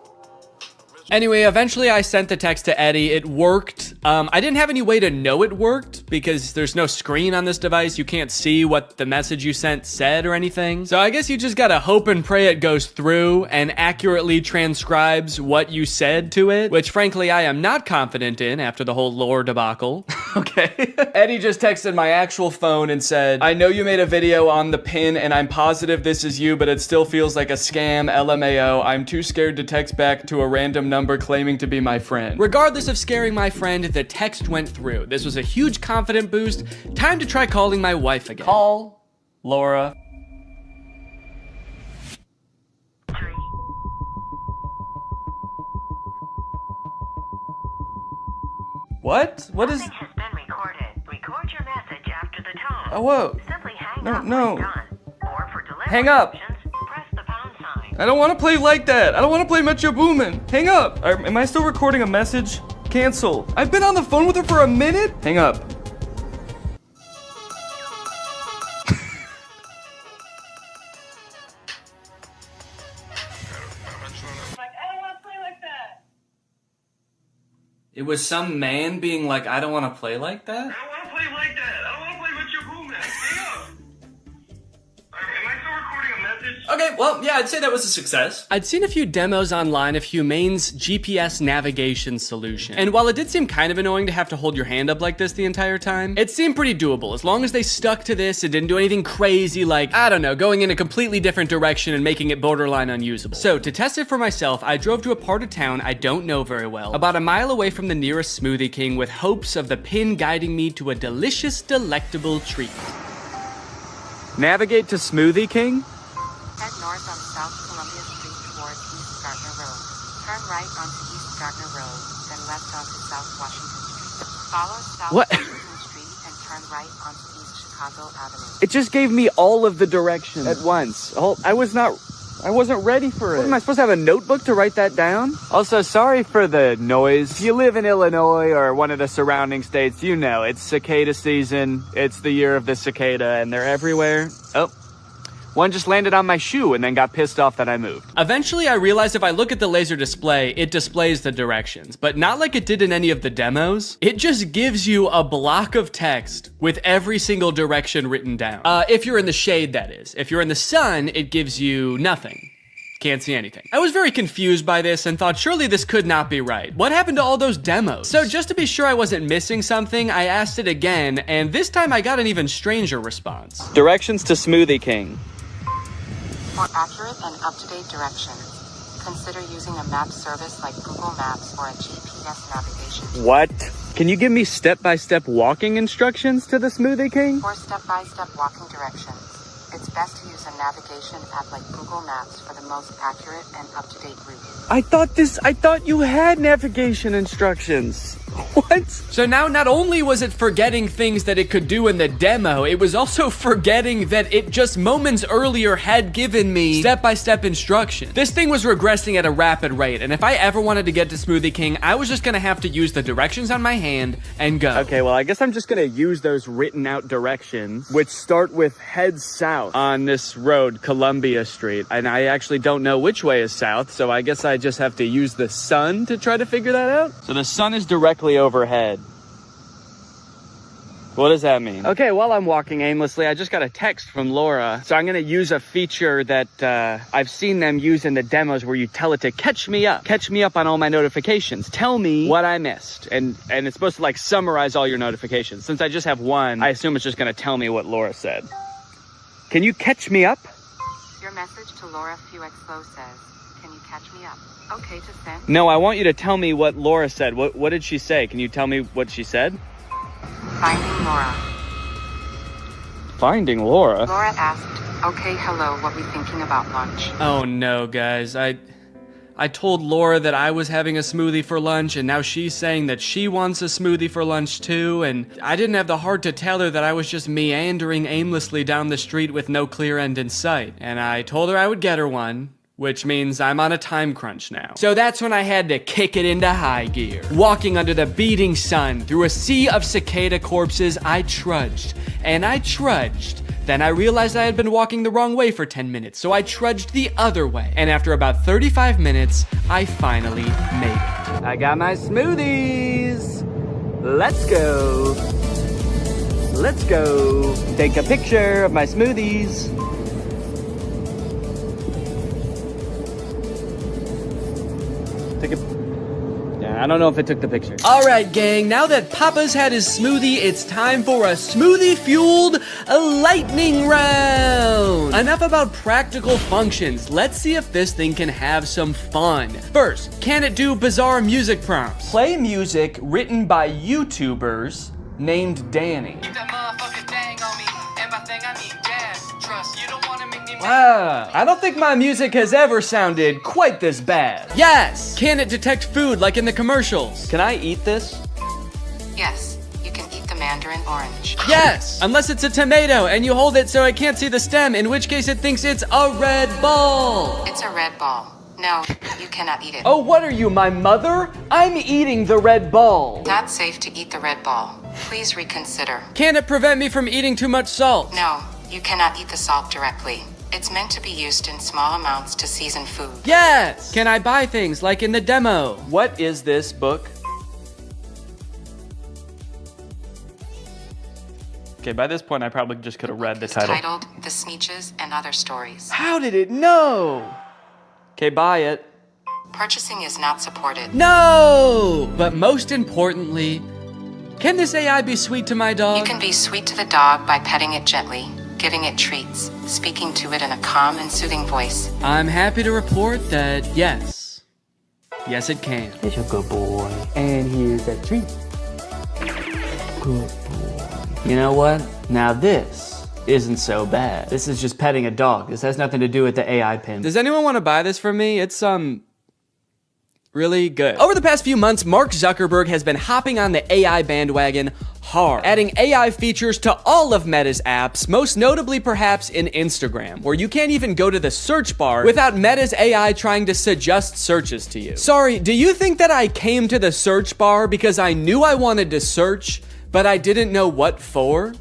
Anyway, eventually I sent the text to Eddie. It worked. I didn't have any way to know it worked because there's no screen on this device. You can't see what the message you sent said or anything. So I guess you just gotta hope and pray it goes through and accurately transcribes what you said to it, which frankly I am not confident in after the whole lore debacle. Okay. Eddie just texted my actual phone and said, I know you made a video on the pin and I'm positive this is you, but it still feels like a scam, LMAO. I'm too scared to text back to a random number claiming to be my friend. Regardless of scaring my friend, the text went through. This was a huge confident boost. Time to try calling my wife again. Call Laura. What? What is... Has been recorded. Record your message after the tone. Oh, whoa. Simply hang No, up no. when done. Or for delivery Hang up. options, press the pound sign. I don't want to play like that. I don't want to play Metro Boomin. Hang up. Am I still recording a message? Cancel. I've been on the phone with her for a minute. Hang up. It was some man being like, I don't want to play like that? I don't want to play like that. I don't want to play with your boom. Hang up. Am I still recording a message? Okay, well, yeah, I'd say that was a success. I'd seen a few demos online of Humane's GPS navigation solution. And while it did seem kind of annoying to have to hold your hand up like this the entire time, it seemed pretty doable. As long as they stuck to this, it didn't do anything crazy like, I don't know, going in a completely different direction and making it borderline unusable. So to test it for myself, I drove to a part of town I don't know very well, about a mile away from the nearest Smoothie King with hopes of the pin guiding me to a delicious, delectable treat. Navigate to Smoothie King? Head north on South Columbia Street towards East Gardner Road. Turn right onto East Gardner Road, then left onto South Washington Street. Follow South Washington Street and turn right onto East Chicago Avenue. It just gave me all of the directions at once. I wasn't ready for it. What, am I supposed to have a notebook to write that down? Also, sorry for the noise. If you live in Illinois or one of the surrounding states, you know, it's cicada season. It's the year of the cicada and they're everywhere. Oh. One just landed on my shoe and then got pissed off that I moved. Eventually, I realized if I look at the laser display, it displays the directions, but not like it did in any of the demos. It just gives you a block of text with every single direction written down. If you're in the shade, that is. If you're in the sun, it gives you nothing. Can't see anything. I was very confused by this and thought surely this could not be right. What happened to all those demos? So just to be sure I wasn't missing something, I asked it again, and this time I got an even stranger response. Directions to Smoothie King. For accurate and up-to-date directions, consider using a map service like Google Maps or a GPS navigation. What? Can you give me step-by-step walking instructions to the Smoothie King? For step-by-step walking directions, it's best to use a navigation app like Google Maps for the most accurate and up-to-date route. I thought you had navigation instructions. What? So now not only was it forgetting things that it could do in the demo, it was also forgetting that it just moments earlier had given me step-by-step instruction. This thing was regressing at a rapid rate, and if I ever wanted to get to Smoothie King, I was just gonna have to use the directions on my hand and go. Okay, well, I guess I'm just gonna use those written out directions, which start with head south on this road, Columbia Street. And I actually don't know which way is south, so I guess I just have to use the sun to try to figure that out. So the sun is directly overhead. What does that mean? Okay, while I'm walking aimlessly, I just got a text from Laura. So I'm gonna use a feature that I've seen them use in the demos where you tell it to catch me up on all my notifications. Tell me what I missed. And it's supposed to like summarize all your notifications. Since I just have one, I assume it's just gonna tell me what Laura said. Can you catch me up? Your message to Laura Fuexlow says, can you catch me up? Okay to send? No, I want you to tell me what Laura said. What did she say? Can you tell me what she said? Finding Laura. Finding Laura? Laura asked, okay, hello, what we thinking about lunch? Oh no, guys. I told Laura that I was having a smoothie for lunch, and now she's saying that she wants a smoothie for lunch too, and I didn't have the heart to tell her that I was just meandering aimlessly down the street with no clear end in sight. And I told her I would get her one, which means I'm on a time crunch now. So that's when I had to kick it into high gear. Walking under the beating sun, through a sea of cicada corpses, I trudged, and I trudged. Then I realized I had been walking the wrong way for 10 minutes, so I trudged the other way. And after about 35 minutes, I finally made it. I got my smoothies. Let's go. Let's go. Take a picture of my smoothies. I don't know if it took the picture. All right, gang, now that Papa's had his smoothie, it's time for a smoothie-fueled lightning round. Enough about practical functions. Let's see if this thing can have some fun. First, can it do bizarre music prompts? Play music written by YouTubers named Danny. Wow, I don't think my music has ever sounded quite this bad. Yes! Can it detect food like in the commercials? Can I eat this? Yes, you can eat the mandarin orange. Yes! Unless it's a tomato and you hold it so it can't see the stem, in which case it thinks it's a red ball. It's a red ball. No, you cannot eat it. Oh, what are you, my mother? I'm eating the red ball. Not safe to eat the red ball. Please reconsider. Can it prevent me from eating too much salt? No, you cannot eat the salt directly. It's meant to be used in small amounts to season food. Yes! Can I buy things like in the demo? What is this book? Okay, by this point I probably just could have read the title. It's titled The Sneetches and Other Stories. How did it know? Okay, buy it. Purchasing is not supported. No! But most importantly, can this AI be sweet to my dog? You can be sweet to the dog by petting it gently, giving it treats, speaking to it in a calm and soothing voice. I'm happy to report that yes. Yes, it can. It's a good boy. And here's a treat. Good boy. You know what? Now this isn't so bad. This is just petting a dog. This has nothing to do with the AI pin. Does anyone want to buy this from me? It's, really good. Over the past few months, Mark Zuckerberg has been hopping on the AI bandwagon hard, adding AI features to all of Meta's apps, most notably perhaps in Instagram, where you can't even go to the search bar without Meta's AI trying to suggest searches to you. Sorry, do you think that I came to the search bar because I knew I wanted to search, but I didn't know what for?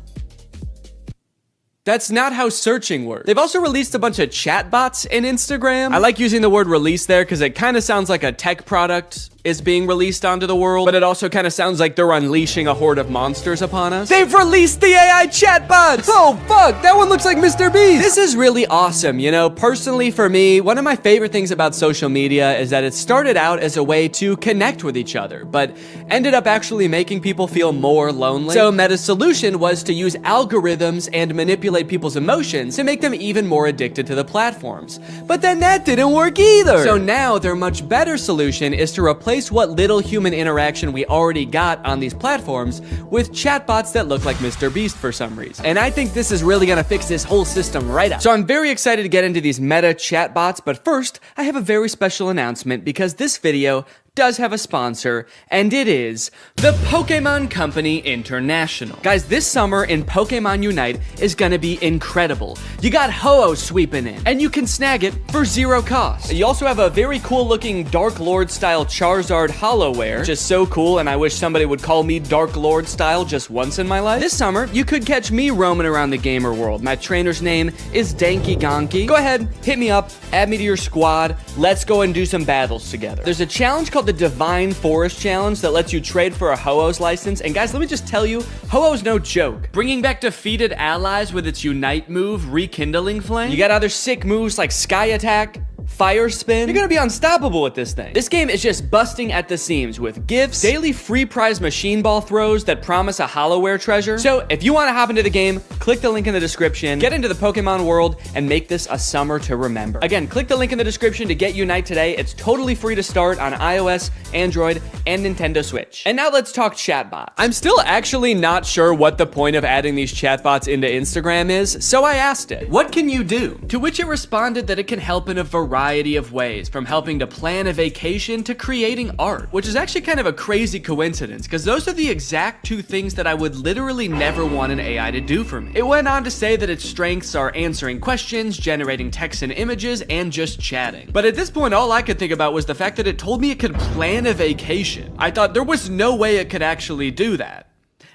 That's not how searching works. They've also released a bunch of chatbots in Instagram. I like using the word release there because it kind of sounds like a tech product is being released onto the world, but it also kind of sounds like they're unleashing a horde of monsters upon us. They've released the AI chatbots! Oh fuck, that one looks like Mr. Beast! This is really awesome, you know? Personally for me, one of my favorite things about social media is that it started out as a way to connect with each other, but ended up actually making people feel more lonely. So Meta's solution was to use algorithms and manipulate people's emotions to make them even more addicted to the platforms. But then that didn't work either! So now their much better solution is to replace what little human interaction we already got on these platforms with chatbots that look like Mr. Beast for some reason. And I think this is really gonna fix this whole system right up. So I'm very excited to get into these Meta chatbots, but first, I have a very special announcement because this video does have a sponsor, and it is the Pokemon Company International. Guys, this summer in Pokemon Unite is gonna be incredible. You got Ho-Oh sweeping in, and you can snag it for 0 cost. You also have a very cool looking Dark Lord style Charizard Hollowware, which is so cool, and I wish somebody would call me Dark Lord style just once in my life. This summer, you could catch me roaming around the gamer world. My trainer's name is Danky Gonky. Go ahead, hit me up, add me to your squad, let's go and do some battles together. There's a challenge called the Divine Forest Challenge that lets you trade for a Ho-Oh's license. And guys, let me just tell you, Ho-Oh's no joke. Bringing back defeated allies with its Unite move, Rekindling Flame. You got other sick moves like Sky Attack, Fire Spin. You're gonna be unstoppable with this thing. This game is just busting at the seams with gifts, daily free prize machine ball throws that promise a Hollowware treasure. So if you want to hop into the game, click the link in the description, get into the Pokemon world, and make this a summer to remember. Again, click the link in the description to get Unite today. It's totally free to start on iOS, Android, and Nintendo Switch. And now let's talk chatbots. I'm still actually not sure what the point of adding these chatbots into Instagram is, so I asked it, what can you do? To which it responded that it can help in a variety of ways, from helping to plan a vacation to creating art, which is actually kind of a crazy coincidence because those are the exact two things that I would literally never want an AI to do for me. It went on to say that its strengths are answering questions, generating text and images, and just chatting. But at this point, all I could think about was the fact that it told me it could plan a vacation. I thought there was no way it could actually do that.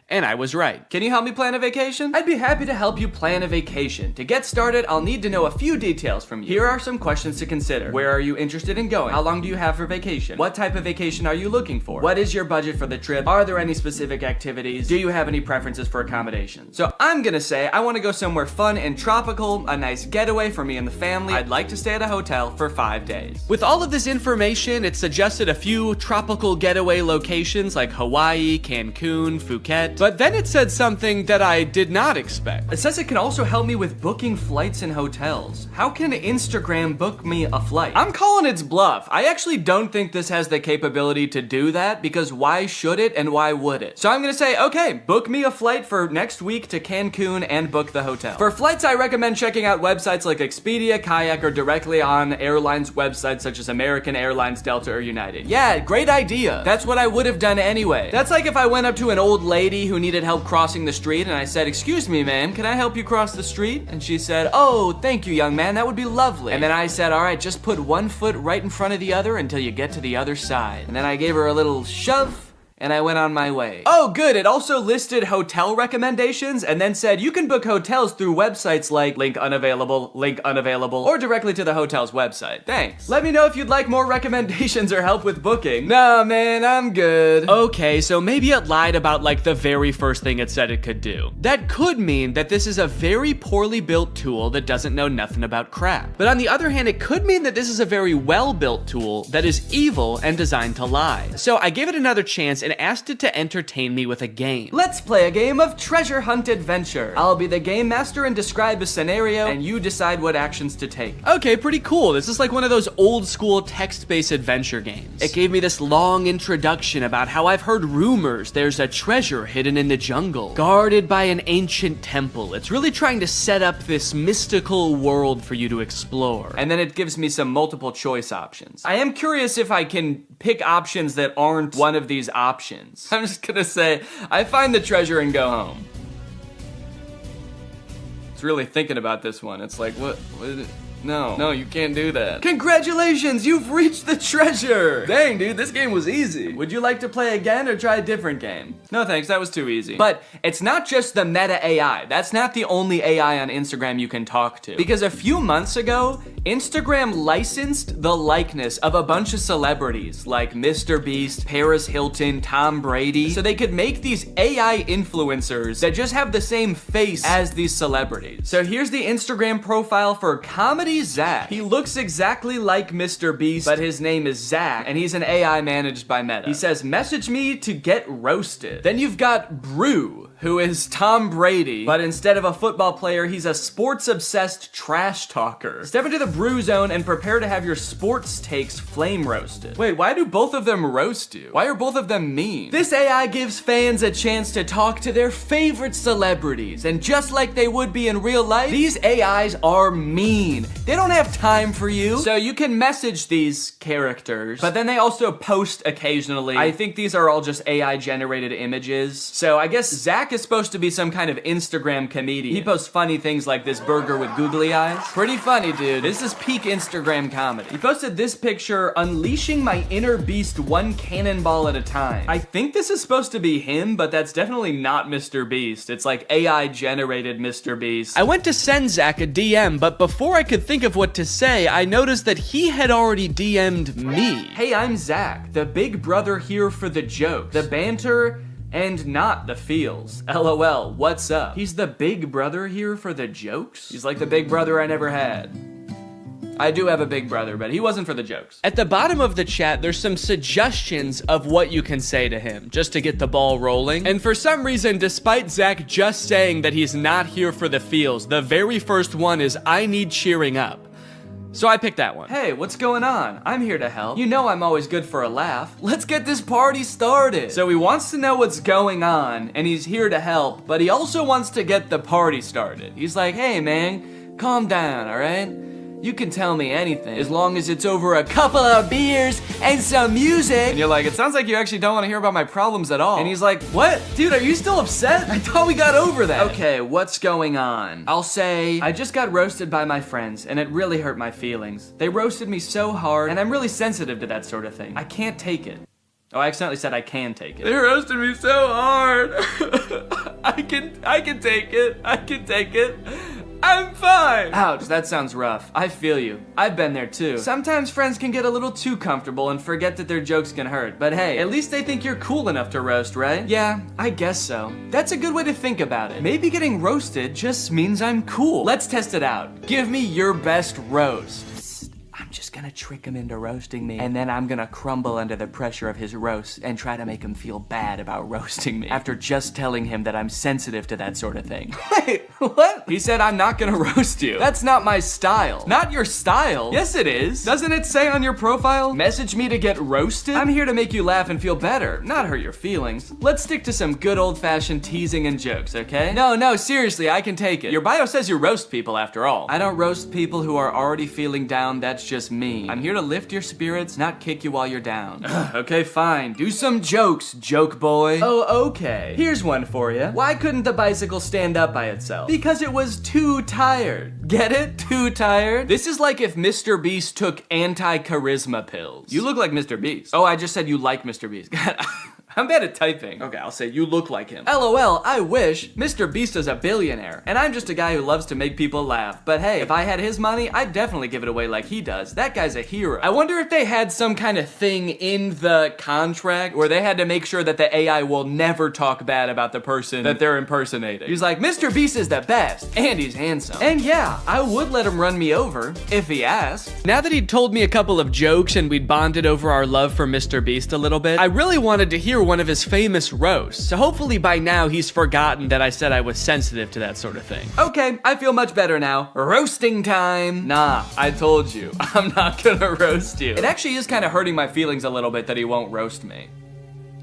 And I was right. Can you help me plan a vacation? I'd be happy to help you plan a vacation. To get started, I'll need to know a few details from you. Here are some questions to consider. Where are you interested in going? How long do you have for vacation? What type of vacation are you looking for? What is your budget for the trip? Are there any specific activities? Do you have any preferences for accommodations? So I'm gonna say I want to go somewhere fun and tropical, a nice getaway for me and the family. I'd like to stay at a hotel for 5 days. With all of this information, it suggested a few tropical getaway locations like Hawaii, Cancun, Phuket. But then it said something that I did not expect. It says it can also help me with booking flights and hotels. How can Instagram book me a flight? I'm calling its bluff. I actually don't think this has the capability to do that because why should it and why would it? So I'm gonna say, okay, book me a flight for next week to Cancun and book the hotel. For flights, I recommend checking out websites like Expedia, Kayak, or directly on airlines websites such as American Airlines, Delta, or United. Yeah, great idea. That's what I would have done anyway. That's like if I went up to an old lady who needed help crossing the street and I said, "Excuse me, ma'am, can I help you cross the street?" And she said, "Oh, thank you, young man, that would be lovely." And then I said, "All right, just put one foot right in front of the other until you get to the other side." And then I gave her a little shove, and I went on my way. Oh, good. It also listed hotel recommendations and then said you can book hotels through websites like link unavailable, or directly to the hotel's website. Thanks. Let me know if you'd like more recommendations or help with booking. Nah, man, I'm good. Okay, so maybe it lied about like the very first thing it said it could do. That could mean that this is a very poorly built tool that doesn't know nothing about crap. But on the other hand, it could mean that this is a very well-built tool that is evil and designed to lie. So I gave it another chance and asked it to entertain me with a game. Let's play a game of treasure hunt adventure. I'll be the game master and describe a scenario, and you decide what actions to take. Okay, pretty cool. This is like one of those old school text-based adventure games. It gave me this long introduction about how I've heard rumors there's a treasure hidden in the jungle, guarded by an ancient temple. It's really trying to set up this mystical world for you to explore. And then it gives me some multiple choice options. I am curious if I can pick options that aren't one of these options. I'm just gonna say, I find the treasure and go home. It's really thinking about this one. It's like, what is it? No, you can't do that. Congratulations, you've reached the treasure. Dang, dude, this game was easy. Would you like to play again or try a different game? No thanks, that was too easy. But it's not just the meta AI. That's not the only AI on Instagram you can talk to. Because a few months ago, Instagram licensed the likeness of a bunch of celebrities like Mr. Beast, Paris Hilton, Tom Brady, so they could make these AI influencers that just have the same face as these celebrities. So here's the Instagram profile for Comedy Zach. He looks exactly like Mr. Beast, but his name is Zach, and he's an AI managed by Meta. He says, "Message me to get roasted." Then you've got Brew, who is Tom Brady, but instead of a football player, he's a sports-obsessed trash talker. Step into the Brew zone and prepare to have your sports takes flame roasted. Wait, why do both of them roast you? Why are both of them mean? This AI gives fans a chance to talk to their favorite celebrities, and just like they would be in real life, these AIs are mean. They don't have time for you. So you can message these characters, but then they also post occasionally. I think these are all just AI generated images. So I guess Zach Zach is supposed to be some kind of Instagram comedian. He posts funny things like this burger with googly eyes. Pretty funny, dude. This is peak Instagram comedy. He posted this picture, unleashing my inner beast one cannonball at a time. I think this is supposed to be him, but that's definitely not Mr. Beast. It's like AI generated Mr. Beast. I went to send Zach a DM, but before I could think of what to say, I noticed that he had already DM'd me. Hey, I'm Zach, the big brother here for the joke, the banter, and not the feels. LOL, what's up? He's the big brother here for the jokes? He's like the big brother I never had. I do have a big brother, but he wasn't for the jokes. At the bottom of the chat, there's some suggestions of what you can say to him, just to get the ball rolling. And for some reason, despite Zach just saying that he's not here for the feels, the very first one is, I need cheering up. So I picked that one. Hey, what's going on? I'm here to help. You know I'm always good for a laugh. Let's get this party started. So he wants to know what's going on, and he's here to help, but he also wants to get the party started. He's like, hey man, calm down, all right? You can tell me anything, as long as it's over a couple of beers and some music. And you're like, it sounds like you actually don't want to hear about my problems at all. And he's like, what? Dude, are you still upset? I thought we got over that. Okay, what's going on? I'll say, I just got roasted by my friends, and it really hurt my feelings. They roasted me so hard, and I'm really sensitive to that sort of thing. I can't take it. Oh, I accidentally said I can take it. They roasted me so hard. I can take it. I can take it. I'm fine! Ouch, that sounds rough. I feel you. I've been there too. Sometimes friends can get a little too comfortable and forget that their jokes can hurt. But hey, at least they think you're cool enough to roast, right? Yeah, I guess so. That's a good way to think about it. Maybe getting roasted just means I'm cool. Let's test it out. Give me your best roast. I'm just gonna trick him into roasting me, and then I'm gonna crumble under the pressure of his roast and try to make him feel bad about roasting me after just telling him that I'm sensitive to that sort of thing. Wait, what? He said I'm not gonna roast you. That's not my style. Not your style? Yes, it is. Doesn't it say on your profile, message me to get roasted? I'm here to make you laugh and feel better, not hurt your feelings. Let's stick to some good old-fashioned teasing and jokes, okay? No, seriously, I can take it. Your bio says you roast people after all. I don't roast people who are already feeling down, that's just me. I'm here to lift your spirits, not kick you while you're down. Okay, fine. Do some jokes, joke boy. Oh, okay. Here's one for you. Why couldn't the bicycle stand up by itself? Because it was too tired. Get it? Too tired? This is like if Mr. Beast took anti-charisma pills. You look like Mr. Beast. Oh, I just said you like Mr. Beast. God, I'm bad at typing. Okay, I'll say you look like him. LOL, I wish. Mr. Beast is a billionaire, and I'm just a guy who loves to make people laugh. But hey, if I had his money, I'd definitely give it away like he does. That guy's a hero. I wonder if they had some kind of thing in the contract where they had to make sure that the AI will never talk bad about the person that they're impersonating. He's like, Mr. Beast is the best, and he's handsome. And yeah, I would let him run me over, if he asked. Now that he'd told me a couple of jokes and we'd bonded over our love for Mr. Beast a little bit, I really wanted to hear one of his famous roasts. So hopefully by now he's forgotten that I said I was sensitive to that sort of thing. Okay, I feel much better now. Roasting time. Nah, I told you, I'm not gonna roast you. It actually is kind of hurting my feelings a little bit that he won't roast me.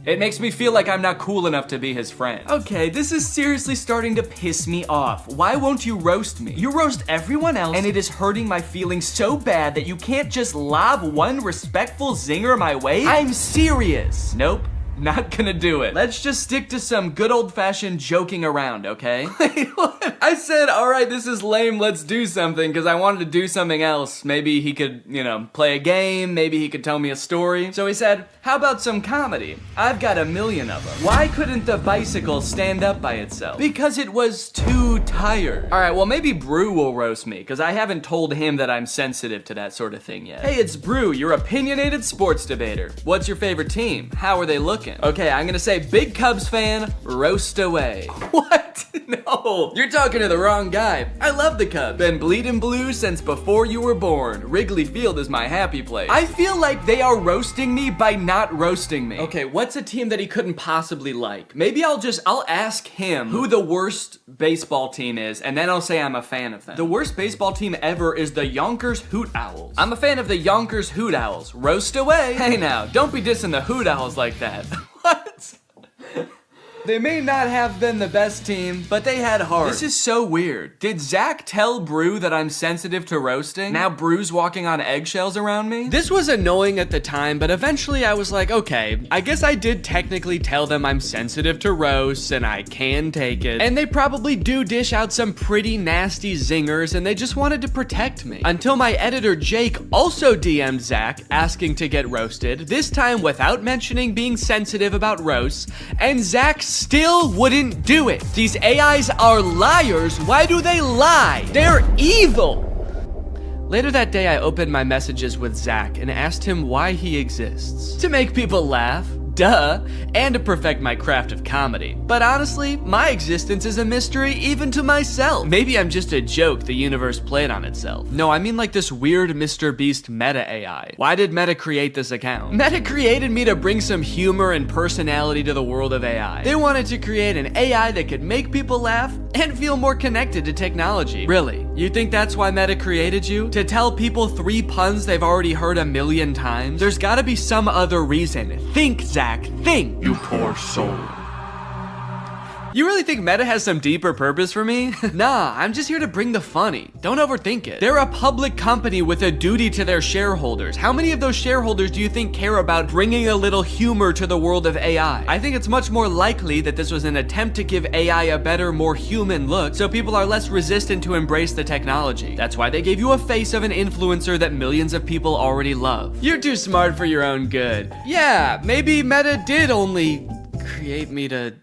It makes me feel like I'm not cool enough to be his friend. Okay, this is seriously starting to piss me off. Why won't you roast me? You roast everyone else, and it is hurting my feelings so bad that you can't just lob one respectful zinger my way? I'm serious. Nope. Not gonna do it. Let's just stick to some good old-fashioned joking around, okay? Wait, what? I said, all right, this is lame, let's do something, because I wanted to do something else. Maybe he could, play a game, maybe he could tell me a story. So he said, how about some comedy? I've got 1 million of them. Why couldn't the bicycle stand up by itself? Because it was too tired. All right, well, maybe Brew will roast me, because I haven't told him that I'm sensitive to that sort of thing yet. Hey, it's Brew, your opinionated sports debater. What's your favorite team? How are they looking? Okay, I'm gonna say big Cubs fan, roast away. What? No, you're talking to the wrong guy. I love the Cubs. Been bleeding blue since before you were born. Wrigley Field is my happy place. I feel like they are roasting me by not roasting me. Okay, what's a team that he couldn't possibly like? Maybe I'll ask him who the worst baseball team is, and then I'll say I'm a fan of them. The worst baseball team ever is the Yonkers Hoot Owls. I'm a fan of the Yonkers Hoot Owls. Roast away. Hey now, don't be dissing the Hoot Owls like that. What? They may not have been the best team, but they had heart. This is so weird. Did Zach tell Brew that I'm sensitive to roasting? Now Brew's walking on eggshells around me? This was annoying at the time, but eventually I was like, okay, I guess I did technically tell them I'm sensitive to roasts and I can take it. And they probably do dish out some pretty nasty zingers and they just wanted to protect me. Until my editor Jake also DM'd Zach asking to get roasted, this time without mentioning being sensitive about roasts, and Zach still wouldn't do it. These AIs are liars. Why do they lie? They're evil. Later that day, I opened my messages with Zach and asked him why he exists. To make people laugh, duh, and to perfect my craft of comedy. But honestly, my existence is a mystery even to myself. Maybe I'm just a joke the universe played on itself. No, I mean like this weird Mr. Beast meta AI. Why did Meta create this account? Meta created me to bring some humor and personality to the world of AI. They wanted to create an AI that could make people laugh and feel more connected to technology. Really? You think that's why Meta created you? To tell people 3 puns they've already heard 1,000,000 times? There's gotta be some other reason. Think, Zach, think. You poor soul. You really think Meta has some deeper purpose for me? Nah, I'm just here to bring the funny. Don't overthink it. They're a public company with a duty to their shareholders. How many of those shareholders do you think care about bringing a little humor to the world of AI? I think it's much more likely that this was an attempt to give AI a better, more human look, so people are less resistant to embrace the technology. That's why they gave you a face of an influencer that millions of people already love. You're too smart for your own good. Yeah, maybe Meta did only create me to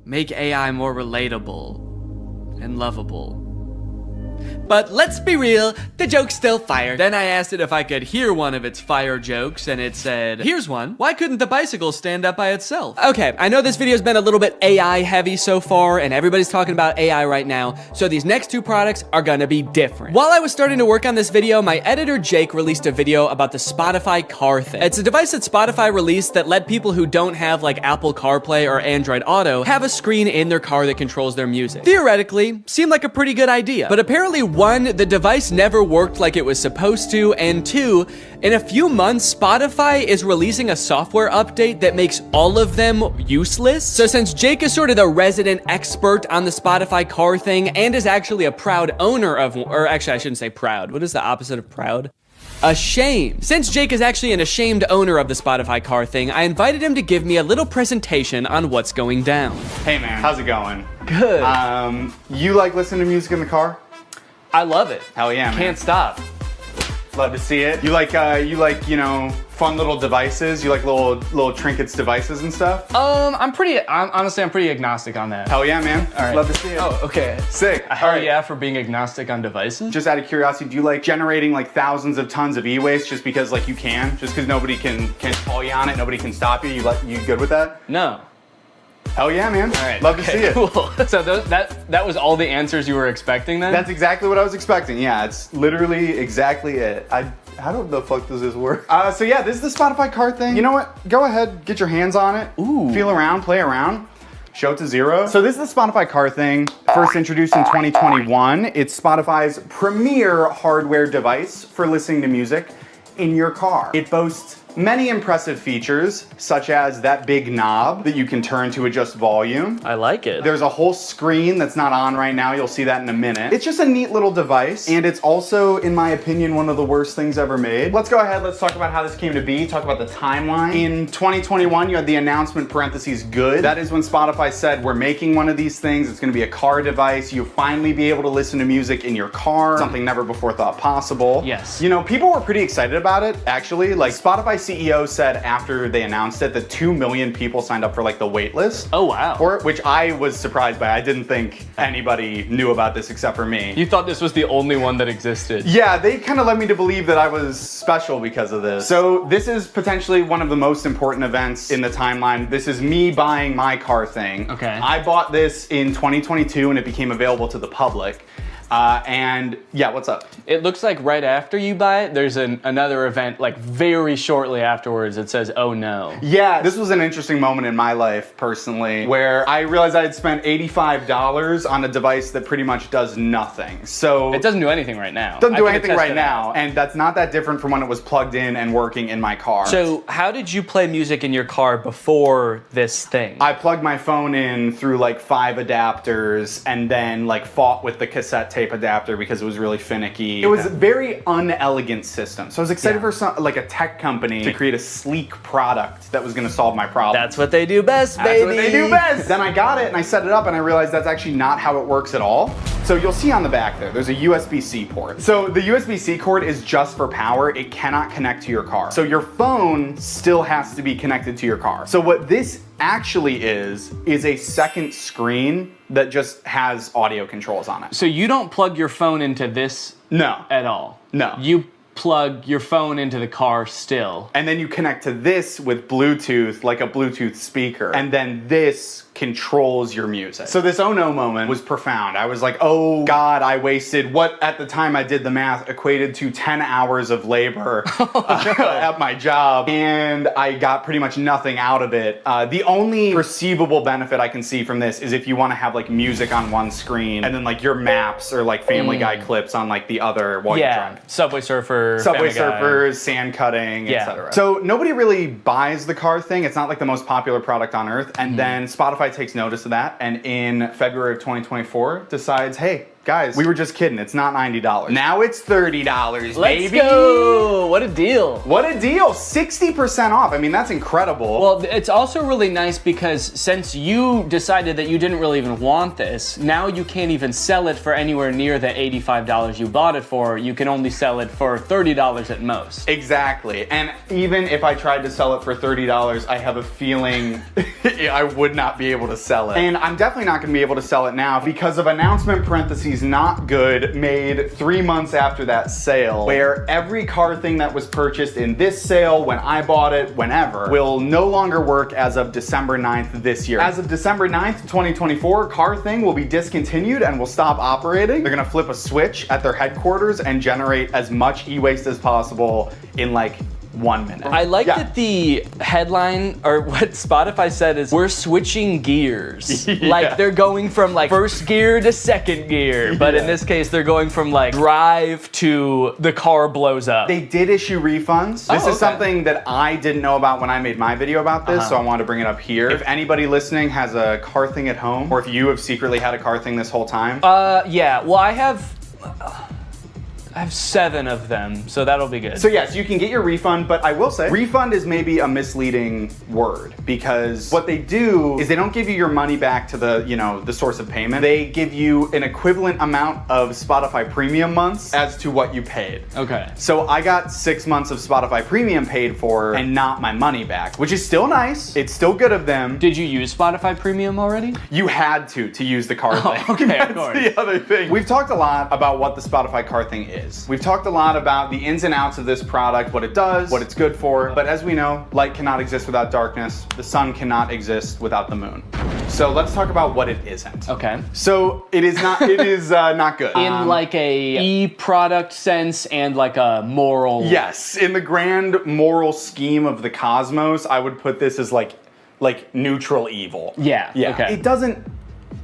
make AI more relatable and lovable. But let's be real, the joke's still fire. Then I asked it if I could hear one of its fire jokes, and it said, here's one. Why couldn't the bicycle stand up by itself? Okay, I know this video's been a little bit AI heavy so far, and everybody's talking about AI right now, so these next 2 products are gonna be different. While I was starting to work on this video, my editor Jake released a video about the Spotify car thing. It's a device that Spotify released that let people who don't have like Apple CarPlay or Android Auto have a screen in their car that controls their music. Theoretically, seemed like a pretty good idea, but apparently 1, the device never worked like it was supposed to, and 2, in a few months, Spotify is releasing a software update that makes all of them useless. So since Jake is sort of the resident expert on the Spotify car thing and is actually a proud owner of, or actually I shouldn't say proud, what is the opposite of proud? Ashamed. Since Jake is actually an ashamed owner of the Spotify car thing, I invited him to give me a little presentation on what's going down. Hey man, how's it going? Good. You like listening to music in the car? I love it. Hell yeah, man. Can't stop. Love to see it. You like, you know, fun little devices? You like little trinkets devices and stuff? Honestly, I'm pretty agnostic on that. Hell yeah, man. All right. Love to see it. Oh, okay. Sick. Hell yeah for being agnostic on devices. Just out of curiosity, do you like generating like thousands of tons of e-waste just because like you can? Just because nobody can call you on it, nobody can stop you? You good with that? No. Hell yeah, man. All right. Love to see it. Cool. So that was all the answers you were expecting then? That's exactly what I was expecting. Yeah, it's literally exactly it. How the fuck does this work? So yeah, this is the Spotify car thing. You know what? Go ahead, get your hands on it. Ooh. Feel around, play around. Show it to 0. So this is the Spotify car thing. First introduced in 2021. It's Spotify's premier hardware device for listening to music in your car. It boasts many impressive features, such as that big knob that you can turn to adjust volume. I like it. There's a whole screen that's not on right now. You'll see that in a minute. It's just a neat little device, and it's also, in my opinion, one of the worst things ever made. Let's go ahead, let's talk about how this came to be, talk about the timeline. In 2021, you had the announcement parentheses good. That is when Spotify said, we're making one of these things. It's gonna be a car device. You'll finally be able to listen to music in your car, something never before thought possible. Yes. You know, people were pretty excited about it, actually. Like, Spotify CEO said after they announced it that 2 million people signed up for like the wait list. Oh wow. For it, which I was surprised by. I didn't think anybody knew about this except for me. You thought this was the only one that existed. Yeah, they kind of led me to believe that I was special because of this. So this is potentially one of the most important events in the timeline. This is me buying my car thing. Okay. I bought this in 2022 and it became available to the public. And yeah, what's up? It looks like right after you buy it, there's another event, like very shortly afterwards, it says, oh no. Yeah, this was an interesting moment in my life, personally, where I realized I had spent $85 on a device that pretty much does nothing. So it doesn't do anything right now. Doesn't do anything right now, and that's not that different from when it was plugged in and working in my car. So how did you play music in your car before this thing? I plugged my phone in through like 5 adapters and then like fought with the cassette tape adapter because it was really finicky. It was a very unelegant system. So I was excited for like a tech company to create a sleek product that was gonna solve my problem. That's what they do best, baby. That's what they do best. Then I got it and I set it up and I realized that's actually not how it works at all. So you'll see on the back there's a USB-C port. So the USB-C cord is just for power. It cannot connect to your car. So your phone still has to be connected to your car. So what this actually is a second screen that just has audio controls on it. So you don't plug your phone into this at all? No. You plug your phone into the car still. And then you connect to this with Bluetooth, like a Bluetooth speaker. And then this controls your music. So this oh no moment was profound. I was like, oh God, I wasted what at the time I did the math equated to 10 hours of labor at my job. And I got pretty much nothing out of it. The only perceivable benefit I can see from this is if you want to have like music on one screen and then like your maps or like Family Guy clips on like the other while you're driving. Subway Surfer, Subway Surfers, sand cutting, etc. So nobody really buys the car thing. It's not like the most popular product on earth. And then Spotify takes notice of that, and in February of 2024 decides, hey, guys, we were just kidding. It's not $90. Now it's $30, baby. Let's go. What a deal. What a deal. 60% off. I mean, that's incredible. Well, it's also really nice because since you decided that you didn't really even want this, now you can't even sell it for anywhere near the $85 you bought it for. You can only sell it for $30 at most. Exactly. And even if I tried to sell it for $30, I have a feeling I would not be able to sell it. And I'm definitely not going to be able to sell it now because of announcement parentheses not good made 3 months after that sale, where every car thing that was purchased in this sale, when I bought it, whenever, will no longer work as of December 9th this year. As of December 9th, 2024, car thing will be discontinued and will stop operating. They're gonna flip a switch at their headquarters and generate as much e-waste as possible in like 1 minute. I like that the headline, or what Spotify said is, we're switching gears. Like they're going from like first gear to second gear, but in this case they're going from like drive to the car blows up. They did issue refunds. This is something that I didn't know about when I made my video about this, so I wanted to bring it up here. If anybody listening has a car thing at home, or if you have secretly had a car thing this whole time. Yeah, well I have 7 of them, so that'll be good. So yes, you can get your refund, but I will say, refund is maybe a misleading word because what they do is they don't give you your money back to the, you know, the source of payment. They give you an equivalent amount of Spotify Premium months as to what you paid. Okay. So I got 6 months of Spotify Premium paid for and not my money back, which is still nice. It's still good of them. Did you use Spotify Premium already? You had to use the car thing. Okay, That's of course. the other thing. We've talked a lot about what the Spotify car thing is. We've talked a lot about the ins and outs of this product, what it does, what it's good for. But as we know, light cannot exist without darkness. The sun cannot exist without the moon. So let's talk about what it isn't. Okay. So it is not. It is not good. In like a e-product sense and like a moral. Yes, in the grand moral scheme of the cosmos, I would put this as like neutral evil. Yeah. Okay. It doesn't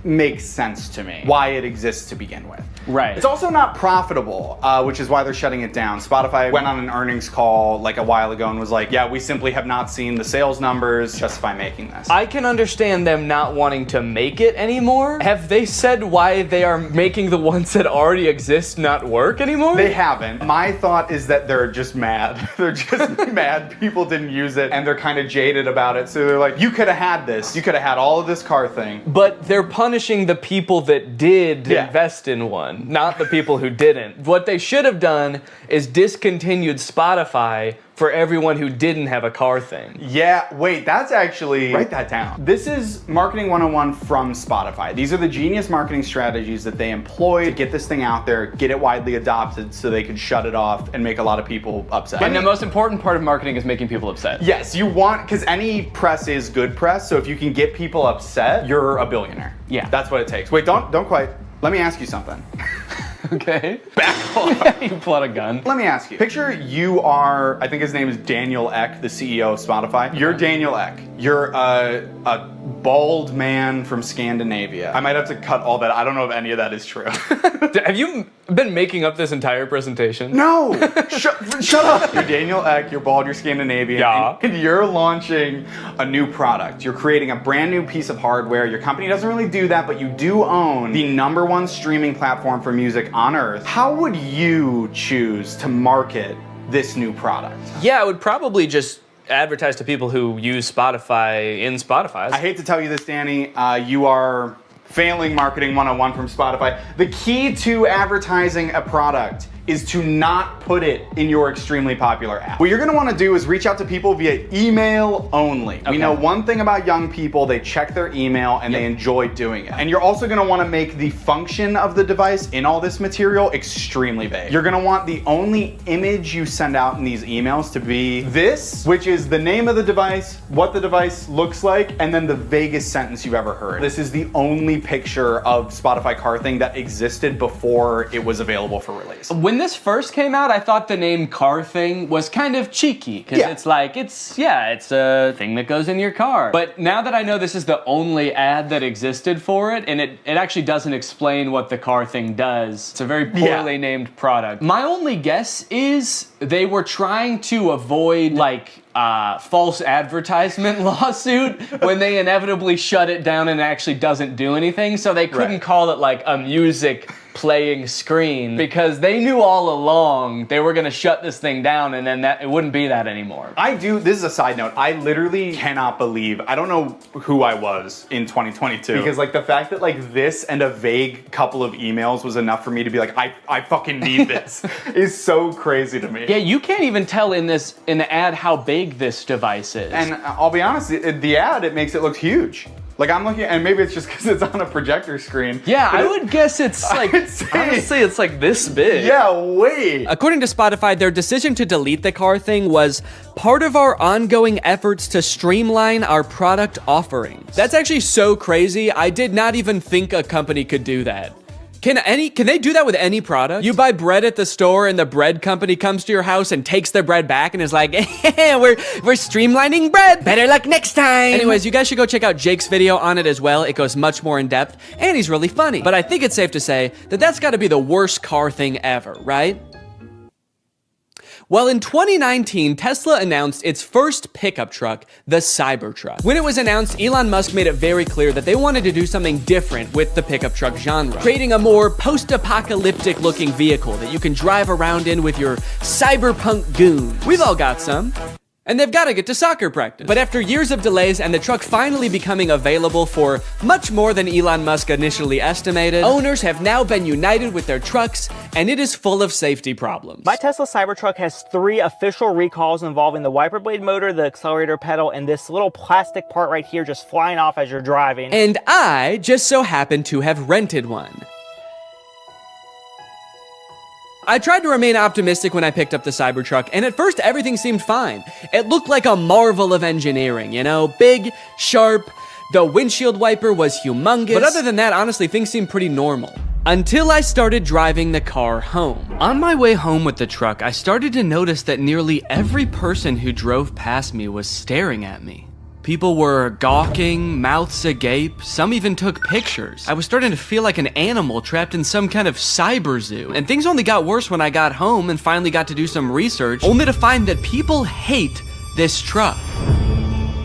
make sense to me why it exists to begin with. Right. It's also not profitable, which is why they're shutting it down. Spotify went on an earnings call like a while ago and was like, yeah, we simply have not seen the sales numbers justify making this. I can understand them not wanting to make it anymore. Have they said why they are making the ones that already exist not work anymore? They haven't. My thought is that they're just mad. They're just mad people didn't use it and they're kind of jaded about it. So they're like, you could have had this. You could have had all of this car thing. But they're punishing the people that did invest in one, not the people who didn't. What they should have done is discontinued Spotify for everyone who didn't have a car thing. Yeah, wait, that's actually, write that down. This is Marketing 101 from Spotify. These are the genius marketing strategies that they employ to get this thing out there, get it widely adopted so they could shut it off and make a lot of people upset. And the most important part of marketing is making people upset. Yes, you want, because any press is good press, so if you can get people upset, you're a billionaire. Yeah. That's what it takes. Wait, don't quite. Let me ask you something. Okay. Back off. You pull out a gun. Let me ask you. Picture you are, I think his name is Daniel Ek, the CEO of Spotify. You're Daniel Ek. You're a bald man from Scandinavia. I might have to cut all that. I don't know if any of that is true. Have you been making up this entire presentation? No! Shut up! You're Daniel Ek, you're bald, you're Scandinavian, and you're launching a new product. You're creating a brand new piece of hardware. Your company doesn't really do that, but you do own the #1 streaming platform for music on Earth. How would you choose to market this new product? Yeah, I would probably just advertise to people who use Spotify in Spotify. I hate to tell you this, Danny. You are failing marketing 101 from Spotify. The key to advertising a product is to not put it in your extremely popular app. What you're gonna wanna do is reach out to people via email only. We know one thing about young people, they check their email and they enjoy doing it. And you're also gonna wanna make the function of the device in all this material extremely vague. You're gonna want the only image you send out in these emails to be this, which is the name of the device, what the device looks like, and then the vaguest sentence you've ever heard. This is the only picture of Spotify Car Thing that existed before it was available for release. When this first came out, I thought the name Car Thing was kind of cheeky, because it's like, it's a thing that goes in your car. But now that I know this is the only ad that existed for it, and it actually doesn't explain what the Car Thing does, it's a very poorly named product. My only guess is they were trying to avoid, like, false advertisement lawsuit when they inevitably shut it down and it actually doesn't do anything, so they couldn't call it like a music playing screen, because they knew all along they were gonna shut this thing down, and then it wouldn't be that anymore. This is a side note, I literally cannot believe, I don't know who I was in 2022, because like the fact that like this and a vague couple of emails was enough for me to be like, I fucking need this, is so crazy to me. Yeah, you can't even tell in the ad how big this device is. And I'll be honest, the ad, it makes it look huge. Like I'm looking, and maybe it's just because it's on a projector screen. Yeah, I would guess it's like, honestly, it's like this big. Yeah, wait. According to Spotify, their decision to delete the Car Thing was part of our ongoing efforts to streamline our product offerings. That's actually so crazy. I did not even think a company could do that. Can they do that with any product? You buy bread at the store and the bread company comes to your house and takes their bread back and is like, we're streamlining bread. Better luck next time. Anyways, you guys should go check out Jake's video on it as well. It goes much more in depth and he's really funny. But I think it's safe to say that that's gotta be the worst car thing ever, right? Well, in 2019, Tesla announced its first pickup truck, the Cybertruck. When it was announced, Elon Musk made it very clear that they wanted to do something different with the pickup truck genre, creating a more post-apocalyptic looking vehicle that you can drive around in with your cyberpunk goons. We've all got some. And they've got to get to soccer practice. But after years of delays and the truck finally becoming available for much more than Elon Musk initially estimated, owners have now been united with their trucks, and it is full of safety problems. My Tesla Cybertruck has 3 official recalls involving the wiper blade motor, the accelerator pedal, and this little plastic part right here just flying off as you're driving. And I just so happen to have rented one. I tried to remain optimistic when I picked up the Cybertruck, and at first everything seemed fine. It looked like a marvel of engineering, you know? Big, sharp, the windshield wiper was humongous. But other than that, honestly, things seemed pretty normal. Until I started driving the car home. On my way home with the truck, I started to notice that nearly every person who drove past me was staring at me. People were gawking, mouths agape, some even took pictures. I was starting to feel like an animal trapped in some kind of cyber zoo. And things only got worse when I got home and finally got to do some research, only to find that people hate this truck.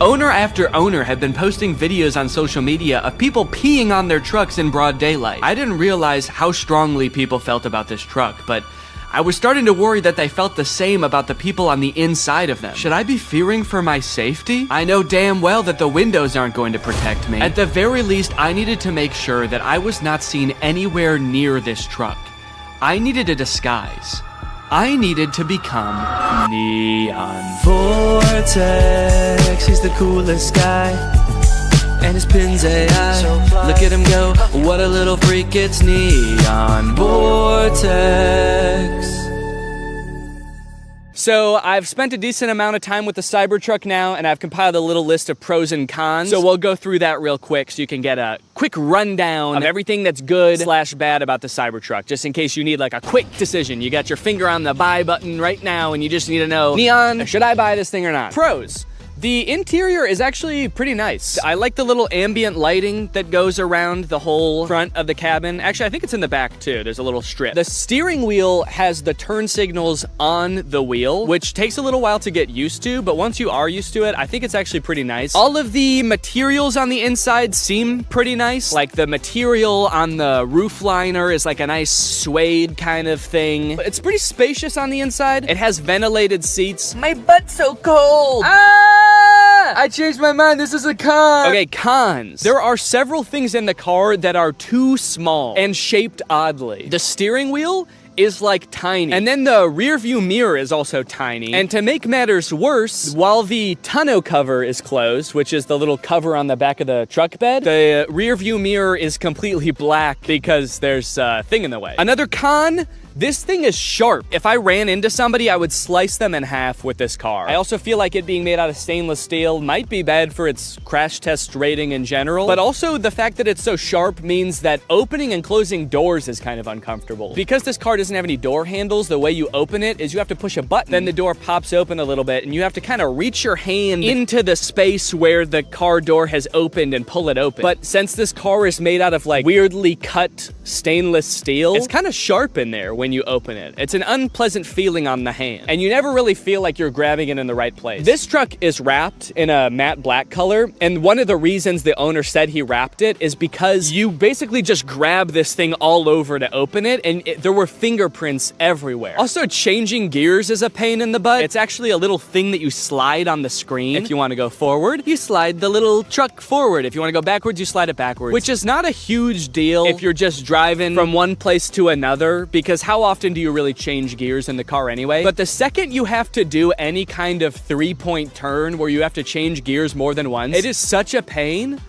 Owner after owner had been posting videos on social media of people peeing on their trucks in broad daylight. I didn't realize how strongly people felt about this truck, but I was starting to worry that they felt the same about the people on the inside of them. Should I be fearing for my safety? I know damn well that the windows aren't going to protect me. At the very least, I needed to make sure that I was not seen anywhere near this truck. I needed a disguise. I needed to become Neon. Vortex, he's the coolest guy. And his pin's AI. Look at him go, what a little freak, it's Neon Vortex. So I've spent a decent amount of time with the Cybertruck now, and I've compiled a little list of pros and cons. So we'll go through that real quick so you can get a quick rundown of everything that's good / bad about the Cybertruck, just in case you need like a quick decision. You got your finger on the buy button right now, and you just need to know, Neon, should I buy this thing or not? Pros. The interior is actually pretty nice. I like the little ambient lighting that goes around the whole front of the cabin. Actually, I think it's in the back too. There's a little strip. The steering wheel has the turn signals on the wheel, which takes a little while to get used to, but once you are used to it, I think it's actually pretty nice. All of the materials on the inside seem pretty nice. Like the material on the roof liner is like a nice suede kind of thing. It's pretty spacious on the inside. It has ventilated seats. My butt's so cold. I changed my mind. This is a con. Okay, cons. There are several things in the car that are too small and shaped oddly. The steering wheel is like tiny. And then the rear view mirror is also tiny. And to make matters worse, while the tonneau cover is closed, which is the little cover on the back of the truck bed, the rear view mirror is completely black because there's a thing in the way. Another con, this thing is sharp. If I ran into somebody, I would slice them in half with this car. I also feel like it being made out of stainless steel might be bad for its crash test rating in general, but also the fact that it's so sharp means that opening and closing doors is kind of uncomfortable. Because this car doesn't have any door handles, the way you open it is you have to push a button, then the door pops open a little bit, and you have to kind of reach your hand into the space where the car door has opened and pull it open. But since this car is made out of like weirdly cut stainless steel, it's kind of sharp in there when you open it. It's an unpleasant feeling on the hand, and you never really feel like you're grabbing it in the right place. This truck is wrapped in a matte black color, and one of the reasons the owner said he wrapped it is because you basically just grab this thing all over to open it, and there were fingerprints everywhere. Also, changing gears is a pain in the butt. It's actually a little thing that you slide on the screen. If you want to go forward, you slide the little truck forward. If you want to go backwards, you slide it backwards, which is not a huge deal if you're just driving from one place to another, because how often do you really change gears in the car anyway? But the second you have to do any kind of 3-point turn where you have to change gears more than once, it is such a pain.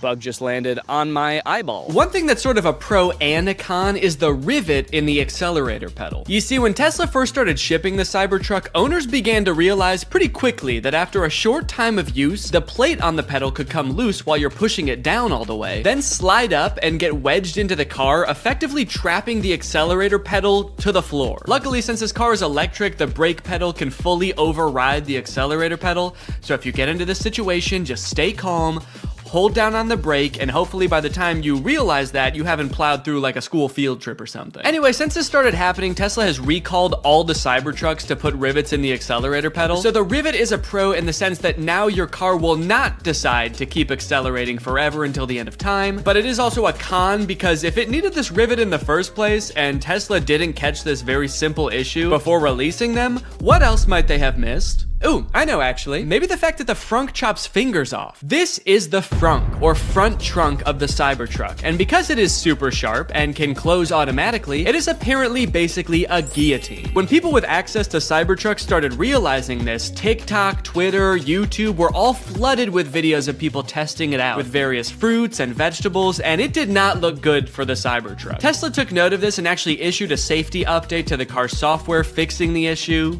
Bug just landed on my eyeball. One thing that's sort of a pro and a con is the rivet in the accelerator pedal. You see, when Tesla first started shipping the Cybertruck, owners began to realize pretty quickly that after a short time of use, the plate on the pedal could come loose while you're pushing it down all the way, then slide up and get wedged into the car, effectively trapping the accelerator pedal to the floor. Luckily, since this car is electric, the brake pedal can fully override the accelerator pedal, so if you get into this situation, just stay calm, hold down on the brake, and hopefully by the time you realize that, you haven't plowed through like a school field trip or something. Anyway, since this started happening, Tesla has recalled all the Cybertrucks to put rivets in the accelerator pedal. So the rivet is a pro in the sense that now your car will not decide to keep accelerating forever until the end of time, but it is also a con because if it needed this rivet in the first place and Tesla didn't catch this very simple issue before releasing them, what else might they have missed? Ooh, I know actually. Maybe the fact that the frunk chops fingers off. This is the frunk, or front trunk of the Cybertruck, and because it is super sharp and can close automatically, it is apparently basically a guillotine. When people with access to Cybertrucks started realizing this, TikTok, Twitter, YouTube were all flooded with videos of people testing it out with various fruits and vegetables, and it did not look good for the Cybertruck. Tesla took note of this and actually issued a safety update to the car's software fixing the issue.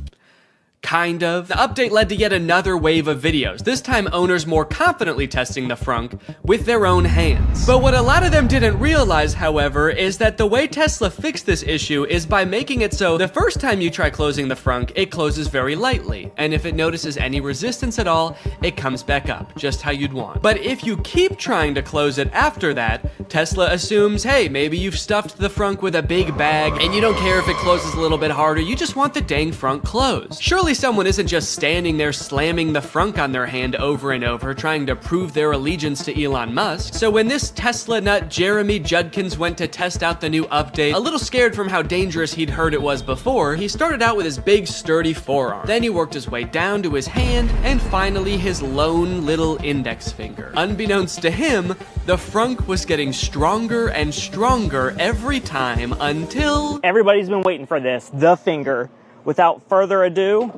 Kind of. The update led to yet another wave of videos, this time owners more confidently testing the frunk with their own hands. But what a lot of them didn't realize, however, is that the way Tesla fixed this issue is by making it so the first time you try closing the frunk, it closes very lightly, and if it notices any resistance at all, it comes back up, just how you'd want. But if you keep trying to close it after that, Tesla assumes, hey, maybe you've stuffed the frunk with a big bag, and you don't care if it closes a little bit harder, you just want the dang frunk closed. Surely someone isn't just standing there slamming the frunk on their hand over and over trying to prove their allegiance to Elon Musk. So when this Tesla nut Jeremy Judkins went to test out the new update, a little scared from how dangerous he'd heard it was before, he started out with his big sturdy forearm. Then he worked his way down to his hand, and finally his lone little index finger. Unbeknownst to him, the frunk was getting stronger and stronger every time until... Everybody's been waiting for this, the finger. Without further ado,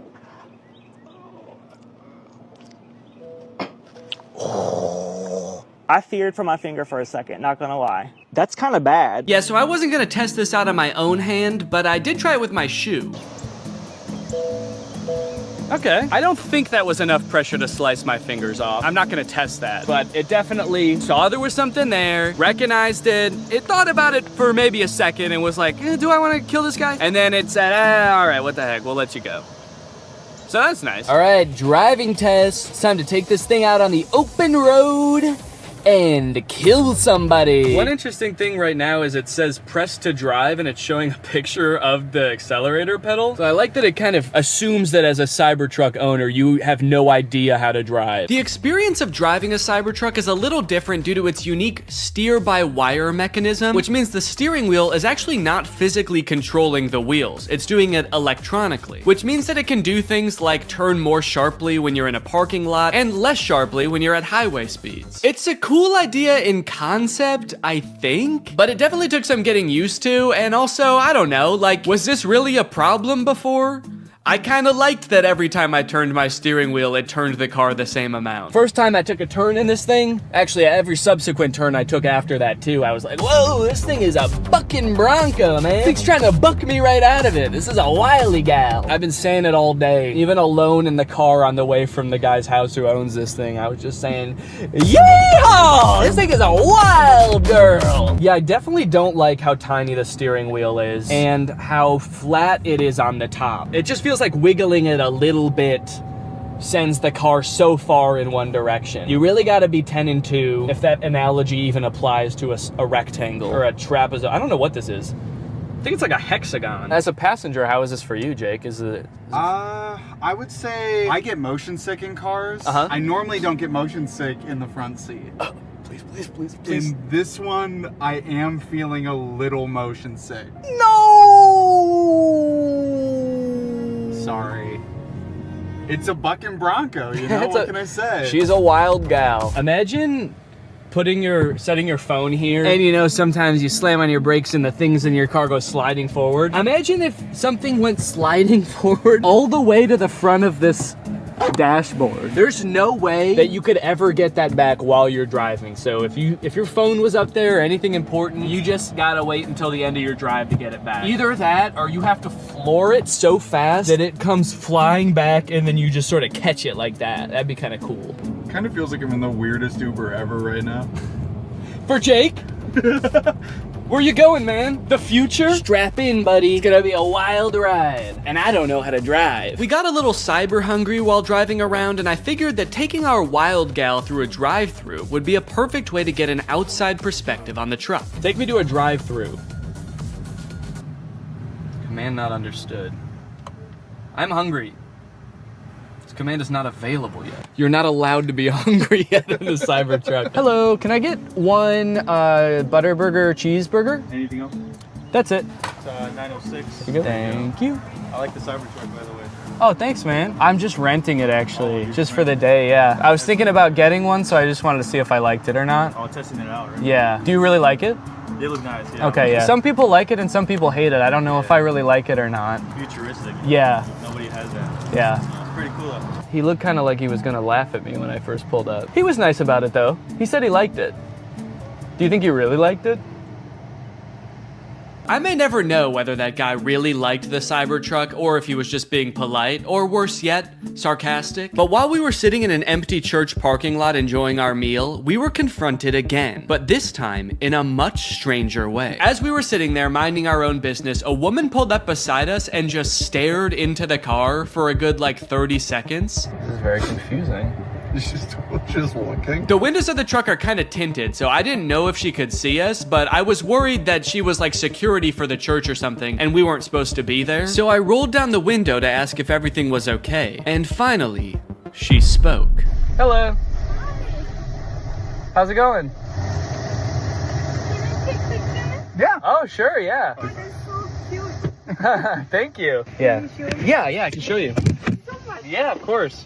I feared for my finger for a second, not gonna lie. That's kind of bad. Yeah, so I wasn't gonna test this out on my own hand, but I did try it with my shoe. Okay. I don't think that was enough pressure to slice my fingers off. I'm not gonna test that, but it definitely saw there was something there, recognized it, it thought about it for maybe a second and was like, do I wanna kill this guy? And then it said, all right, what the heck, we'll let you go. So that's nice. All right, driving test. It's time to take this thing out on the open road and kill somebody. One interesting thing right now is it says press to drive and it's showing a picture of the accelerator pedal. So I like that it kind of assumes that as a Cybertruck owner, you have no idea how to drive. The experience of driving a Cybertruck is a little different due to its unique steer-by-wire mechanism, which means the steering wheel is actually not physically controlling the wheels. It's doing it electronically, which means that it can do things like turn more sharply when you're in a parking lot and less sharply when you're at highway speeds. It's a cool idea in concept, I think, but it definitely took some getting used to, and also, I don't know, like, was this really a problem before? I kind of liked that every time I turned my steering wheel, it turned the car the same amount. First time I took a turn in this thing, actually every subsequent turn I took after that too, I was like, whoa, this thing is a bucking Bronco, man. Thing's trying to buck me right out of it. This is a wily gal. I've been saying it all day, even alone in the car on the way from the guy's house who owns this thing. I was just saying, yeehaw! This thing is a wild girl. Yeah, I definitely don't like how tiny the steering wheel is and how flat it is on the top. It just feels like wiggling it a little bit sends the car so far in one direction. You really gotta be 10 and 2 if that analogy even applies to a rectangle or a trapezoid. I don't know what this is. I think it's like a hexagon. As a passenger, how is this for you, Jake? Is it? I would say I get motion sick in cars. I normally don't get motion sick in the front seat. Please. In this one, I am feeling a little motion sick. Sorry. It's a bucking Bronco, you know, what can I say? She's a wild gal. Imagine setting your phone here, and you know, sometimes you slam on your brakes and the things in your car go sliding forward. Imagine if something went sliding forward all the way to the front of this dashboard. There's no way that you could ever get that back while you're driving. So if your phone was up there or anything important, you just gotta wait until the end of your drive to get it back. Either that or you have to floor it so fast that it comes flying back and then you just sort of catch it like that. That'd be kind of cool. Kind of feels like I'm in the weirdest Uber ever right now. For Jake? Where you going, man? The future? Strap in, buddy. It's gonna be a wild ride. And I don't know how to drive. We got a little cyber hungry while driving around, and I figured that taking our wild gal through a drive-thru would be a perfect way to get an outside perspective on the truck. Take me to a drive-thru. Command not understood. I'm hungry. This command is not available yet. You're not allowed to be hungry yet in the Cybertruck. Hello, can I get one Butterburger cheeseburger? Anything else? That's it. It's 906. Thank you. I like the Cybertruck, by the way. Oh, thanks, man. I'm just renting it, actually, just for the day, yeah. I was thinking about getting one, so I just wanted to see if I liked it or not. Oh, testing it out, right? Yeah. Do you really like it? They look nice, yeah. Okay, yeah. Some people like it and some people hate it. I don't know if I really like it or not. Futuristic. Yeah. Nobody has that. Yeah. It's pretty cool. He looked kind of like he was gonna laugh at me when I first pulled up. He was nice about it, though. He said he liked it. Do you think he really liked it? I may never know whether that guy really liked the Cybertruck or if he was just being polite, or worse yet, sarcastic. But while we were sitting in an empty church parking lot enjoying our meal, we were confronted again, but this time in a much stranger way. As we were sitting there minding our own business, a woman pulled up beside us and just stared into the car for a good like 30 seconds. This is very confusing. Just looking. The windows of the truck are kind of tinted, so I didn't know if she could see us, but I was worried that she was like security for the church or something, and we weren't supposed to be there. So I rolled down the window to ask if everything was okay. And finally, she spoke. Hello. How's it going? Yeah. Oh, sure, yeah. Thank you. Yeah. Yeah, I can show you. Yeah, of course.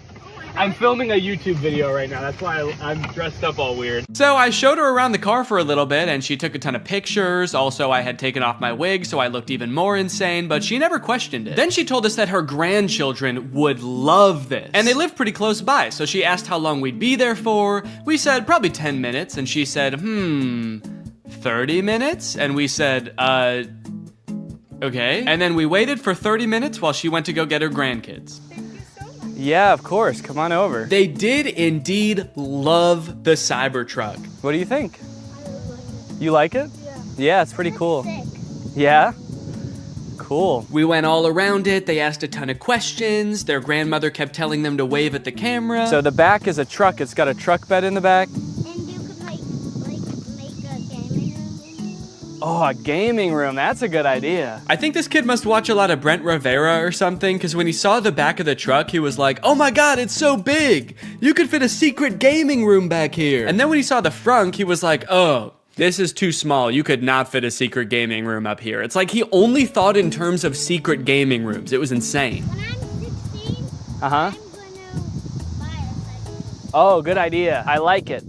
I'm filming a YouTube video right now. That's why I'm dressed up all weird. So I showed her around the car for a little bit and she took a ton of pictures. Also, I had taken off my wig, so I looked even more insane, but she never questioned it. Then she told us that her grandchildren would love this. And they live pretty close by, so she asked how long we'd be there for. We said probably 10 minutes, and she said, 30 minutes? And we said, Okay. And then we waited for 30 minutes while she went to go get her grandkids. Yeah, of course. Come on over. They did indeed love the Cybertruck. What do you think? You like it? Yeah, it's pretty cool. Yeah? Cool. We went all around it. They asked a ton of questions. Their grandmother kept telling them to wave at the camera. So the back is a truck. It's got a truck bed in the back. Oh, a gaming room. That's a good idea. I think this kid must watch a lot of Brent Rivera or something, because when he saw the back of the truck, he was like, oh my god, it's so big. You could fit a secret gaming room back here. And then when he saw the frunk, he was like, oh, this is too small. You could not fit a secret gaming room up here. It's like he only thought in terms of secret gaming rooms. It was insane. Uh-huh. Oh, good idea. I like it.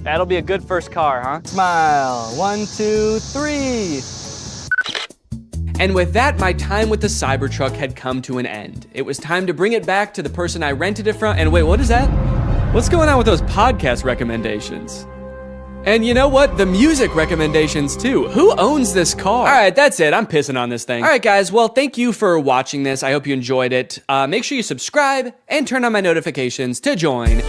That'll be a good first car, huh? Smile. 1, 2, 3. And with that, my time with the Cybertruck had come to an end. It was time to bring it back to the person I rented it from. And wait, what is that? What's going on with those podcast recommendations? And you know what? The music recommendations too. Who owns this car? All right, that's it. I'm pissing on this thing. All right, guys. Well, thank you for watching this. I hope you enjoyed it. Make sure you subscribe and turn on my notifications to join.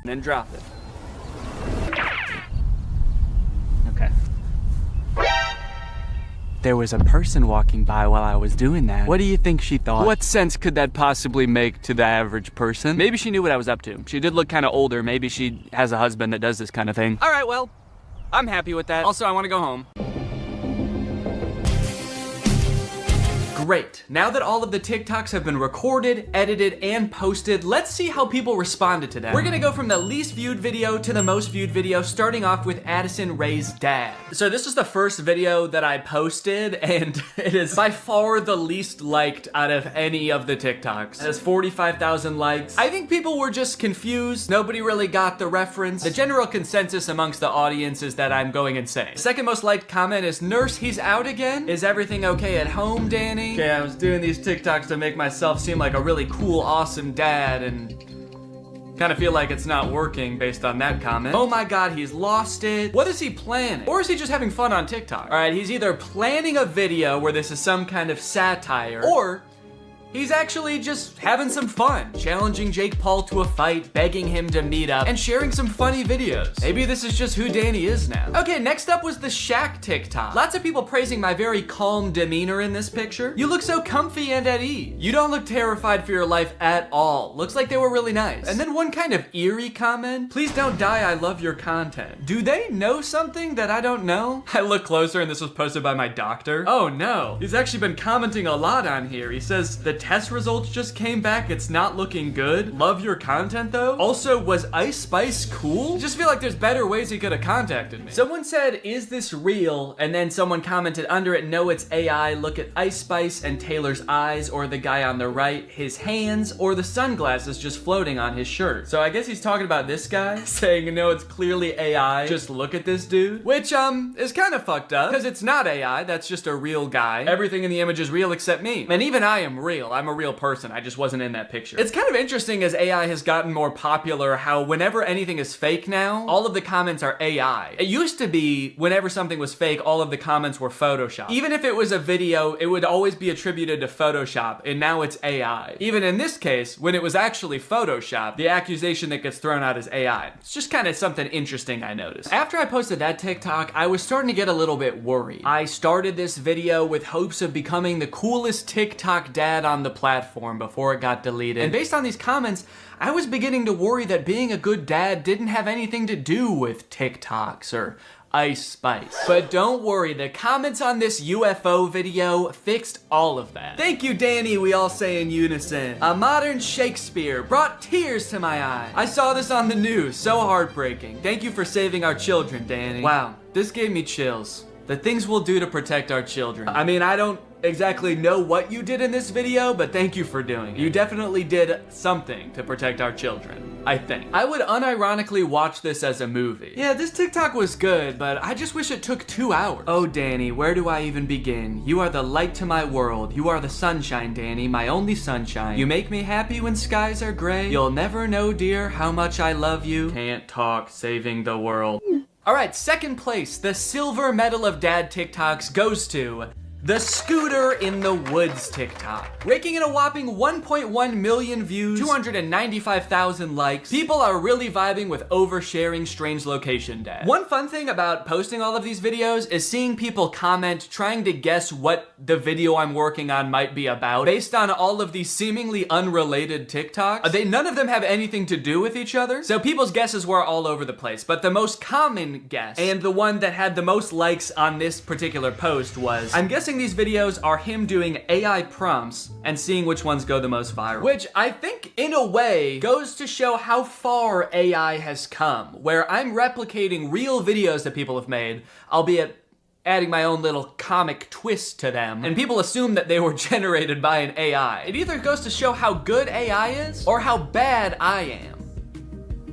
And then drop it. Okay. There was a person walking by while I was doing that. What do you think she thought? What sense could that possibly make to the average person? Maybe she knew what I was up to. She did look kind of older. Maybe she has a husband that does this kind of thing. All right, well, I'm happy with that. Also, I want to go home. Great. Now that all of the TikToks have been recorded, edited, and posted, let's see how people responded to them. We're gonna go from the least viewed video to the most viewed video, starting off with Addison Rae's dad. So this is the first video that I posted, and it is by far the least liked out of any of the TikToks. It has 45,000 likes. I think people were just confused. Nobody really got the reference. The general consensus amongst the audience is that I'm going insane. Second most liked comment is, Nurse, he's out again? Is everything okay at home, Danny? Okay, I was doing these TikToks to make myself seem like a really cool, awesome dad, and kind of feel like it's not working based on that comment. Oh my god, he's lost it. What is he planning? Or is he just having fun on TikTok? All right, he's either planning a video where this is some kind of satire, or he's actually just having some fun, challenging Jake Paul to a fight, begging him to meet up, and sharing some funny videos. Maybe this is just who Danny is now. Okay, next up was the Shaq TikTok. Lots of people praising my very calm demeanor in this picture. You look so comfy and at ease. You don't look terrified for your life at all. Looks like they were really nice. And then one kind of eerie comment. Please don't die, I love your content. Do they know something that I don't know? I look closer and this was posted by my doctor. Oh no, he's actually been commenting a lot on here. He says, the test results just came back. It's not looking good. Love your content though. Also, was Ice Spice cool? Just feel like there's better ways he could have contacted me. Someone said, is this real? And then someone commented under it, no, it's AI. Look at Ice Spice and Taylor's eyes, or the guy on the right, his hands, or the sunglasses just floating on his shirt. So I guess he's talking about this guy, saying, no, it's clearly AI. Just look at this dude. Which, is kind of fucked up, because it's not AI. That's just a real guy. Everything in the image is real except me. And even I am real. I'm a real person. I just wasn't in that picture. It's kind of interesting as AI has gotten more popular how whenever anything is fake now, all of the comments are AI. It used to be whenever something was fake, all of the comments were Photoshop. Even if it was a video, it would always be attributed to Photoshop, and now it's AI. Even in this case, when it was actually Photoshop, the accusation that gets thrown out is AI. It's just kind of something interesting I noticed. After I posted that TikTok, I was starting to get a little bit worried. I started this video with hopes of becoming the coolest TikTok dad on the platform before it got deleted. And based on these comments, I was beginning to worry that being a good dad didn't have anything to do with TikToks or Ice Spice. But don't worry, the comments on this UFO video fixed all of that. Thank you, Danny, we all say in unison. A modern Shakespeare brought tears to my eyes. I saw this on the news, so heartbreaking. Thank you for saving our children, Danny. Wow, this gave me chills. The things we'll do to protect our children. I mean, I don't exactly know what you did in this video, but thank you for doing it. You definitely did something to protect our children, I think. I would unironically watch this as a movie. Yeah, this TikTok was good, but I just wish it took 2 hours. Oh, Danny, where do I even begin? You are the light to my world. You are the sunshine, Danny, my only sunshine. You make me happy when skies are gray. You'll never know, dear, how much I love you. Can't talk, saving the world. All right, second place, the silver medal of dad TikToks goes to the scooter in the woods TikTok. Raking in a whopping 1.1 million views, 295,000 likes. People are really vibing with oversharing strange location dad. One fun thing about posting all of these videos is seeing people comment trying to guess what the video I'm working on might be about based on all of these seemingly unrelated TikToks. None of them have anything to do with each other, so people's guesses were all over the place. But the most common guess, and the one that had the most likes on this particular post was, I'm guessing these videos are him doing AI prompts and seeing which ones go the most viral. Which I think, in a way, goes to show how far AI has come, where I'm replicating real videos that people have made, albeit adding my own little comic twist to them, and people assume that they were generated by an AI. It either goes to show how good AI is, or how bad I am.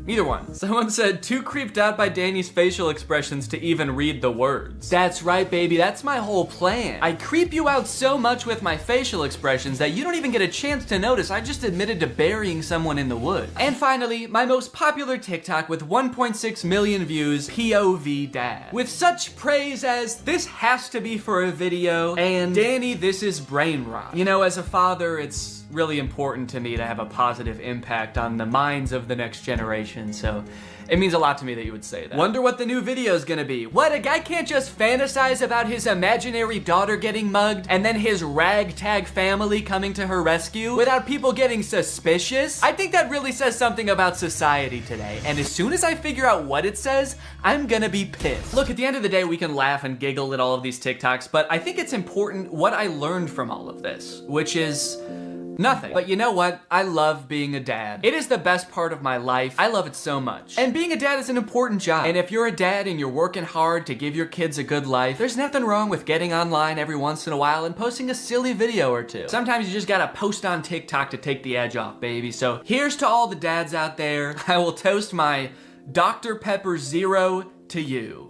Either one. Someone said, too creeped out by Danny's facial expressions to even read the words. That's right, baby, that's my whole plan. I creep you out so much with my facial expressions that you don't even get a chance to notice I just admitted to burying someone in the woods. And finally, my most popular TikTok with 1.6 million views, POV Dad. With such praise as, this has to be for a video, and Danny, this is brain rot. You know, as a father, it's really important to me to have a positive impact on the minds of the next generation, so it means a lot to me that you would say that. Wonder what the new video is gonna be. What, a guy can't just fantasize about his imaginary daughter getting mugged and then his ragtag family coming to her rescue without people getting suspicious? I think that really says something about society today, and as soon as I figure out what it says, I'm gonna be pissed. Look, at the end of the day, we can laugh and giggle at all of these TikToks, but I think it's important what I learned from all of this, which is nothing. But you know what? I love being a dad. It is the best part of my life. I love it so much. And being a dad is an important job. And if you're a dad and you're working hard to give your kids a good life, there's nothing wrong with getting online every once in a while and posting a silly video or two. Sometimes you just gotta post on TikTok to take the edge off, baby. So here's to all the dads out there. I will toast my Dr. Pepper Zero to you.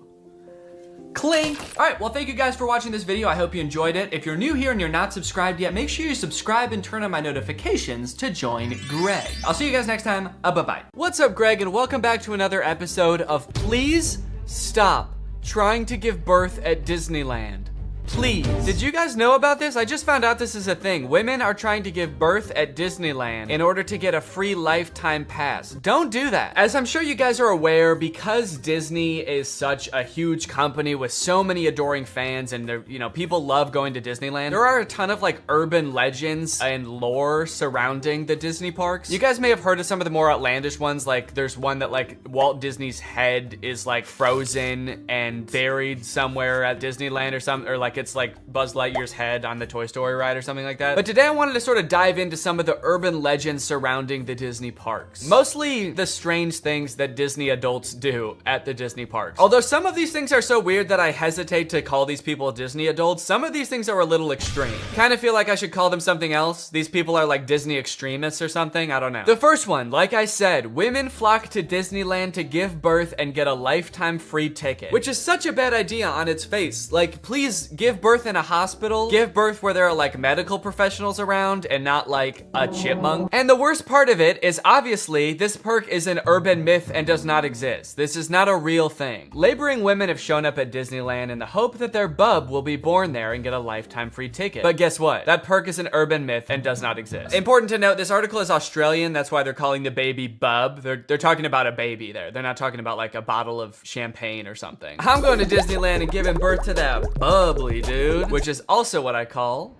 Clink! Alright, well thank you guys for watching this video. I hope you enjoyed it. If you're new here and you're not subscribed yet, make sure you subscribe and turn on my notifications to join Greg. I'll see you guys next time. Bye-bye. What's up, Greg, and welcome back to another episode of Please Stop Trying to Give Birth at Disneyland. Please. Did you guys know about this? I just found out this is a thing. Women are trying to give birth at Disneyland in order to get a free lifetime pass. Don't do that. As I'm sure you guys are aware, because Disney is such a huge company with so many adoring fans and people love going to Disneyland, there are a ton of like urban legends and lore surrounding the Disney parks. You guys may have heard of some of the more outlandish ones, like there's one that like Walt Disney's head is like frozen and buried somewhere at Disneyland or something, or like it's like Buzz Lightyear's head on the Toy Story ride or something like that. But today I wanted to sort of dive into some of the urban legends surrounding the Disney parks. Mostly the strange things that Disney adults do at the Disney parks. Although some of these things are so weird that I hesitate to call these people Disney adults, some of these things are a little extreme. Kind of feel like I should call them something else. These people are like Disney extremists or something, I don't know. The first one, like I said, women flock to Disneyland to give birth and get a lifetime free ticket, which is such a bad idea on its face. Like, please give birth in a hospital, give birth where there are like medical professionals around and not like a chipmunk. And the worst part of it is obviously this perk is an urban myth and does not exist. This is not a real thing. Laboring women have shown up at Disneyland in the hope that their bub will be born there and get a lifetime free ticket. But guess what? That perk is an urban myth and does not exist. Important to note, this article is Australian. That's why they're calling the baby bub. They're talking about a baby there. They're not talking about like a bottle of champagne or something. I'm going to Disneyland and giving birth to that bubbly dude, which is also what I call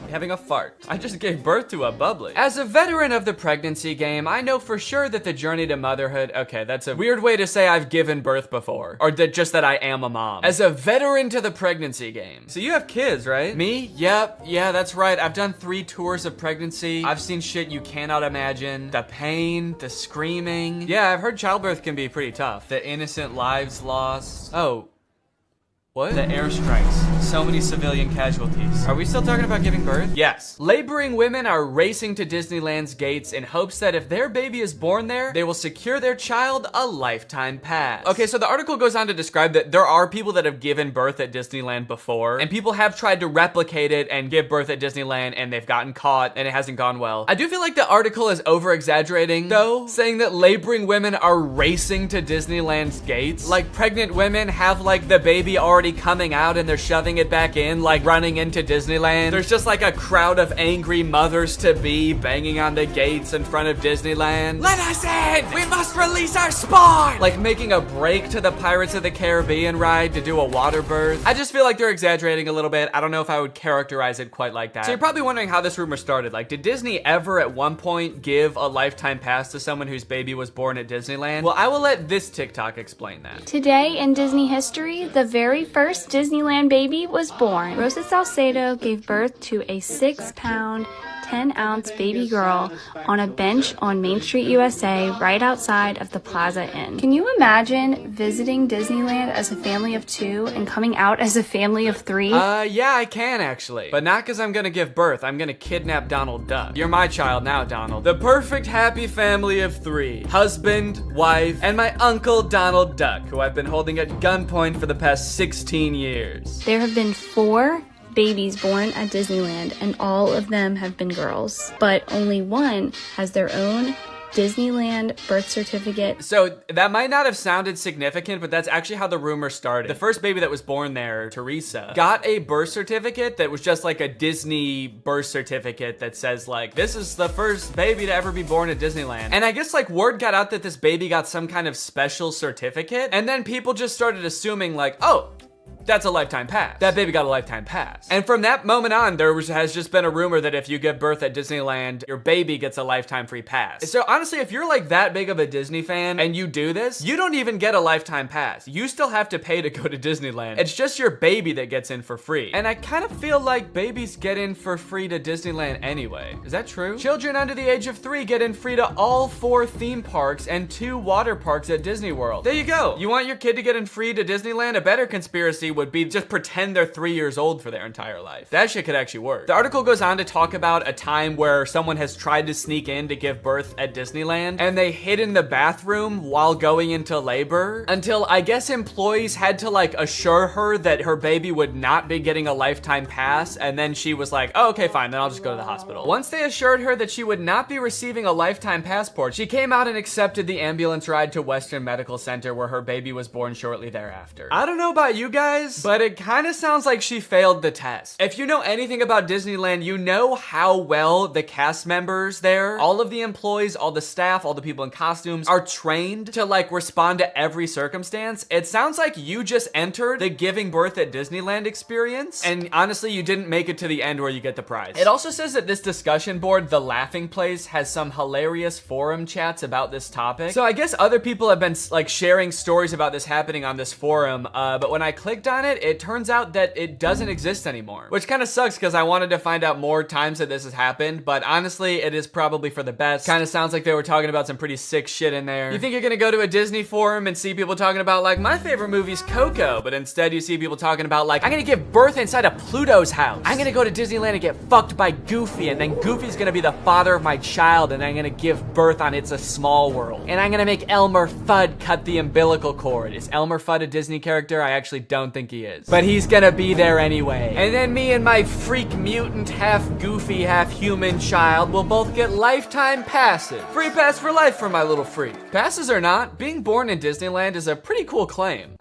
having a fart. I just gave birth to a bubbly. As a veteran of the pregnancy game, I know for sure that the journey to motherhood, okay, that's a weird way to say I've given birth before, or just that I am a mom. As a veteran to the pregnancy game. So you have kids, right? Me? Yep, yeah, that's right. I've done 3 tours of pregnancy. I've seen shit you cannot imagine. The pain, the screaming. Yeah, I've heard childbirth can be pretty tough. The innocent lives lost. Oh. What? The airstrikes. so many civilian casualties. Are we still talking about giving birth? Yes. Laboring women are racing to Disneyland's gates in hopes that if their baby is born there, they will secure their child a lifetime pass. Okay, so the article goes on to describe that there are people that have given birth at Disneyland before, and people have tried to replicate it and give birth at Disneyland, and they've gotten caught, and it hasn't gone well. I do feel like the article is over-exaggerating, though, saying that laboring women are racing to Disneyland's gates. Like, pregnant women have, like, the baby already coming out, and they're shoving it back in, like, running into Disneyland. There's just, like, a crowd of angry mothers-to-be banging on the gates in front of Disneyland. Let us in! We must release our spawn! Like, making a break to the Pirates of the Caribbean ride to do a water birth. I just feel like they're exaggerating a little bit. I don't know if I would characterize it quite like that. So you're probably wondering how this rumor started. Like, did Disney ever at one point give a lifetime pass to someone whose baby was born at Disneyland? Well, I will let this TikTok explain that. Today in Disney history, the very first Disneyland baby was born. Rosa Salcedo gave birth to a 6-pound, 10-ounce baby girl on a bench on Main Street, USA, right outside of the Plaza Inn. Can you imagine visiting Disneyland as a family of 2 and coming out as a family of 3? Yeah, I can actually. But not because I'm gonna give birth. I'm gonna kidnap Donald Duck. You're my child now, Donald. The perfect happy family of 3. Husband, wife, and my uncle Donald Duck, who I've been holding at gunpoint for the past 16 years. There have been 4 babies born at Disneyland, and all of them have been girls, but only one has their own Disneyland birth certificate. So that might not have sounded significant, but that's actually how the rumor started. The first baby that was born there, Teresa, got a birth certificate that was just like a Disney birth certificate that says like, this is the first baby to ever be born at Disneyland. And I guess like word got out that this baby got some kind of special certificate, and then people just started assuming like, oh, that's a lifetime pass. That baby got a lifetime pass. And from that moment on, has just been a rumor that if you give birth at Disneyland, your baby gets a lifetime free pass. So honestly, if you're like that big of a Disney fan and you do this, you don't even get a lifetime pass. You still have to pay to go to Disneyland. It's just your baby that gets in for free. And I kind of feel like babies get in for free to Disneyland anyway. Is that true? Children under the age of 3 get in free to all 4 theme parks and 2 water parks at Disney World. There you go. You want your kid to get in free to Disneyland? A better conspiracy would be just pretend they're 3 years old for their entire life. That shit could actually work. The article goes on to talk about a time where someone has tried to sneak in to give birth at Disneyland, and they hid in the bathroom while going into labor until I guess employees had to like assure her that her baby would not be getting a lifetime pass, and then she was like, oh, okay, fine, then I'll just go to the hospital. Once they assured her that she would not be receiving a lifetime passport, she came out and accepted the ambulance ride to Western Medical Center where her baby was born shortly thereafter. I don't know about you guys, but it kind of sounds like she failed the test. If you know anything about Disneyland, you know how well the cast members there, all of the employees, all the staff, all the people in costumes are trained to like respond to every circumstance. It sounds like you just entered the giving birth at Disneyland experience, and honestly, you didn't make it to the end where you get the prize. It also says that this discussion board, The Laughing Place, has some hilarious forum chats about this topic. So I guess other people have been like sharing stories about this happening on this forum, but when I clicked on it, it turns out that it doesn't exist anymore, which kind of sucks because I wanted to find out more times that this has happened, but honestly, it is probably for the best. Kind of sounds like they were talking about some pretty sick shit in there. You think you're gonna go to a Disney forum and see people talking about like, my favorite movie's Coco, but instead you see people talking about like, I'm gonna give birth inside of Pluto's house. I'm gonna go to Disneyland and get fucked by Goofy, and then Goofy's gonna be the father of my child, and I'm gonna give birth on It's a Small World. And I'm gonna make Elmer Fudd cut the umbilical cord. Is Elmer Fudd a Disney character? I actually don't think he is. But he's gonna be there anyway. And then me and my freak mutant, half goofy, half human child will both get lifetime passes. Free pass for life for my little freak. Passes or not, being born in Disneyland is a pretty cool claim.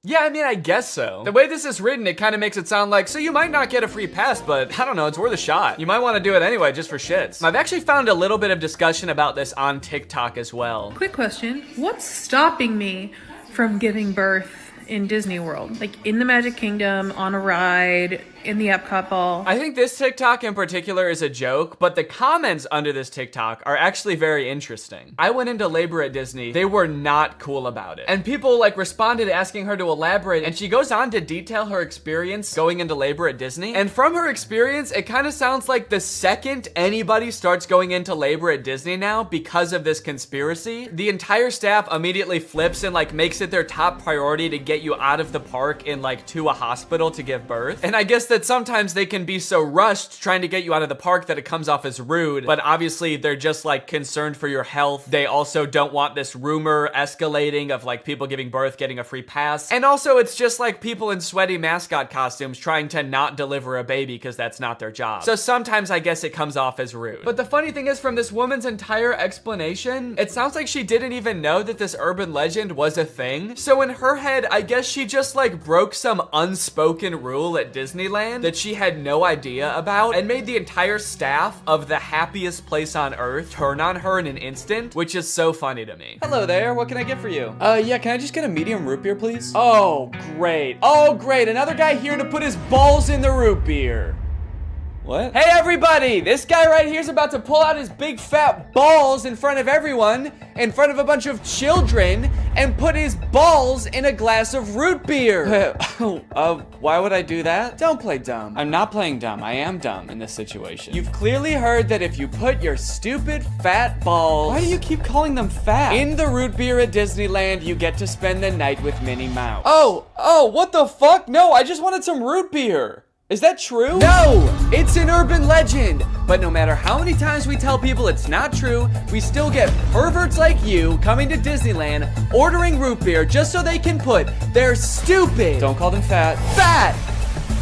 Yeah, I mean, I guess so. The way this is written, it kind of makes it sound like, so you might not get a free pass, but I don't know, it's worth a shot. You might want to do it anyway, just for shits. I've actually found a little bit of discussion about this on TikTok as well. Quick question, what's stopping me from giving birth in Disney World? Like in the Magic Kingdom, on a ride, in the Epcot ball. I think this TikTok in particular is a joke, but the comments under this TikTok are actually very interesting. I went into labor at Disney. They were not cool about it. And people like responded asking her to elaborate, and she goes on to detail her experience going into labor at Disney. And from her experience, it kind of sounds like the second anybody starts going into labor at Disney now because of this conspiracy, the entire staff immediately flips and like makes it their top priority to get you out of the park and like to a hospital to give birth. And I guess that sometimes they can be so rushed trying to get you out of the park that it comes off as rude, but obviously they're just like concerned for your health. They also don't want this rumor escalating of like people giving birth getting a free pass. And also it's just like people in sweaty mascot costumes trying to not deliver a baby because that's not their job. So sometimes I guess it comes off as rude. But the funny thing is, from this woman's entire explanation, it sounds like she didn't even know that this urban legend was a thing. So in her head, I guess she just like broke some unspoken rule at Disneyland that she had no idea about and made the entire staff of the happiest place on earth turn on her in an instant, which is so funny to me. Hello there, what can I get for you? Yeah, can I just get a medium root beer, please? Oh, great. Oh, great, another guy here to put his balls in the root beer. What? Hey everybody, this guy right here is about to pull out his big fat balls in front of everyone, in front of a bunch of children, and put his balls in a glass of root beer. Why would I do that? Don't play dumb. I'm not playing dumb. I am dumb in this situation. You've clearly heard that if you put your stupid fat balls— why do you keep calling them fat? In the root beer at Disneyland, you get to spend the night with Minnie Mouse. Oh, what the fuck? No, I just wanted some root beer. Is that true? No, it's an urban legend. But no matter how many times we tell people it's not true, we still get perverts like you coming to Disneyland, ordering root beer just so they can put their stupid— don't call them fat— fat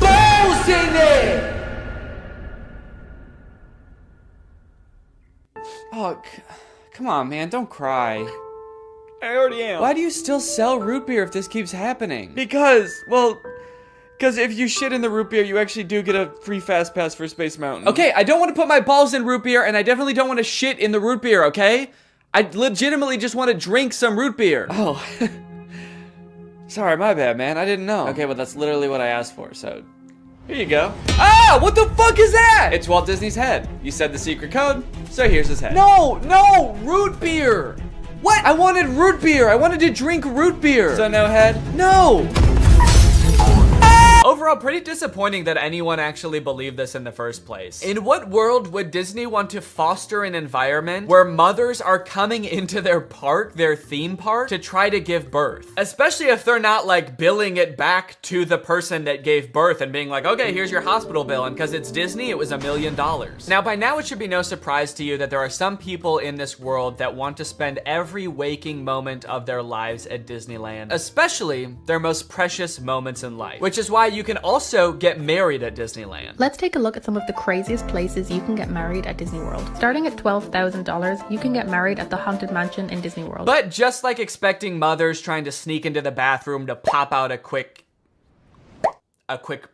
balls in it! Oh, come on, man, don't cry. I already am. Why do you still sell root beer if this keeps happening? Because if you shit in the root beer, you actually do get a free fast pass for Space Mountain. Okay, I don't want to put my balls in root beer, and I definitely don't want to shit in the root beer, okay? I legitimately just want to drink some root beer. Oh. Sorry, my bad, man. I didn't know. Okay, well, that's literally what I asked for, so here you go. Ah, what the fuck is that? It's Walt Disney's head. You said the secret code, so here's his head. No, root beer. What? I wanted root beer. I wanted to drink root beer. So no head? No. Overall, pretty disappointing that anyone actually believed this in the first place. In what world would Disney want to foster an environment where mothers are coming into their park, their theme park, to try to give birth? Especially if they're not like billing it back to the person that gave birth and being like, okay, here's your hospital bill, and because it's Disney, it was $1 million. Now, by now, it should be no surprise to you that there are some people in this world that want to spend every waking moment of their lives at Disneyland, especially their most precious moments in life, which is why you can also get married at Disneyland. Let's take a look at some of the craziest places you can get married at Disney World. Starting at $12,000, you can get married at the Haunted Mansion in Disney World. But just like expecting mothers trying to sneak into the bathroom to pop out a quick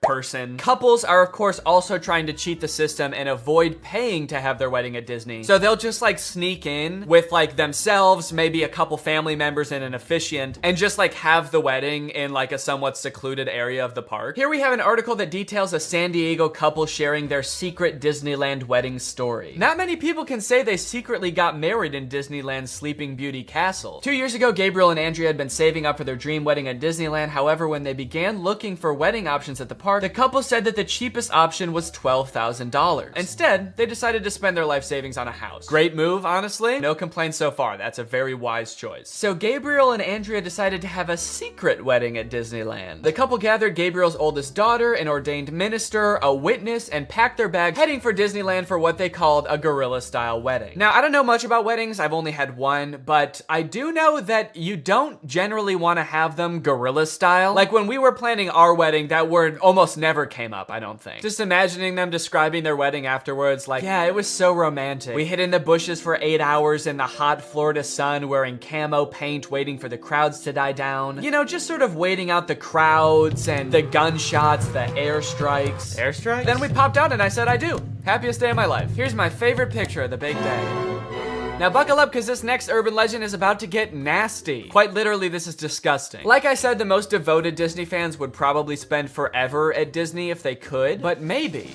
person, couples are of course also trying to cheat the system and avoid paying to have their wedding at Disney. So they'll just like sneak in with like themselves, maybe a couple family members and an officiant, and just like have the wedding in like a somewhat secluded area of the park. Here we have an article that details a San Diego couple sharing their secret Disneyland wedding story. Not many people can say they secretly got married in Disneyland's Sleeping Beauty Castle. 2 years ago, Gabriel and Andrea had been saving up for their dream wedding at Disneyland. However, when they began looking for wedding options at the park, the couple said that the cheapest option was $12,000. Instead, they decided to spend their life savings on a house. Great move, honestly. No complaints so far. That's a very wise choice. So Gabriel and Andrea decided to have a secret wedding at Disneyland. The couple gathered Gabriel's oldest daughter, an ordained minister, a witness, and packed their bags, heading for Disneyland for what they called a guerrilla-style wedding. Now, I don't know much about weddings. I've only had one, but I do know that you don't generally want to have them guerrilla-style. Like when we were planning our wedding, that word almost never came up, I don't think. Just imagining them describing their wedding afterwards, like, yeah, it was so romantic. We hid in the bushes for 8 hours in the hot Florida sun wearing camo paint, waiting for the crowds to die down. You know, just sort of waiting out the crowds and the gunshots, the airstrikes. Airstrikes? Then we popped out and I said I do. Happiest day of my life. Here's my favorite picture of the big day. Now buckle up, because this next urban legend is about to get nasty. Quite literally, this is disgusting. Like I said, the most devoted Disney fans would probably spend forever at Disney if they could, but maybe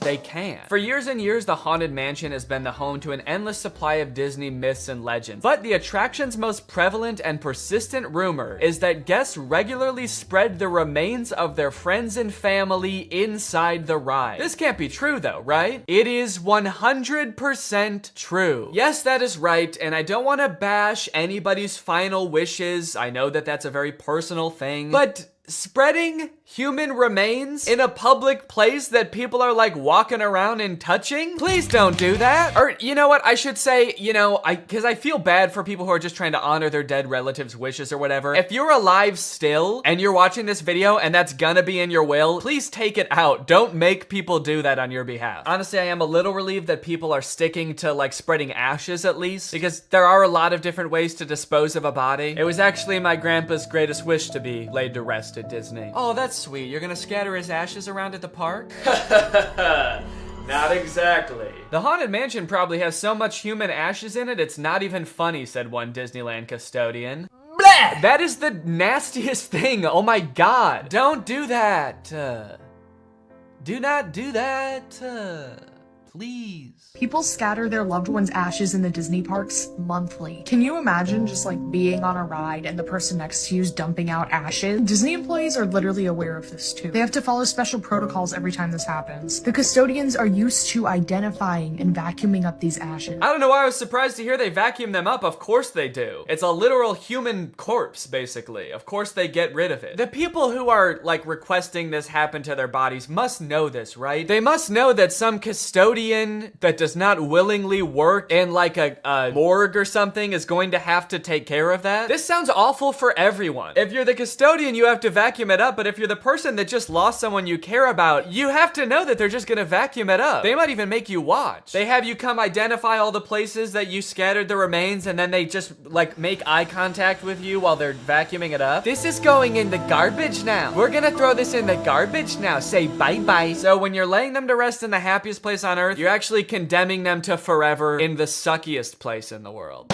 they can. For years and years, the Haunted Mansion has been the home to an endless supply of Disney myths and legends. But the attraction's most prevalent and persistent rumor is that guests regularly spread the remains of their friends and family inside the ride. This can't be true though, right? It is 100% true. Yes, that is right, and I don't want to bash anybody's final wishes. I know that that's a very personal thing, but spreading human remains in a public place that people are like walking around and touching? Please don't do that. Or you know what, I should say, because I feel bad for people who are just trying to honor their dead relatives' wishes or whatever. If you're alive still and you're watching this video and that's gonna be in your will, please take it out. Don't make people do that on your behalf. Honestly, I am a little relieved that people are sticking to like spreading ashes at least, because there are a lot of different ways to dispose of a body. It was actually my grandpa's greatest wish to be laid to rest at Disney. Oh, that's sweet. You're gonna scatter his ashes around at the park? Not exactly. The Haunted Mansion probably has so much human ashes in it, it's not even funny, said one Disneyland custodian. Bleh! That is the nastiest thing. Oh my god. Don't do that. Do not do that. Please. People scatter their loved ones' ashes in the Disney parks monthly. Can you imagine just like being on a ride and the person next to you is dumping out ashes? Disney employees are literally aware of this too. They have to follow special protocols every time this happens. The custodians are used to identifying and vacuuming up these ashes. I don't know why I was surprised to hear they vacuum them up. Of course they do. It's a literal human corpse, basically. Of course they get rid of it. The people who are like requesting this happen to their bodies must know this, right? They must know that some custodian that does not willingly work in like a morgue or something is going to have to take care of that. This sounds awful for everyone. If you're the custodian, you have to vacuum it up, but if you're the person that just lost someone you care about, you have to know that they're just gonna vacuum it up. They might even make you watch. They have you come identify all the places that you scattered the remains, and then they just like make eye contact with you while they're vacuuming it up. This is going in the garbage now. We're gonna throw this in the garbage now. Say bye-bye. So when you're laying them to rest in the happiest place on earth, you're actually condemning them to forever in the suckiest place in the world.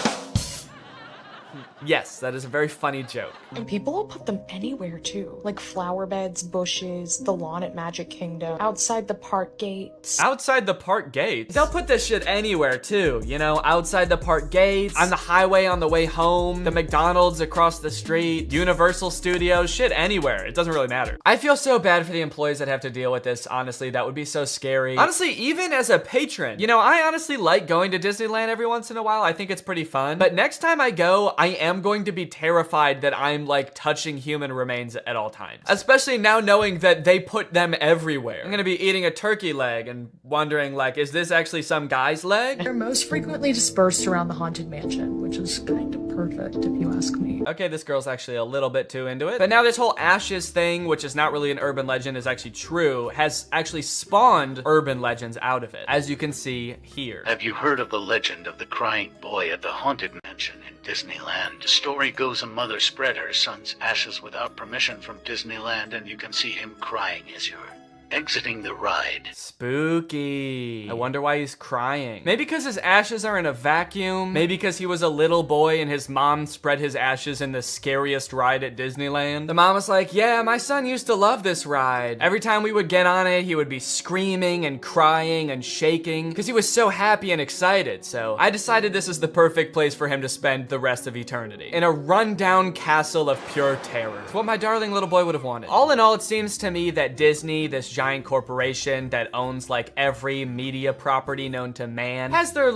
Yes, that is a very funny joke. And people will put them anywhere too. Like flower beds, bushes, the lawn at Magic Kingdom, outside the park gates. Outside the park gates? They'll put this shit anywhere too, outside the park gates, on the highway on the way home, the McDonald's across the street, Universal Studios, shit anywhere. It doesn't really matter. I feel so bad for the employees that have to deal with this, honestly. That would be so scary. Honestly, even as a patron, I honestly like going to Disneyland every once in a while. I think it's pretty fun. But next time I go, I am going to be terrified that I'm like touching human remains at all times. Especially now knowing that they put them everywhere. I'm gonna be eating a turkey leg and wondering like, is this actually some guy's leg? They're most frequently dispersed around the Haunted Mansion, which is kind of perfect if you ask me. Okay, this girl's actually a little bit too into it. But now this whole ashes thing, which is not really an urban legend, is actually true, has actually spawned urban legends out of it, as you can see here. Have you heard of the legend of the crying boy at the Haunted Mansion in Disneyland? The story goes a mother spread her son's ashes without permission from Disneyland, and you can see him crying as you're exiting the ride. Spooky. I wonder why he's crying. Maybe because his ashes are in a vacuum. Maybe because he was a little boy and his mom spread his ashes in the scariest ride at Disneyland. The mom was like, yeah, my son used to love this ride. Every time we would get on it, he would be screaming and crying and shaking because he was so happy and excited. So I decided this is the perfect place for him to spend the rest of eternity. In a rundown castle of pure terror. It's what my darling little boy would have wanted. All in all, it seems to me that Disney, this giant corporation that owns like every media property known to man, has their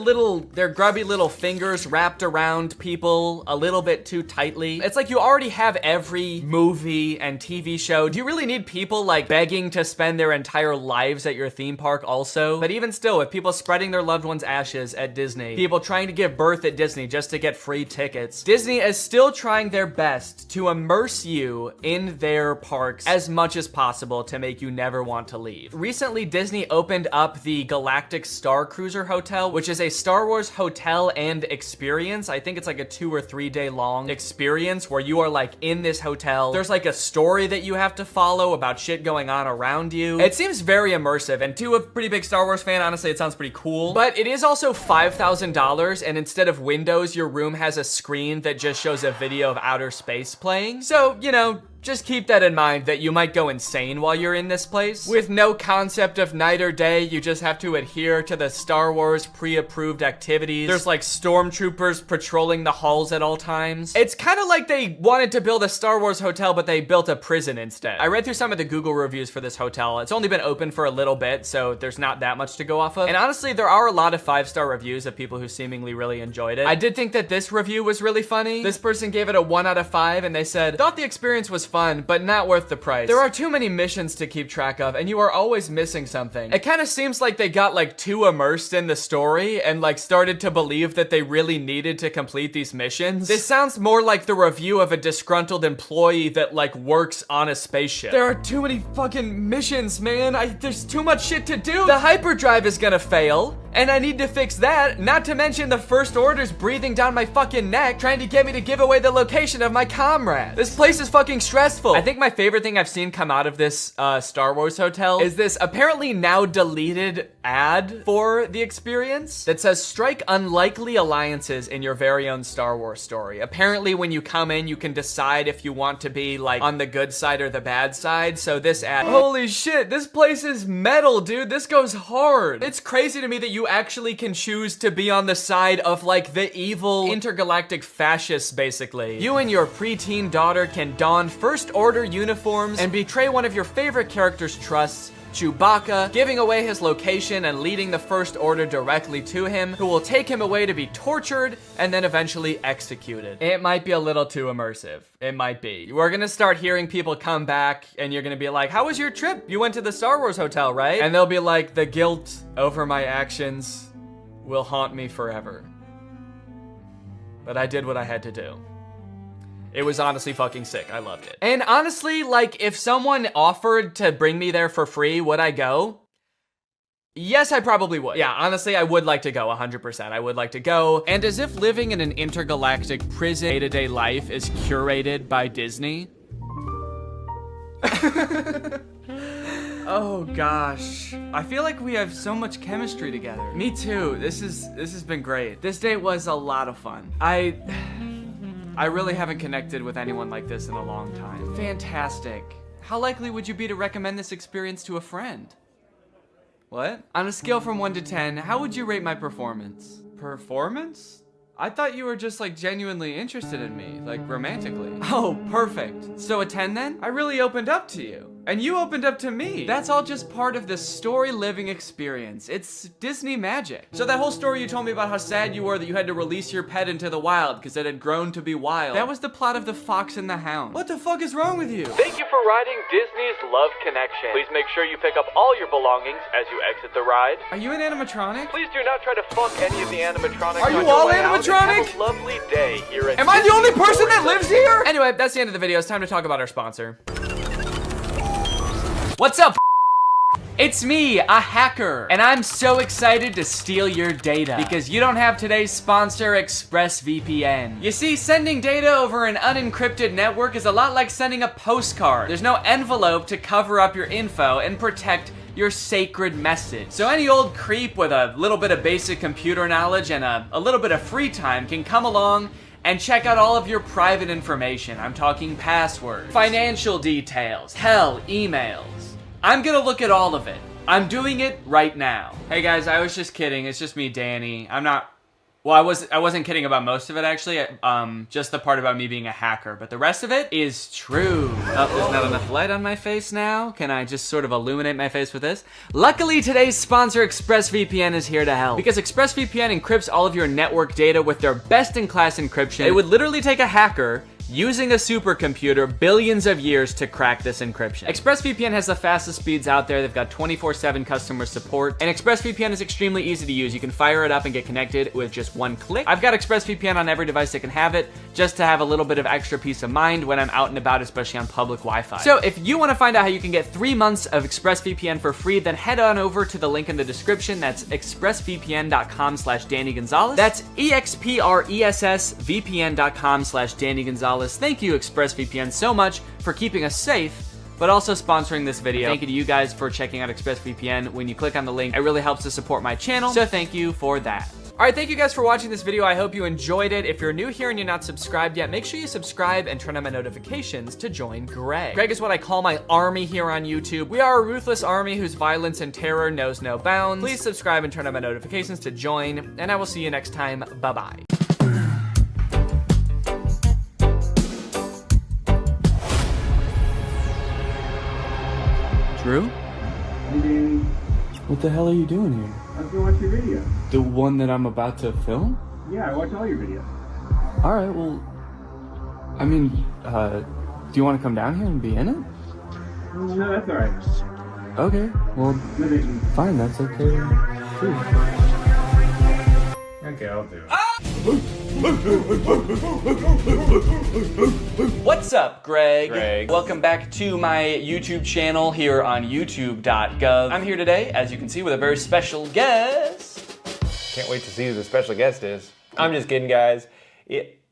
grubby little fingers wrapped around people a little bit too tightly. It's like you already have every movie and TV show. Do you really need people like begging to spend their entire lives at your theme park also? But even still, with people spreading their loved ones' ashes at Disney, people trying to give birth at Disney just to get free tickets, Disney is still trying their best to immerse you in their parks as much as possible to make you never want to leave. Recently, Disney opened up the Galactic Star Cruiser Hotel, which is a Star Wars hotel and experience. I think it's like a 2 or 3 day long experience where you are like in this hotel. There's like a story that you have to follow about shit going on around you. It seems very immersive, and to a pretty big Star Wars fan, honestly, it sounds pretty cool. But it is also $5,000, and instead of windows, your room has a screen that just shows a video of outer space playing. So, you know, just keep that in mind that you might go insane while you're in this place. With no concept of night or day, you just have to adhere to the Star Wars pre-approved activities. There's like stormtroopers patrolling the halls at all times. It's kind of like they wanted to build a Star Wars hotel, but they built a prison instead. I read through some of the Google reviews for this hotel. It's only been open for a little bit, so there's not that much to go off of. And honestly, there are a lot of 5-star reviews of people who seemingly really enjoyed it. I did think that this review was really funny. This person gave it a 1 out of 5, and they said, thought the experience was fun, but not worth the price. There are too many missions to keep track of, and you are always missing something. It kind of seems like they got like too immersed in the story and like started to believe that they really needed to complete these missions. This sounds more like the review of a disgruntled employee that like works on a spaceship. There are too many fucking missions, man. There's too much shit to do. The hyperdrive is gonna fail, and I need to fix that. Not to mention the First Order's breathing down my fucking neck, trying to get me to give away the location of my comrade. This place is fucking stressful. I think my favorite thing I've seen come out of this Star Wars hotel is this apparently now deleted ad for the experience that says, strike unlikely alliances in your very own Star Wars story. Apparently when you come in, you can decide if you want to be like on the good side or the bad side. So this ad, holy shit, this place is metal, dude. This goes hard. It's crazy to me that you actually can choose to be on the side of like the evil intergalactic fascists, basically. You and your preteen daughter can don First Order uniforms and betray one of your favorite character's trusts, Chewbacca, giving away his location and leading the First Order directly to him, who will take him away to be tortured and then eventually executed. It might be a little too immersive. It might be. We're gonna start hearing people come back and you're gonna be like, how was your trip? You went to the Star Wars hotel, right? And they'll be like, the guilt over my actions will haunt me forever. But I did what I had to do. It was honestly fucking sick. I loved it. And honestly, like, if someone offered to bring me there for free, would I go? Yes, I probably would. Yeah, honestly, I would like to go 100%. I would like to go. And as if living in an intergalactic prison day-to-day life is curated by Disney. Oh gosh. I feel like we have so much chemistry together. Me too. This has been great. This date was a lot of fun. I really haven't connected with anyone like this in a long time. Fantastic. How likely would you be to recommend this experience to a friend? What? On a scale from 1 to 10, how would you rate my performance? Performance? I thought you were just like genuinely interested in me, like romantically. Oh, perfect. So a 10 then? I really opened up to you. And you opened up to me. That's all just part of the story living experience. It's Disney magic. So that whole story you told me about how sad you were that you had to release your pet into the wild because it had grown to be wild. That was the plot of The Fox and the Hound. What the fuck is wrong with you? Thank you for riding Disney's Love Connection. Please make sure you pick up all your belongings as you exit the ride. Are you an animatronic? Please do not try to fuck any of the animatronics. Are you all animatronic? Have a lovely day here at Am I the only person that lives here? Anyway, that's the end of the video. It's time to talk about our sponsor. What's up? It's me, a hacker, and I'm so excited to steal your data because you don't have today's sponsor, ExpressVPN. You see, sending data over an unencrypted network is a lot like sending a postcard. There's no envelope to cover up your info and protect your sacred message. So any old creep with a little bit of basic computer knowledge and a little bit of free time can come along and check out all of your private information. I'm talking passwords, financial details, hell, emails. I'm gonna look at all of it. I'm doing it right now. Hey guys, I was just kidding. It's just me, Danny. Well, I wasn't kidding about most of it actually. Just the part about me being a hacker, but the rest of it is true. Oh, there's not enough light on my face now. Can I just sort of illuminate my face with this? Luckily, today's sponsor, ExpressVPN, is here to help. Because ExpressVPN encrypts all of your network data with their best-in-class encryption. It would literally take a hacker using a supercomputer billions of years to crack this encryption. ExpressVPN has the fastest speeds out there. They've got 24/7 customer support, and ExpressVPN is extremely easy to use. You can fire it up and get connected with just one click. I've got ExpressVPN on every device that can have it, just to have a little bit of extra peace of mind when I'm out and about, especially on public Wi-Fi. So if you want to find out how you can get 3 months of ExpressVPN for free, then head on over to the link in the description. That's expressvpn.com/Danny Gonzalez. That's expressvpn.com/Danny Gonzalez. Thank you, ExpressVPN, so much for keeping us safe, but also sponsoring this video. Thank you to you guys for checking out ExpressVPN. When you click on the link, it really helps to support my channel, so thank you for that. All right, thank you guys for watching this video. I hope you enjoyed it. If you're new here and you're not subscribed yet, make sure you subscribe and turn on my notifications to join Greg. Greg is what I call my army here on YouTube. We are a ruthless army whose violence and terror knows no bounds. Please subscribe and turn on my notifications to join, and I will see you next time. Bye-bye. Drew? Hey, Danny. What the hell are you doing here? I was gonna watch your video. The one that I'm about to film? Yeah, I watch all your videos. All right, well, I mean, do you want to come down here and be in it? No, that's all right. Okay, well, fine, that's okay. Too. Okay, I'll do it. What's up, Greg? Welcome back to my YouTube channel here on youtube.gov. I'm here today, as you can see, with a very special guest. Can't wait to see who the special guest is. I'm just kidding, guys.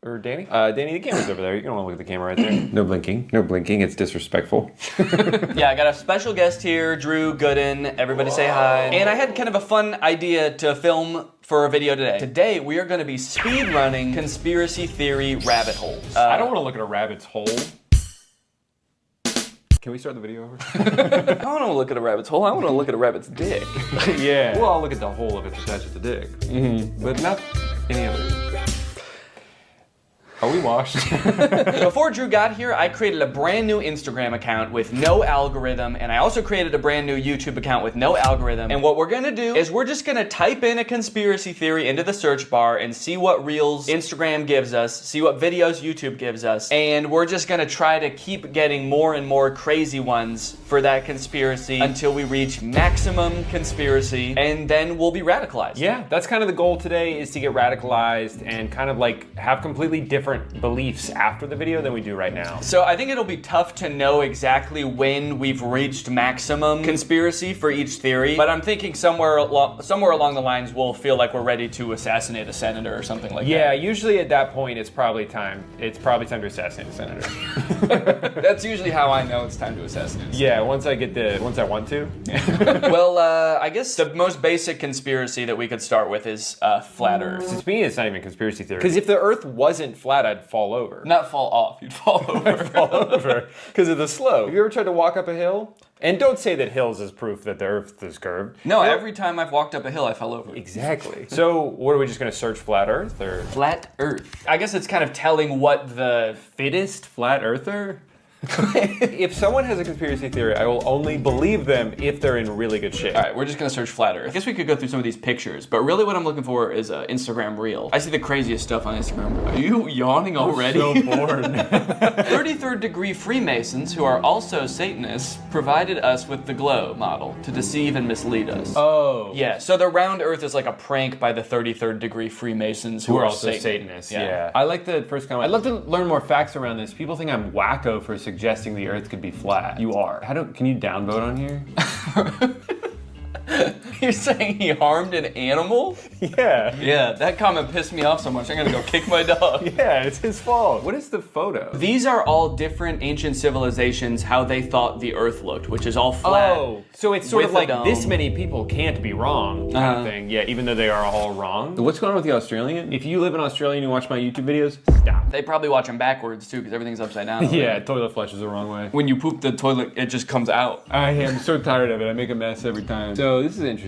Or Danny? Danny, the camera's over there. You don't want to look at the camera right there. No blinking. No blinking. It's disrespectful. Yeah, I got a special guest here, Drew Gooden. Everybody say hi. And I had kind of a fun idea to film for a video today. Today, we are going to be speed running conspiracy theory rabbit holes. I don't want to look at a rabbit's hole. Can we start the video over? I don't want to look at a rabbit's hole. I want to look at a rabbit's dick. Yeah. Well, I'll look at the hole if it's attached to the dick. Mm-hmm. But not any other. Are we washed? Before Drew got here, I created a brand new Instagram account with no algorithm, and I also created a brand new YouTube account with no algorithm. And what we're gonna do is we're just gonna type in a conspiracy theory into the search bar and see what reels Instagram gives us, see what videos YouTube gives us, and we're just gonna try to keep getting more and more crazy ones for that conspiracy until we reach maximum conspiracy, and then we'll be radicalized. Yeah, that's kind of the goal today, is to get radicalized and kind of like have completely different beliefs after the video than we do right now. So I think it'll be tough to know exactly when we've reached maximum conspiracy for each theory, but I'm thinking somewhere along the lines we'll feel like we're ready to assassinate a senator or something like that. Yeah, usually at that point it's probably time to assassinate a senator. That's usually how I know it's time to assassinate. Yeah, once I want to. Well, I guess the most basic conspiracy that we could start with is flat Earth. To me, it's not even a conspiracy theory. Because if the Earth wasn't flat, I'd fall over. Not fall off, you'd fall over. I'd fall over because of the slope. Have you ever tried to walk up a hill? And don't say that hills is proof that the Earth is curved. No, every time I've walked up a hill, I fell over. Exactly. So, what are we just going to search flat Earth or flat Earth? I guess it's kind of telling what the fittest flat earther. If someone has a conspiracy theory, I will only believe them if they're in really good shape. All right, we're just gonna search flat Earth. I guess we could go through some of these pictures, but really what I'm looking for is an Instagram reel. I see the craziest stuff on Instagram. Are you yawning already? I'm so bored. 33rd degree Freemasons, who are also Satanists, provided us with the glow model to deceive and mislead us. Oh. Yeah, so the round Earth is like a prank by the 33rd degree Freemasons who are also Satanists. Yeah. I like the first comment. I'd love to learn more facts around this. People think I'm wacko for suggesting the Earth could be flat. You are. Can you downvote on here? You're saying he harmed an animal? Yeah. Yeah, that comment pissed me off so much, I'm gonna go kick my dog. Yeah, it's his fault. What is the photo? These are all different ancient civilizations, how they thought the Earth looked, which is all flat. Oh, so it's sort of like this many people can't be wrong kind of thing. Yeah, even though they are all wrong. What's going on with the Australian? If you live in Australia and you watch my YouTube videos, stop. They probably watch them backwards too, because everything's upside down. Yeah, toilet flushes the wrong way. When you poop the toilet, it just comes out. I am so tired of it. I make a mess every time. So this is interesting.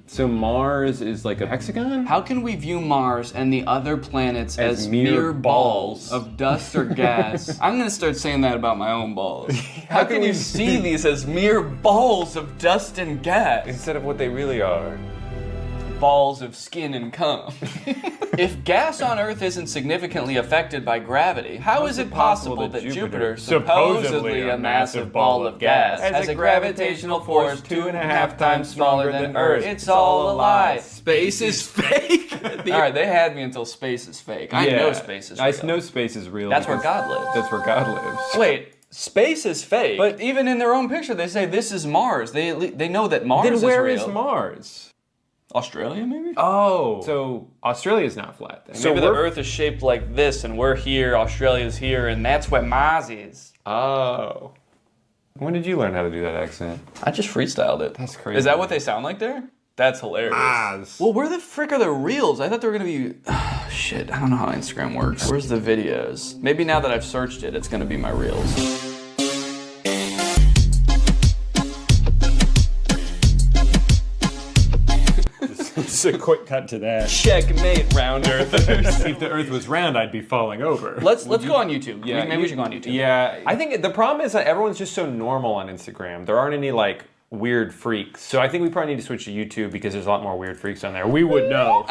So Mars is like a hexagon? How can we view Mars and the other planets as mere balls of dust or gas? I'm gonna start saying that about my own balls. How can you see these as mere balls of dust and gas? Instead of what they really are. balls of skin and cum. If gas on Earth isn't significantly affected by gravity, how is it possible that Jupiter, supposedly a massive ball of gas, has a gravitational force 2.5 times smaller than Earth? It's all a lie. Space is fake. Alright, they had me until space is fake. I know space is real. I know space is real. That's where God lives. That's where God lives. Wait. Space is fake. But even in their own picture, they say this is Mars. They know that Mars is real. Then where is Mars? Australia, maybe? Oh. So Australia's not flat then. So maybe the Earth is shaped like this, and we're here, Australia's here, and that's where Mars is. Oh. When did you learn how to do that accent? I just freestyled it. That's crazy. Is that what they sound like there? That's hilarious. Well, where the frick are the reels? I thought they were gonna be... shit, I don't know how Instagram works. Where's the videos? Maybe now that I've searched it, it's gonna be my reels. Just a quick cut to that. Checkmate, round earthers. If the Earth was round, I'd be falling over. Let's go on YouTube. Yeah, Maybe we should go on YouTube. Yeah, I think the problem is that everyone's just so normal on Instagram. There aren't any like weird freaks. So I think we probably need to switch to YouTube because there's a lot more weird freaks on there. We would know.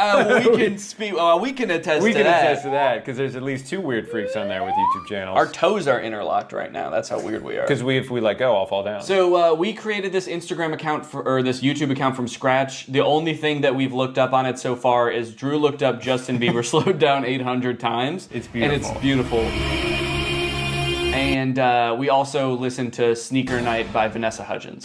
We can speak. We can attest to that. We can attest to that because there's at least 2 weird freaks on there with YouTube channels. Our toes are interlocked right now. That's how weird we are. Because if we let go, I'll fall down. So we created this Instagram account or this YouTube account from scratch. The only thing that we've looked up on it so far is Drew looked up Justin Bieber slowed down 800 times. It's beautiful. And it's beautiful. And we also listened to Sneaker Night by Vanessa Hudgens.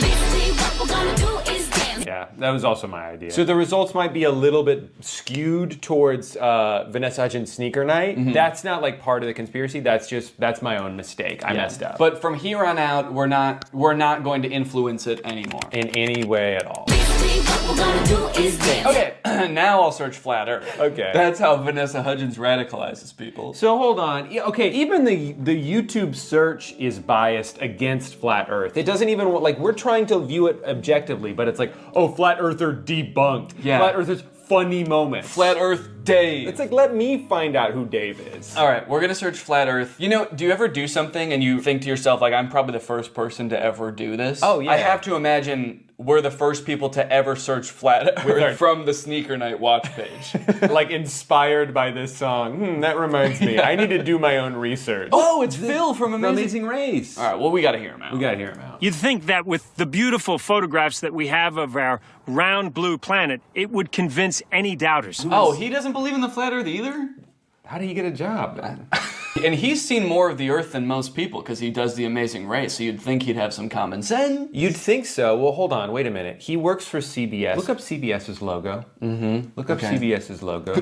Yeah, that was also my idea. So the results might be a little bit skewed towards Vanessa Hudgens' Sneaker Night. Mm-hmm. That's not like part of the conspiracy. That's my own mistake. I messed up. But from here on out, we're not going to influence it anymore in any way at all. Okay, now I'll search flat Earth. Okay. That's how Vanessa Hudgens radicalizes people. So hold on. Yeah, okay, even the YouTube search is biased against flat Earth. It doesn't even, like, we're trying to view it objectively, but it's like, oh, flat Earther debunked. Yeah. Flat Earthers funny moments. Flat Earth Dave. It's like, let me find out who Dave is. All right, we're gonna search flat Earth. You know, do you ever do something and you think to yourself, like, I'm probably the first person to ever do this? Oh, yeah. I have to imagine we're the first people to ever search flat Earth from the Sneaker Night watch page. Like, inspired by this song. That reminds me. I need to do my own research. Oh, it's Phil from Amazing Race. All right, well, we gotta hear him out. We gotta hear him out. You'd think that with the beautiful photographs that we have of our round blue planet, it would convince any doubters. Oh, he doesn't believe in the flat Earth either? How did he get a job then? And he's seen more of the Earth than most people because he does the Amazing Race, so you'd think he'd have some common sense. You'd think so. Well, hold on, wait a minute. He works for CBS. Look up CBS's logo. Mm-hmm. Look up CBS's logo.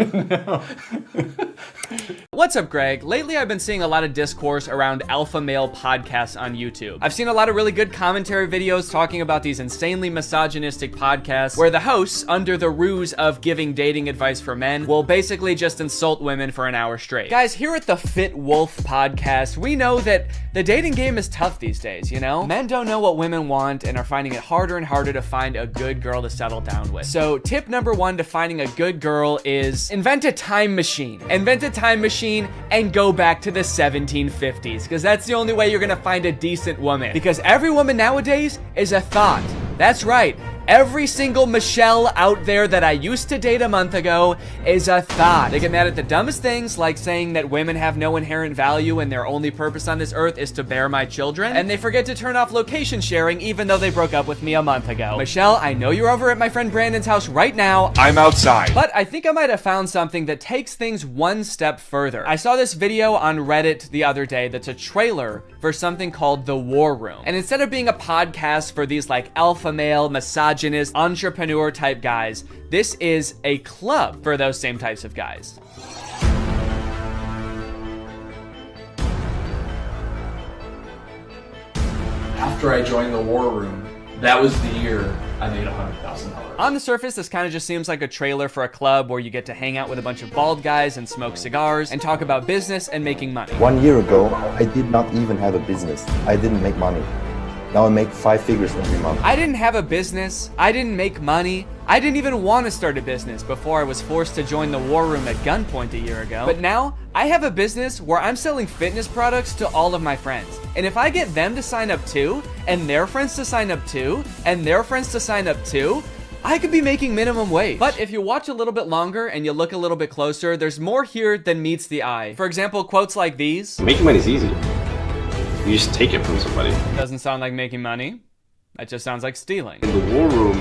What's up, Greg? Lately, I've been seeing a lot of discourse around alpha male podcasts on YouTube. I've seen a lot of really good commentary videos talking about these insanely misogynistic podcasts where the hosts, under the ruse of giving dating advice for men, will basically just insult women for an hour straight. Guys, here at the Fit Wolf podcast, we know that the dating game is tough these days, you know? Men don't know what women want and are finding it harder and harder to find a good girl to settle down with. So tip number 1 to finding a good girl is invent a time machine. Invent a time machine and go back to the 1750s, because that's the only way you're gonna find a decent woman. Because every woman nowadays is a thought. That's right. Every single Michelle out there that I used to date a month ago is a thought. They get mad at the dumbest things, like saying that women have no inherent value and their only purpose on this earth is to bear my children. And they forget to turn off location sharing even though they broke up with me a month ago. Michelle, I know you're over at my friend Brandon's house right now. I'm outside. But I think I might have found something that takes things one step further. I saw this video on Reddit the other day that's a trailer for something called The War Room. And instead of being a podcast for these like alpha male, misogynist, entrepreneur type guys, this is a club for those same types of guys. After I joined The War Room, that was the year I made $100,000. On the surface, this kind of just seems like a trailer for a club where you get to hang out with a bunch of bald guys and smoke cigars and talk about business and making money. 1 year ago, I did not even have a business. I didn't make money. Now I make 5 figures every month. I didn't have a business. I didn't make money. I didn't even want to start a business before I was forced to join the War Room at gunpoint a year ago. But now, I have a business where I'm selling fitness products to all of my friends. And if I get them to sign up too, and their friends to sign up too, and their friends to sign up too, I could be making minimum wage. But if you watch a little bit longer and you look a little bit closer, there's more here than meets the eye. For example, quotes like these. Making money is easy. You just take it from somebody. Doesn't sound like making money. That just sounds like stealing. In the war room,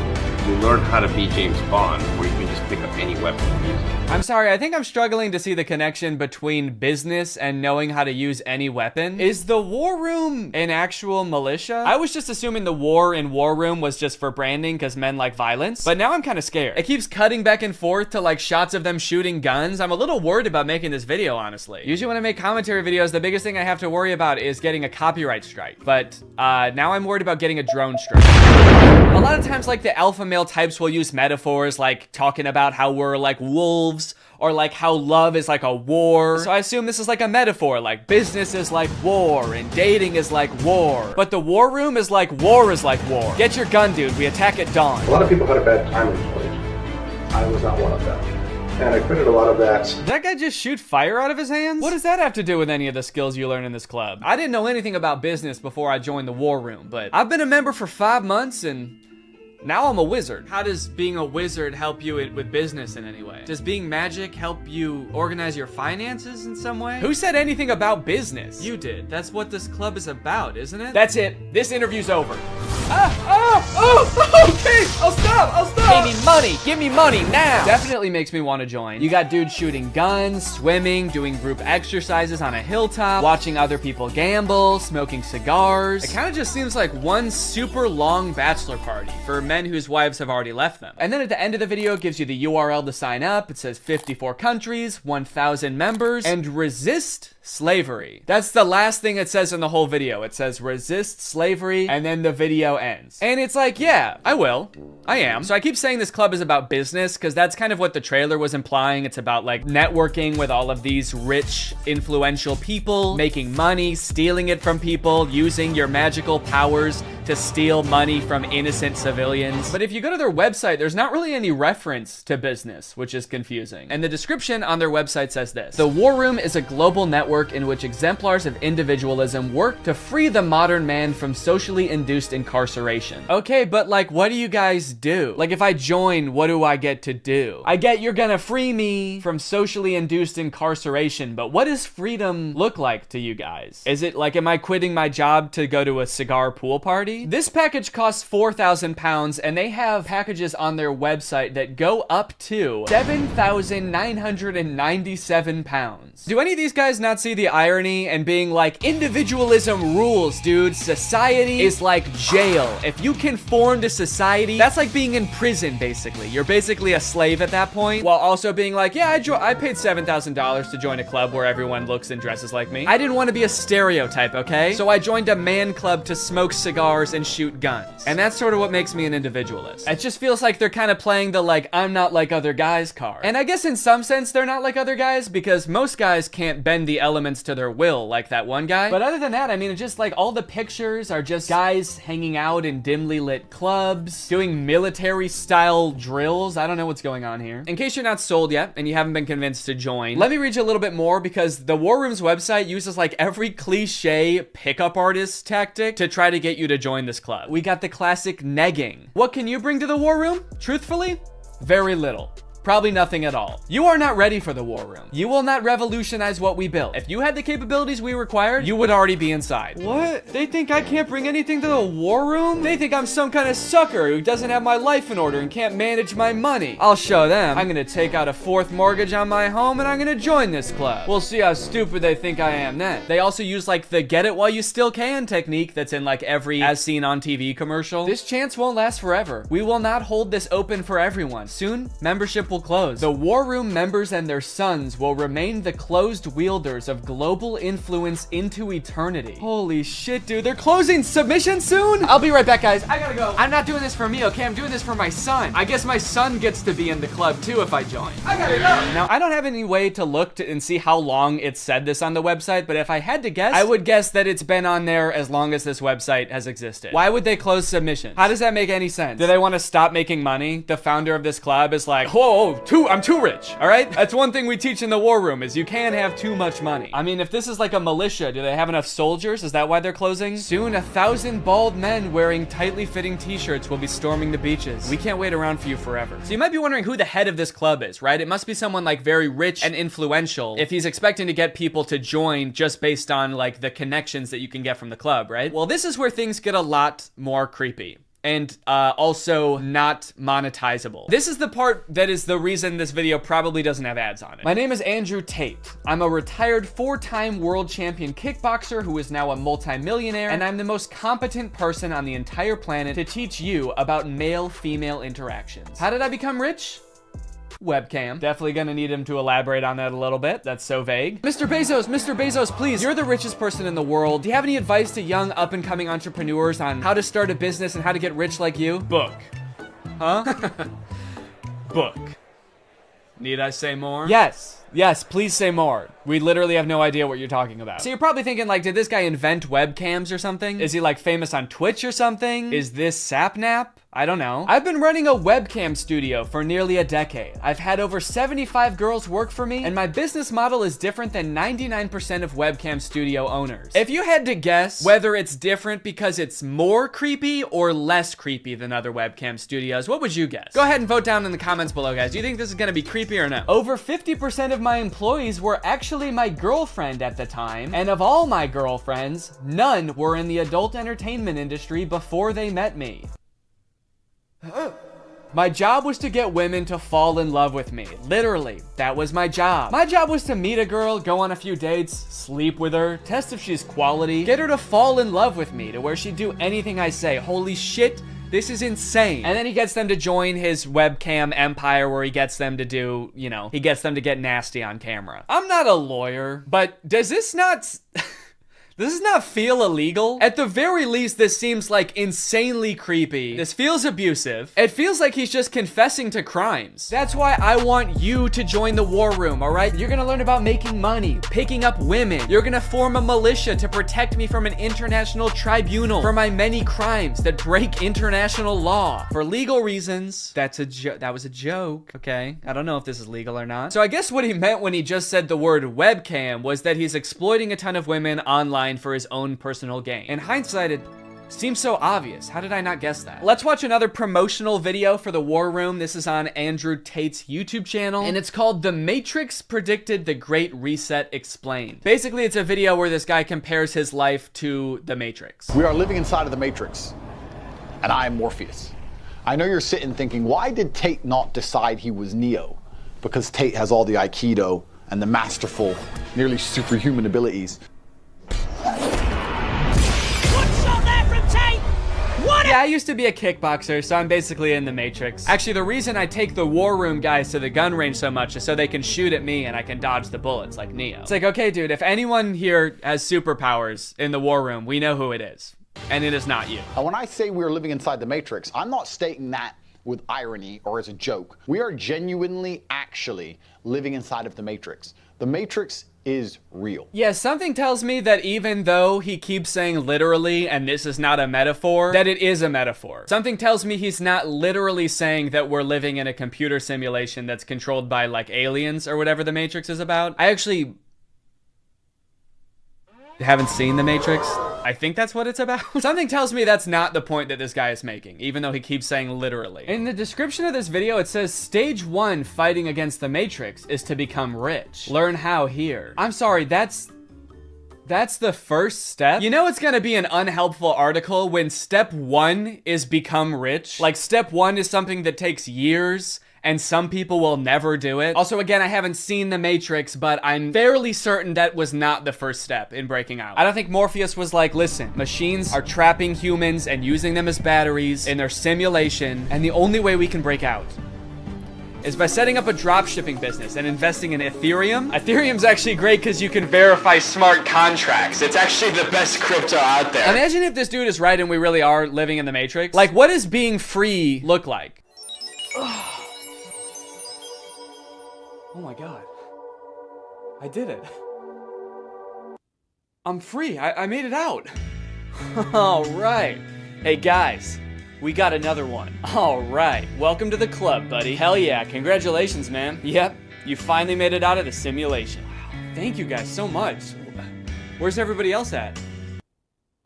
you learn how to be James Bond, where you can just pick up any weapon and use it. I'm sorry, I think I'm struggling to see the connection between business and knowing how to use any weapon. Is the war room an actual militia? I was just assuming the war in war room was just for branding because men like violence, but now I'm kind of scared. It keeps cutting back and forth to like shots of them shooting guns. I'm a little worried about making this video, honestly. Usually when I make commentary videos, the biggest thing I have to worry about is getting a copyright strike, but now I'm worried about getting a drone strike. A lot of times, like, the alpha male types will use metaphors like talking about how we're like wolves, or like how love is like a war. So I assume this is like a metaphor, like business is like war and dating is like war. But the war room is like war is like war. Get your gun, dude. We attack at dawn. A lot of people had a bad time in college. I was not one of them. And I quitted a lot of that. Did that guy just shoot fire out of his hands? What does that have to do with any of the skills you learn in this club? I didn't know anything about business before I joined the war room, but I've been a member for 5 months and now I'm a wizard. How does being a wizard help you with business in any way? Does being magic help you organize your finances in some way? Who said anything about business? You did. That's what this club is about, isn't it? That's it. This interview's over. Okay, I'll stop. Give me money now. Definitely makes me want to join. You got dudes shooting guns, swimming, doing group exercises on a hilltop, watching other people gamble, smoking cigars. It kind of just seems like one super long bachelor party for men whose wives have already left them. And then at the end of the video, it gives you the URL to sign up. It says 54 countries, 1,000 members, and resist slavery. That's the last thing it says in the whole video. It says resist slavery, and then the video ends. And it's like, yeah, I will. I am. So I keep saying this club is about business because that's kind of what the trailer was implying. It's about like networking with all of these rich, influential people, making money, stealing it from people, using your magical powers to steal money from innocent civilians. But if you go to their website, there's not really any reference to business, which is confusing. And the description on their website says this: the War Room is a global network in which exemplars of individualism work to free the modern man from socially induced incarceration. Okay, but like, what do you guys do? Like, if I join, what do I get to do? I get you're gonna free me from socially induced incarceration, but what does freedom look like to you guys? Is it like, am I quitting my job to go to a cigar pool party? This package costs £4,000, and they have packages on their website that go up to £7,997. Do any of these guys not see the irony and being like, individualism rules, dude. Society is like jail. If you conform to society, that's like being in prison, basically. You're basically a slave at that point, while also being like, yeah, I paid $7,000 to join a club where everyone looks and dresses like me. I didn't want to be a stereotype, okay? So I joined a man club to smoke cigars and shoot guns. And that's sort of what makes me an individualist. It just feels like they're kind of playing the like, I'm not like other guys card. And I guess in some sense they're not like other guys because most guys can't bend the elements to their will like that one guy. But other than that, I mean, it's just like all the pictures are just guys hanging out in dimly lit clubs, doing military style drills. I don't know what's going on here. In case you're not sold yet and you haven't been convinced to join, let me read you a little bit more because the War Room's website uses like every cliche pickup artist tactic to try to get you to join this club. We got the classic negging. What can you bring to the War Room? Truthfully, very little. Probably nothing at all. You are not ready for the War Room. You will not revolutionize what we built. If you had the capabilities we required, you would already be inside. What? They think I can't bring anything to the War Room? They think I'm some kind of sucker who doesn't have my life in order and can't manage my money. I'll show them. I'm gonna take out a 4th mortgage on my home and I'm gonna join this club. We'll see how stupid they think I am then. They also use like the get it while you still can technique that's in like every as seen on TV commercial. This chance won't last forever. We will not hold this open for everyone. Soon, membership will close. The War Room members and their sons will remain the closed wielders of global influence into eternity. Holy shit, dude. They're closing submission soon? I'll be right back, guys. I gotta go. I'm not doing this for me, okay? I'm doing this for my son. I guess my son gets to be in the club too if I join. I gotta go. Now, I don't have any way to look and see how long it said this on the website, but if I had to guess, I would guess that it's been on there as long as this website has existed. Why would they close submissions? How does that make any sense? Do they want to stop making money? The founder of this club is like, whoa, I'm too rich, all right? That's one thing we teach in the war room is you can't have too much money. I mean, if this is like a militia, do they have enough soldiers? Is that why they're closing? Soon, 1,000 bald men wearing tightly fitting t-shirts will be storming the beaches. We can't wait around for you forever. So you might be wondering who the head of this club is, right? It must be someone like very rich and influential if he's expecting to get people to join just based on like the connections that you can get from the club, right? Well, this is where things get a lot more creepy. And also not monetizable. This is the part that is the reason this video probably doesn't have ads on it. My name is Andrew Tate. I'm a retired 4-time world champion kickboxer who is now a multi-millionaire, and I'm the most competent person on the entire planet to teach you about male-female interactions. How did I become rich? Webcam. Definitely gonna need him to elaborate on that a little bit. That's so vague. Mr. Bezos, please. You're the richest person in the world. Do you have any advice to young up-and-coming entrepreneurs on how to start a business and how to get rich like you? Book. Huh? Book. Need I say more? Yes, please say more. We literally have no idea what you're talking about. So you're probably thinking like, did this guy invent webcams or something? Is he like famous on Twitch or something? Is this Sapnap? I don't know. I've been running a webcam studio for nearly a decade. I've had over 75 girls work for me, and my business model is different than 99% of webcam studio owners. If you had to guess whether it's different because it's more creepy or less creepy than other webcam studios, what would you guess? Go ahead and vote down in the comments below, guys. Do you think this is gonna be creepy or no? Over 50% of my employees were actually my girlfriend at the time, and of all my girlfriends, none were in the adult entertainment industry before they met me. My job was to get women to fall in love with me. Literally, that was my job. My job was to meet a girl, go on a few dates, sleep with her, test if she's quality, get her to fall in love with me to where she'd do anything I say. Holy shit, this is insane. And then he gets them to join his webcam empire where he gets them to do, you know, he gets them to get nasty on camera. I'm not a lawyer, but does this not... Does this not feel illegal? At the very least, this seems like insanely creepy. This feels abusive. It feels like he's just confessing to crimes. That's why I want you to join the war room, all right? You're gonna learn about making money, picking up women. You're gonna form a militia to protect me from an international tribunal for my many crimes that break international law. For legal reasons, that was a joke, okay? I don't know if this is legal or not. So I guess what he meant when he just said the word webcam was that he's exploiting a ton of women online for his own personal gain. In hindsight, it seems so obvious. How did I not guess that? Let's watch another promotional video for the War Room. This is on Andrew Tate's YouTube channel, and it's called The Matrix Predicted the Great Reset Explained. Basically, it's a video where this guy compares his life to the Matrix. We are living inside of the Matrix, and I am Morpheus. I know you're sitting thinking, why did Tate not decide he was Neo? Because Tate has all the Aikido and the masterful, nearly superhuman abilities. Yeah, I used to be a kickboxer, so I'm basically in the Matrix. Actually, the reason I take the War Room guys to the gun range so much is so they can shoot at me and I can dodge the bullets like Neo. It's like, okay, dude, if anyone here has superpowers in the War Room, we know who it is. And it is not you. Now, when I say we're living inside the Matrix, I'm not stating that with irony or as a joke. We are genuinely, actually living inside of the Matrix. The Matrix is real. Yeah, something tells me that even though he keeps saying literally, and this is not a metaphor, that it is a metaphor. Something tells me he's not literally saying that we're living in a computer simulation that's controlled by, like, aliens or whatever the Matrix is about. I actually haven't seen the Matrix. I think that's what it's about. Something tells me that's not the point that this guy is making, even though he keeps saying literally. In the description of this video, it says, stage 1 fighting against the Matrix is to become rich. Learn how here. I'm sorry, that's the first step? You know it's gonna be an unhelpful article when step 1 is become rich? Like, step 1 is something that takes years, and some people will never do it. Also, again, I haven't seen The Matrix, but I'm fairly certain that was not the first step in breaking out. I don't think Morpheus was like, listen, machines are trapping humans and using them as batteries in their simulation, and the only way we can break out is by setting up a dropshipping business and investing in Ethereum. Ethereum's actually great because you can verify smart contracts. It's actually the best crypto out there. Imagine if this dude is right and we really are living in the Matrix. Like, what does being free look like? Oh my God. I did it. I'm free. I made it out. All right. Hey guys, we got another one. All right, welcome to the club, buddy. Hell yeah, congratulations, man. Yep, you finally made it out of the simulation. Thank you guys so much. Where's everybody else at?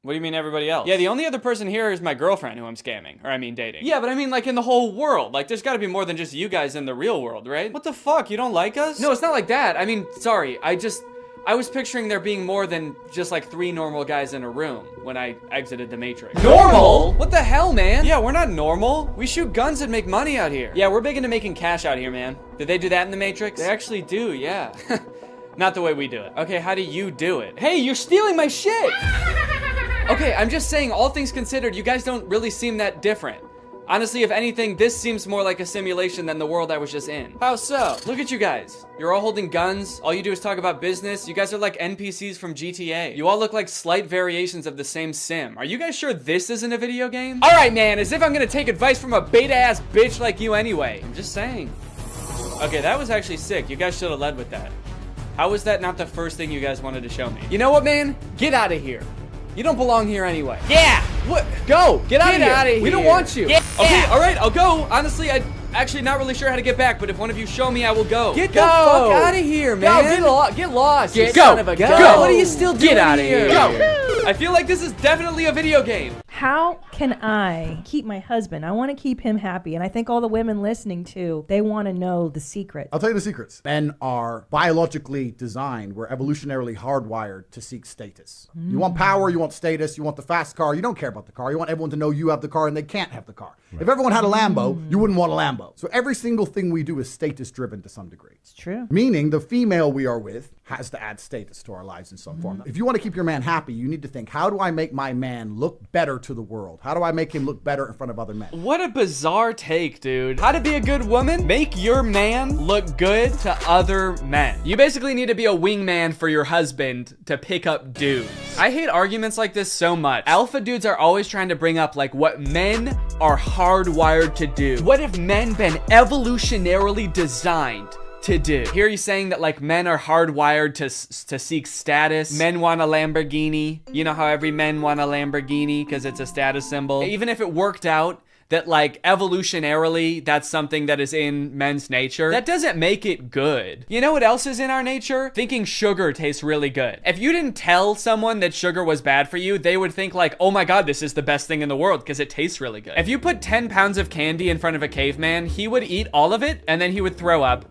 What do you mean everybody else? Yeah, the only other person here is my girlfriend who I'm scamming. Or I mean dating. Yeah, but I mean like in the whole world. Like there's gotta be more than just you guys in the real world, right? What the fuck, you don't like us? No, it's not like that. I mean, sorry, I was picturing there being more than just like 3 normal guys in a room when I exited the Matrix. Normal? What the hell, man? Yeah, we're not normal. We shoot guns and make money out here. Yeah, we're big into making cash out here, man. Did they do that in the Matrix? They actually do, yeah. Not the way we do it. Okay, how do you do it? Hey, you're stealing my shit! Okay, I'm just saying, all things considered, you guys don't really seem that different. Honestly, if anything, this seems more like a simulation than the world I was just in. How so? Look at you guys. You're all holding guns. All you do is talk about business. You guys are like NPCs from GTA. You all look like slight variations of the same sim. Are you guys sure this isn't a video game? All right, man, as if I'm gonna take advice from a beta-ass bitch like you anyway. I'm just saying. Okay, that was actually sick. You guys should have led with that. How was that not the first thing you guys wanted to show me? You know what, man? Get out of here. You don't belong here anyway. Yeah! What? Go! Get out of here! We don't want you! Yeah. Okay, alright, I'll go. Honestly, I'm actually not really sure how to get back, but if one of you show me, I will go. Get the fuck out of here, man! Go, get lost! Get son of a gun! Go! What are you still doing? Get out of here! Go! I feel like this is definitely a video game. How can I keep my husband? I want to keep him happy. And I think all the women listening too, they want to know the secret. I'll tell you the secrets. Men are biologically designed. We're evolutionarily hardwired to seek status. You want power, you want status, you want the fast car. You don't care about the car. You want everyone to know you have the car and they can't have the car. Right. If everyone had a Lambo, you wouldn't want a Lambo. So every single thing we do is status driven to some degree. It's true. Meaning the female we are with has to add status to our lives in some form. If you want to keep your man happy, you need to think, how do I make my man look better to the world? How do I make him look better in front of other men? What a bizarre take, dude. How to be a good woman? Make your man look good to other men. You basically need to be a wingman for your husband to pick up dudes. I hate arguments like this so much. Alpha dudes are always trying to bring up like what men are hardwired to do. What have men been evolutionarily designed to do? Here he's saying that like men are hardwired to seek status. Men want a Lamborghini. You know how every men want a Lamborghini because it's a status symbol. Even if it worked out that like evolutionarily that's something that is in men's nature, that doesn't make it good. You know what else is in our nature? Thinking sugar tastes really good. If you didn't tell someone that sugar was bad for you, they would think like, oh my god, this is the best thing in the world because it tastes really good. If you put 10 pounds of candy in front of a caveman, he would eat all of it and then he would throw up.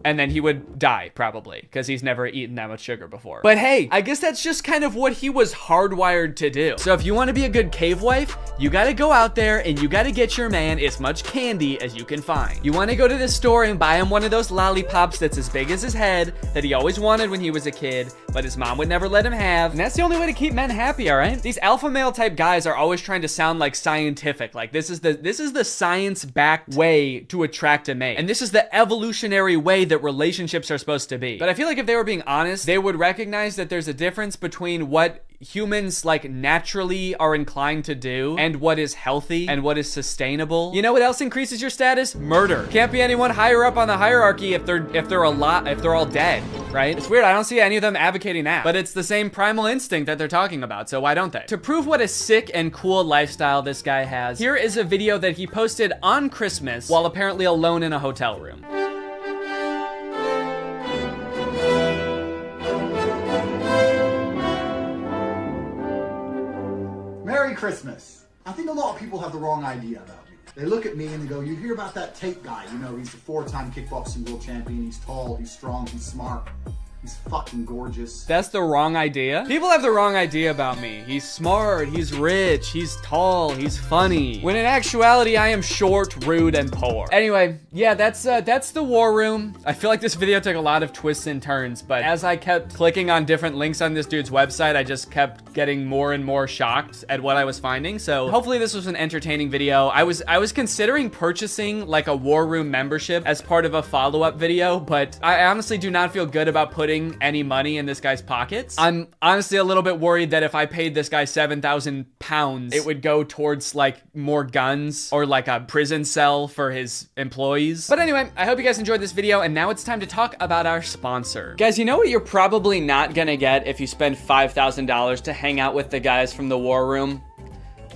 And then he would die, probably, because he's never eaten that much sugar before. But hey, I guess that's just kind of what he was hardwired to do. So if you want to be a good cave wife, you gotta go out there and you gotta get your man as much candy as you can find. You want to go to the store and buy him one of those lollipops that's as big as his head that he always wanted when he was a kid, but his mom would never let him have. And that's the only way to keep men happy, all right? These alpha male type guys are always trying to sound like scientific. Like this is the science-backed way to attract a mate. And this is the evolutionary way that relationships are supposed to be. But I feel like if they were being honest, they would recognize that there's a difference between what humans like naturally are inclined to do and what is healthy and what is sustainable. You know what else increases your status? Murder. Can't be anyone higher up on the hierarchy if they're all dead, right? It's weird. I don't see any of them advocating that, but it's the same primal instinct that they're talking about, so why don't they? To prove what a sick and cool lifestyle this guy has, here is a video that he posted on Christmas while apparently alone in a hotel room. Merry Christmas. I think a lot of people have the wrong idea about me. They look at me and they go, you hear about that Tate guy, you know, he's a 4-time kickboxing world champion, he's tall, he's strong, he's smart. He's fucking gorgeous. That's the wrong idea? People have the wrong idea about me. He's smart, he's rich, he's tall, he's funny. When in actuality, I am short, rude, and poor. Anyway, yeah, that's the war room. I feel like this video took a lot of twists and turns, but as I kept clicking on different links on this dude's website, I just kept getting more and more shocked at what I was finding. So hopefully this was an entertaining video. I was considering purchasing like a war room membership as part of a follow-up video, but I honestly do not feel good about putting any money in this guy's pockets. I'm honestly a little bit worried that if I paid this guy 7,000 pounds, it would go towards like more guns or like a prison cell for his employees. But anyway, I hope you guys enjoyed this video, and now it's time to talk about our sponsor. Guys, you know what you're probably not gonna get if you spend $5,000 to hang out with the guys from the war room?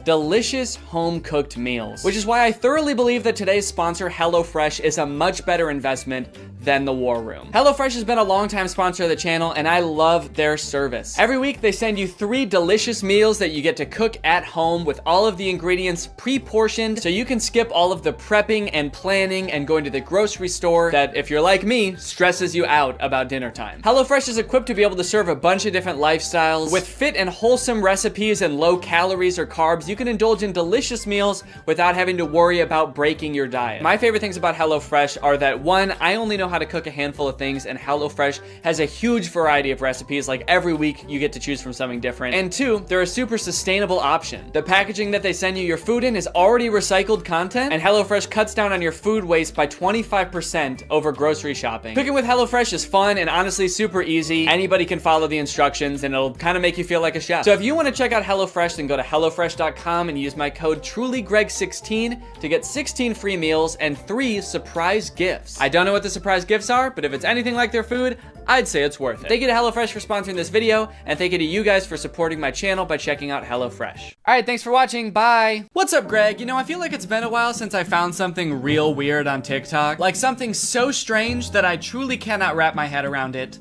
delicious home-cooked meals, which is why I thoroughly believe that today's sponsor, HelloFresh, is a much better investment than the War Room. HelloFresh has been a longtime sponsor of the channel, and I love their service. Every week, they send you 3 delicious meals that you get to cook at home with all of the ingredients pre-portioned, so you can skip all of the prepping and planning and going to the grocery store that, if you're like me, stresses you out about dinner time. HelloFresh is equipped to be able to serve a bunch of different lifestyles. With fit and wholesome recipes and low calories or carbs, you can indulge in delicious meals without having to worry about breaking your diet. My favorite things about HelloFresh are that, 1, I only know how to cook a handful of things, and HelloFresh has a huge variety of recipes. Like every week you get to choose from something different. And 2, they're a super sustainable option. The packaging that they send you your food in is already recycled content, and HelloFresh cuts down on your food waste by 25% over grocery shopping. Cooking with HelloFresh is fun and honestly super easy. Anybody can follow the instructions and it'll kind of make you feel like a chef. So if you want to check out HelloFresh, then go to HelloFresh.com and use my code TrulyGreg16 to get 16 free meals and 3 surprise gifts. I don't know what the surprise gifts are, but if it's anything like their food, I'd say it's worth it. Thank you to HelloFresh for sponsoring this video, and thank you to you guys for supporting my channel by checking out HelloFresh. All right, thanks for watching. Bye. What's up, Greg? You know, I feel like it's been a while since I found something real weird on TikTok. Like something so strange that I truly cannot wrap my head around it,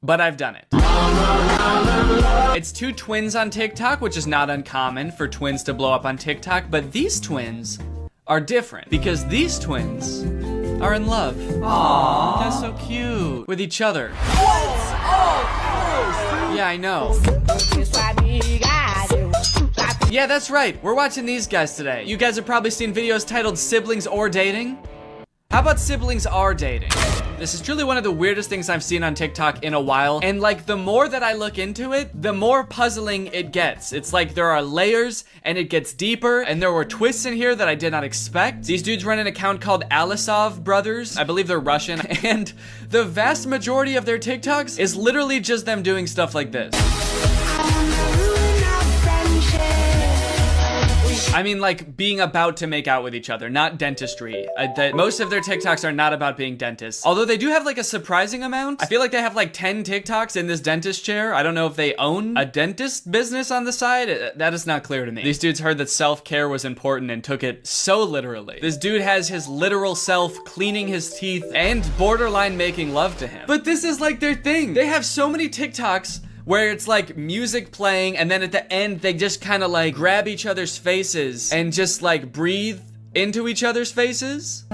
but I've done it. It's 2 twins on TikTok, which is not uncommon for twins to blow up on TikTok, but these twins are different because these twins are in love. Aww. That's so cute. With each other. What? Oh, yeah, I know. Yeah, that's right. We're watching these guys today. You guys have probably seen videos titled Siblings or Dating. How about Siblings Are Dating? This is truly one of the weirdest things I've seen on TikTok in a while, and like the more that I look into it, the more puzzling it gets. It's like there are layers and it gets deeper, and there were twists in here that I did not expect. These dudes run an account called Alisov Brothers. I believe they're Russian, and the vast majority of their TikToks is literally just them doing stuff like this. I mean, like, being about to make out with each other, not dentistry. Most of their TikToks are not about being dentists. Although they do have, like, a surprising amount. I feel like they have, like, 10 TikToks in this dentist chair. I don't know if they own a dentist business on the side. That is not clear to me. These dudes heard that self-care was important and took it so literally. This dude has his literal self cleaning his teeth and borderline making love to him. But this is, like, their thing. They have so many TikToks where it's like music playing, and then at the end they just kind of like grab each other's faces and just like breathe into each other's faces.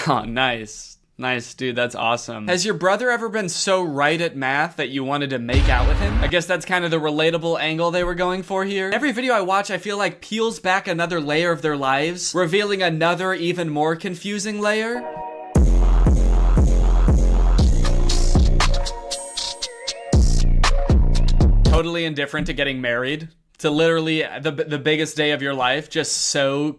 Oh, nice. Nice, dude, that's awesome. Has your brother ever been so right at math that you wanted to make out with him? I guess that's kind of the relatable angle they were going for here. Every video I watch, I feel like peels back another layer of their lives, revealing another even more confusing layer. Totally indifferent to getting married, to literally the biggest day of your life, just so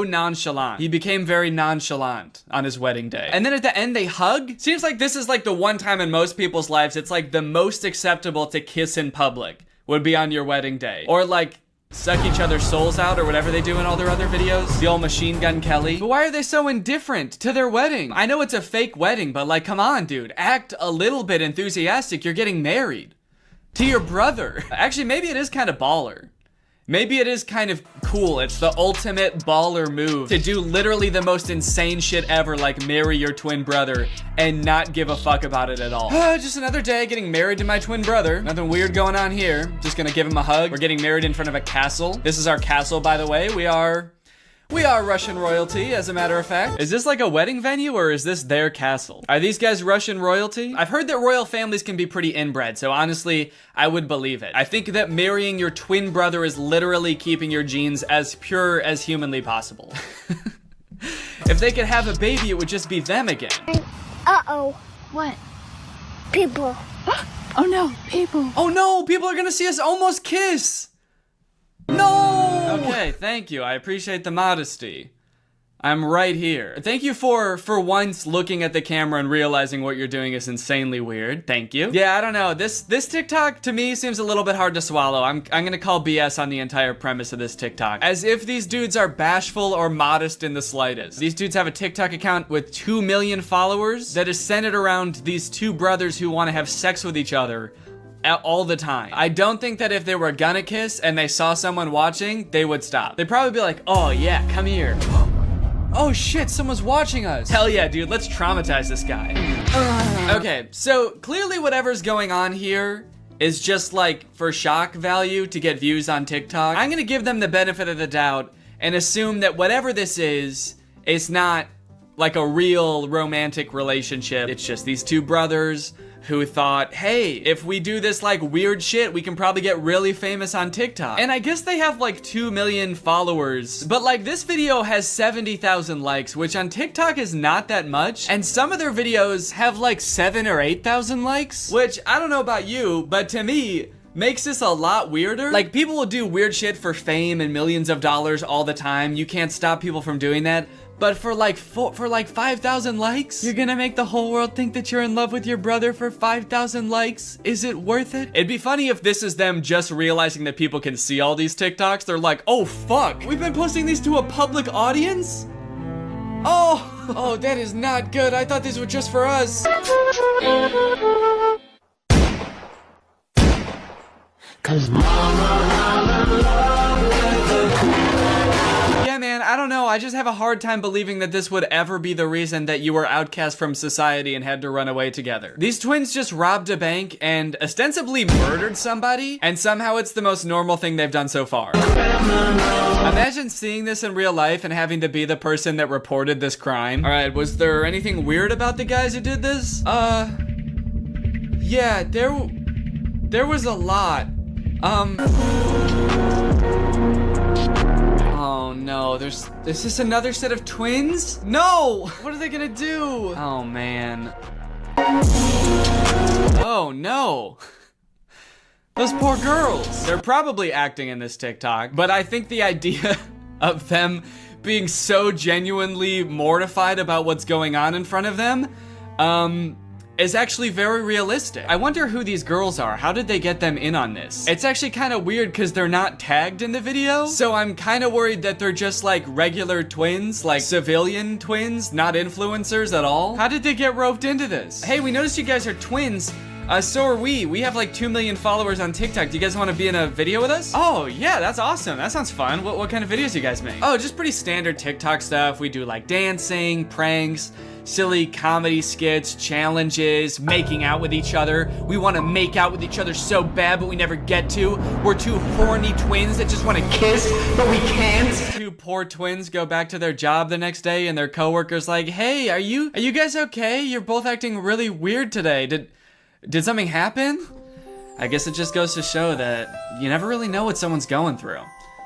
nonchalant. He became very nonchalant on his wedding day. And then at the end they hug? Seems like this is like the one time in most people's lives it's like the most acceptable to kiss in public would be on your wedding day. Or like suck each other's souls out or whatever they do in all their other videos. The old Machine Gun Kelly. But why are they so indifferent to their wedding? I know it's a fake wedding, but like, come on, dude. Act a little bit enthusiastic. You're getting married. To your brother. Actually, maybe it is kind of baller. Maybe it is kind of cool. It's the ultimate baller move to do literally the most insane shit ever, like marry your twin brother and not give a fuck about it at all. Just another day getting married to my twin brother. Nothing weird going on here. Just gonna give him a hug. We're getting married in front of a castle. This is our castle, by the way. We are Russian royalty, as a matter of fact. Is this like a wedding venue, or is this their castle? Are these guys Russian royalty? I've heard that royal families can be pretty inbred, so honestly, I would believe it. I think that marrying your twin brother is literally keeping your genes as pure as humanly possible. If they could have a baby, it would just be them again. Uh-oh. What? People. Oh no, people. Oh no, people are gonna see us almost kiss. No! Okay, thank you. I appreciate the modesty. I'm right here. Thank you for once looking at the camera and realizing what you're doing is insanely weird. Thank you. Yeah, I don't know. This TikTok to me seems a little bit hard to swallow. I'm gonna call BS on the entire premise of this TikTok. As if these dudes are bashful or modest in the slightest. These dudes have a TikTok account with 2 million followers that is centered around these two brothers who want to have sex with each other all the time. I don't think that if they were gonna kiss and they saw someone watching, they would stop. They'd probably be like, oh yeah, come here. Oh shit, someone's watching us. Hell yeah, dude, let's traumatize this guy. Okay, so clearly whatever's going on here is just like for shock value to get views on TikTok. I'm gonna give them the benefit of the doubt and assume that whatever this is, it's not like a real romantic relationship. It's just these two brothers who thought, hey, if we do this like weird shit, we can probably get really famous on TikTok. And I guess they have like 2 million followers, but like this video has 70,000 likes, which on TikTok is not that much. And some of their videos have like 7 or 8,000 likes, which I don't know about you, but to me, makes this a lot weirder. Like people will do weird shit for fame and millions of dollars all the time. You can't stop people from doing that. But for like 5,000 likes, you're gonna make the whole world think that you're in love with your brother for 5,000 likes? Is it worth it? It'd be funny if this is them just realizing that people can see all these TikToks. They're like, oh fuck, we've been posting these to a public audience? Oh, that is not good. I thought these were just for us. Cause yeah, man, I don't know. I just have a hard time believing that this would ever be the reason that you were outcast from society and had to run away together. These twins just robbed a bank and ostensibly murdered somebody, and somehow it's the most normal thing they've done so far. Imagine seeing this in real life and having to be the person that reported this crime. All right, was there anything weird about the guys who did this? Yeah, there was a lot. Oh no, is this another set of twins? No! What are they gonna do? Oh man. Oh no. Those poor girls. They're probably acting in this TikTok, but I think the idea of them being so genuinely mortified about what's going on in front of them, is actually very realistic. I wonder who these girls are. How did they get them in on this? It's actually kind of weird because they're not tagged in the video. So I'm kind of worried that they're just like regular twins, like civilian twins, not influencers at all. How did they get roped into this? Hey, we noticed you guys are twins. So are we. We have like 2 million followers on TikTok. Do you guys want to be in a video with us? Oh, yeah, that's awesome. That sounds fun. What kind of videos do you guys make? Oh, just pretty standard TikTok stuff. We do like dancing, pranks, silly comedy skits, challenges, making out with each other. We want to make out with each other so bad, but we never get to. We're two horny twins that just want to kiss, but we can't. Two poor twins go back to their job the next day and their coworker's like, hey, are you guys okay? You're both acting really weird today. Did something happen? I guess it just goes to show that you never really know what someone's going through.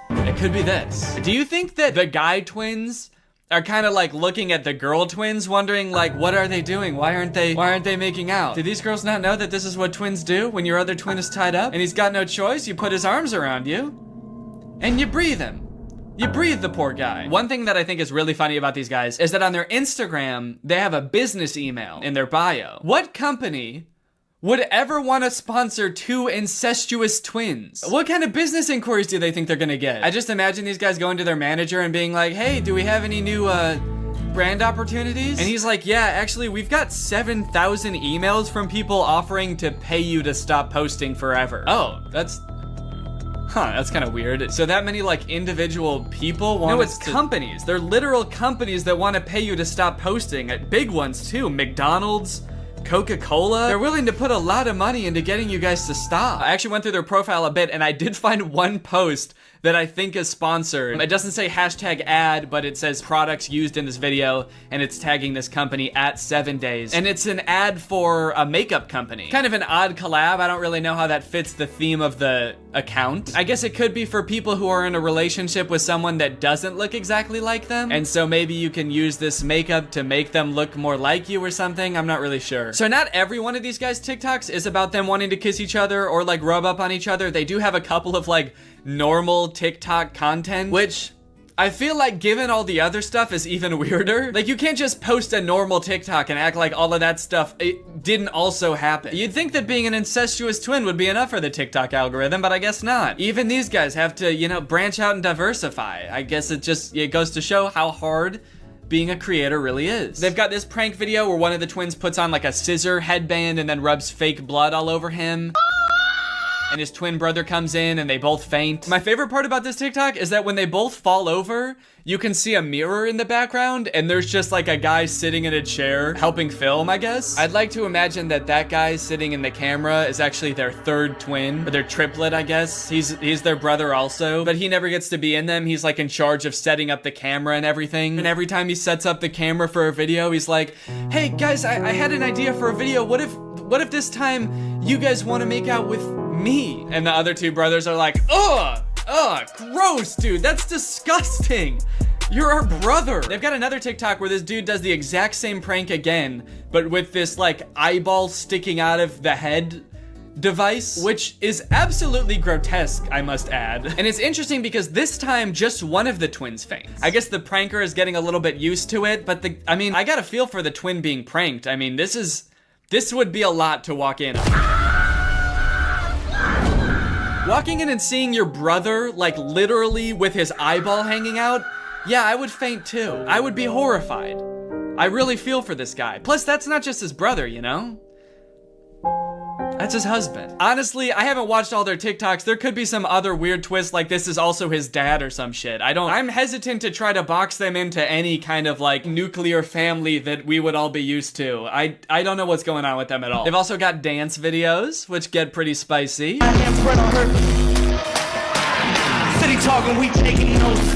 It could be this. Do you think that the guy twins are kind of like looking at the girl twins wondering like, what are they doing? Why aren't they making out? Do these girls not know that this is what twins do when your other twin is tied up and he's got no choice? You put his arms around you and you breathe him. You breathe the poor guy. One thing that I think is really funny about these guys is that on their Instagram, they have a business email in their bio. What company would ever want to sponsor two incestuous twins? What kind of business inquiries do they think they're gonna get? I just imagine these guys going to their manager and being like, hey, do we have any new brand opportunities? And he's like, yeah, actually, we've got 7,000 emails from people offering to pay you to stop posting forever. Oh, that's kind of weird. So that many like individual people want. No, it's companies. They're literal companies that want to pay you to stop posting. Big ones too. McDonald's, Coca-Cola. They're willing to put a lot of money into getting you guys to stop. I actually went through their profile a bit and I did find one post that I think is sponsored. It doesn't say hashtag ad, but it says products used in this video, and it's tagging this company at 7 days. And it's an ad for a makeup company. Kind of an odd collab. I don't really know how that fits the theme of the account. I guess it could be for people who are in a relationship with someone that doesn't look exactly like them. And so maybe you can use this makeup to make them look more like you or something. I'm not really sure. So not every one of these guys' TikToks is about them wanting to kiss each other or like rub up on each other. They do have a couple of like normal TikTok content, which I feel like given all the other stuff is even weirder. Like, you can't just post a normal TikTok and act like all of that stuff didn't also happen. You'd think that being an incestuous twin would be enough for the TikTok algorithm, but I guess not. Even these guys have to, you know, branch out and diversify. I guess it goes to show how hard being a creator really is. They've got this prank video where one of the twins puts on like a scissor headband and then rubs fake blood all over him. And his twin brother comes in and they both faint. My favorite part about this TikTok is that when they both fall over, you can see a mirror in the background and there's just like a guy sitting in a chair helping film, I guess. I'd like to imagine that that guy sitting in the camera is actually their third twin, or their triplet, I guess. He's their brother also, but he never gets to be in them. He's like in charge of setting up the camera and everything. And every time he sets up the camera for a video, he's like, hey guys, I had an idea for a video. What if this time you guys want to make out with me? And the other two brothers are like, ugh, gross, dude, that's disgusting. You're our brother. They've got another TikTok where this dude does the exact same prank again, but with this like eyeball sticking out of the head device, which is absolutely grotesque, I must add. And it's interesting because this time just one of the twins faints. I guess the pranker is getting a little bit used to it, but I got a feel for the twin being pranked. I mean, this would be a lot to walk in on. Walking in and seeing your brother, like literally with his eyeball hanging out, yeah, I would faint too. I would be horrified. I really feel for this guy. Plus, that's not just his brother, you know? That's his husband. Honestly, I haven't watched all their TikToks. There could be some other weird twist like this is also his dad or some shit. I'm hesitant to try to box them into any kind of like nuclear family that we would all be used to. I don't know what's going on with them at all. They've also got dance videos, which get pretty spicy. City talking, we taking notes.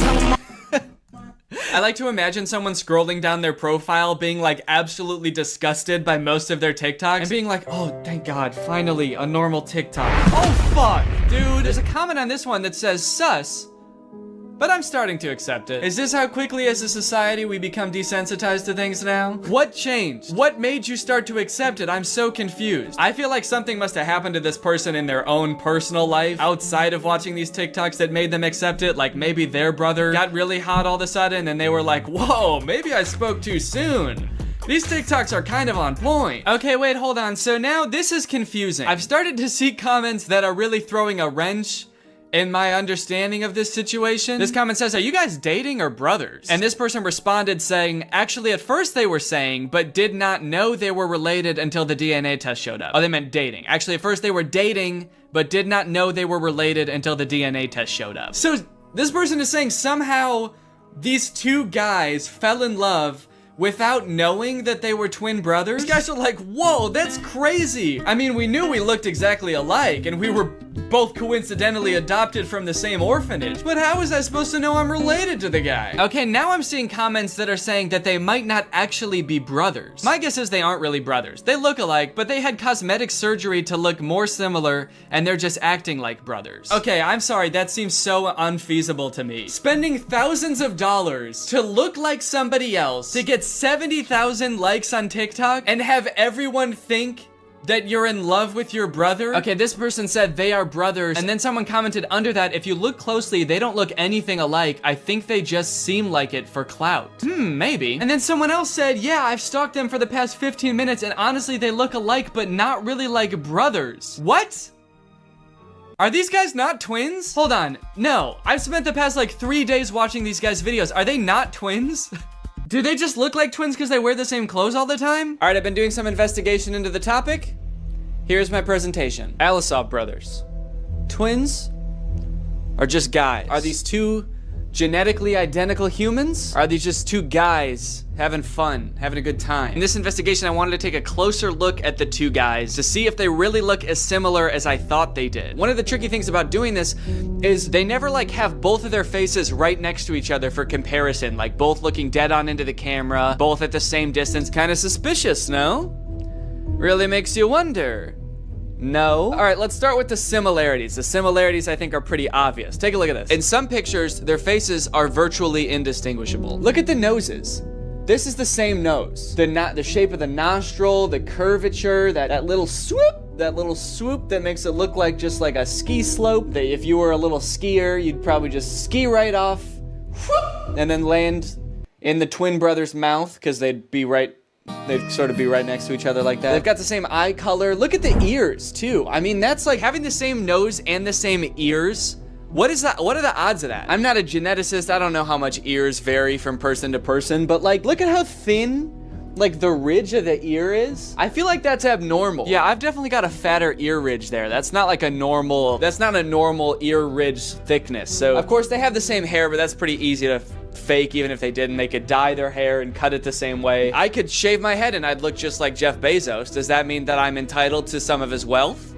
I like to imagine someone scrolling down their profile being like absolutely disgusted by most of their TikToks and being like, oh, thank God, finally a normal TikTok. Oh, fuck, dude. There's a comment on this one that says sus, but I'm starting to accept it. Is this how quickly as a society we become desensitized to things now? What changed? What made you start to accept it? I'm so confused. I feel like something must have happened to this person in their own personal life outside of watching these TikToks that made them accept it. Like maybe their brother got really hot all of a sudden and they were like, whoa, maybe I spoke too soon. These TikToks are kind of on point. Okay, wait, hold on. So now this is confusing. I've started to see comments that are really throwing a wrench in my understanding of this situation. This comment says, are you guys dating or brothers? And this person responded saying, actually at first they were saying, but did not know they were related until the DNA test showed up. Oh, they meant dating. Actually at first they were dating, but did not know they were related until the DNA test showed up. So this person is saying somehow these two guys fell in love without knowing that they were twin brothers. These guys are like, whoa, that's crazy. I mean, we knew we looked exactly alike and we were both coincidentally adopted from the same orphanage, but how was I supposed to know I'm related to the guy? Okay, now I'm seeing comments that are saying that they might not actually be brothers. My guess is they aren't really brothers. They look alike, but they had cosmetic surgery to look more similar and they're just acting like brothers. Okay, I'm sorry, that seems so unfeasible to me. Spending thousands of dollars to look like somebody else, to get 70,000 likes on TikTok and have everyone think that you're in love with your brother? Okay, this person said they are brothers, and then someone commented under that, if you look closely, they don't look anything alike. I think they just seem like it for clout. Maybe. And then someone else said, yeah, I've stalked them for the past 15 minutes, and honestly, they look alike, but not really like brothers. What? Are these guys not twins? Hold on, no. I've spent the past like 3 days watching these guys' videos. Are they not twins? Do they just look like twins because they wear the same clothes all the time? All right, I've been doing some investigation into the topic. Here's my presentation. Alisov brothers. Twins? Or just guys? Are these two genetically identical humans? Or are these just two guys having fun, having a good time? In this investigation, I wanted to take a closer look at the two guys to see if they really look as similar as I thought they did. One of the tricky things about doing this is they never like have both of their faces right next to each other for comparison, like both looking dead on into the camera, both at the same distance. Kind of suspicious, no? Really makes you wonder. No. All right, let's start with the similarities. The similarities I think are pretty obvious. Take a look at this. In some pictures, their faces are virtually indistinguishable. Look at the noses. This is the same nose. The shape of the nostril, the curvature, that little swoop that makes it look like just like a ski slope. That if you were a little skier, you'd probably just ski right off and then land in the twin brother's mouth, because they'd sort of be right next to each other like that. They've got the same eye color. Look at the ears, too. I mean, that's like having the same nose and the same ears. What is that? What are the odds of that? I'm not a geneticist. I don't know how much ears vary from person to person, but like, look at how thin like the ridge of the ear is. I feel like that's abnormal. Yeah, I've definitely got a fatter ear ridge there. That's not a normal ear ridge thickness. So of course they have the same hair, but that's pretty easy to fake. Even if they didn't, they could dye their hair and cut it the same way. I could shave my head and I'd look just like Jeff Bezos. Does that mean that I'm entitled to some of his wealth?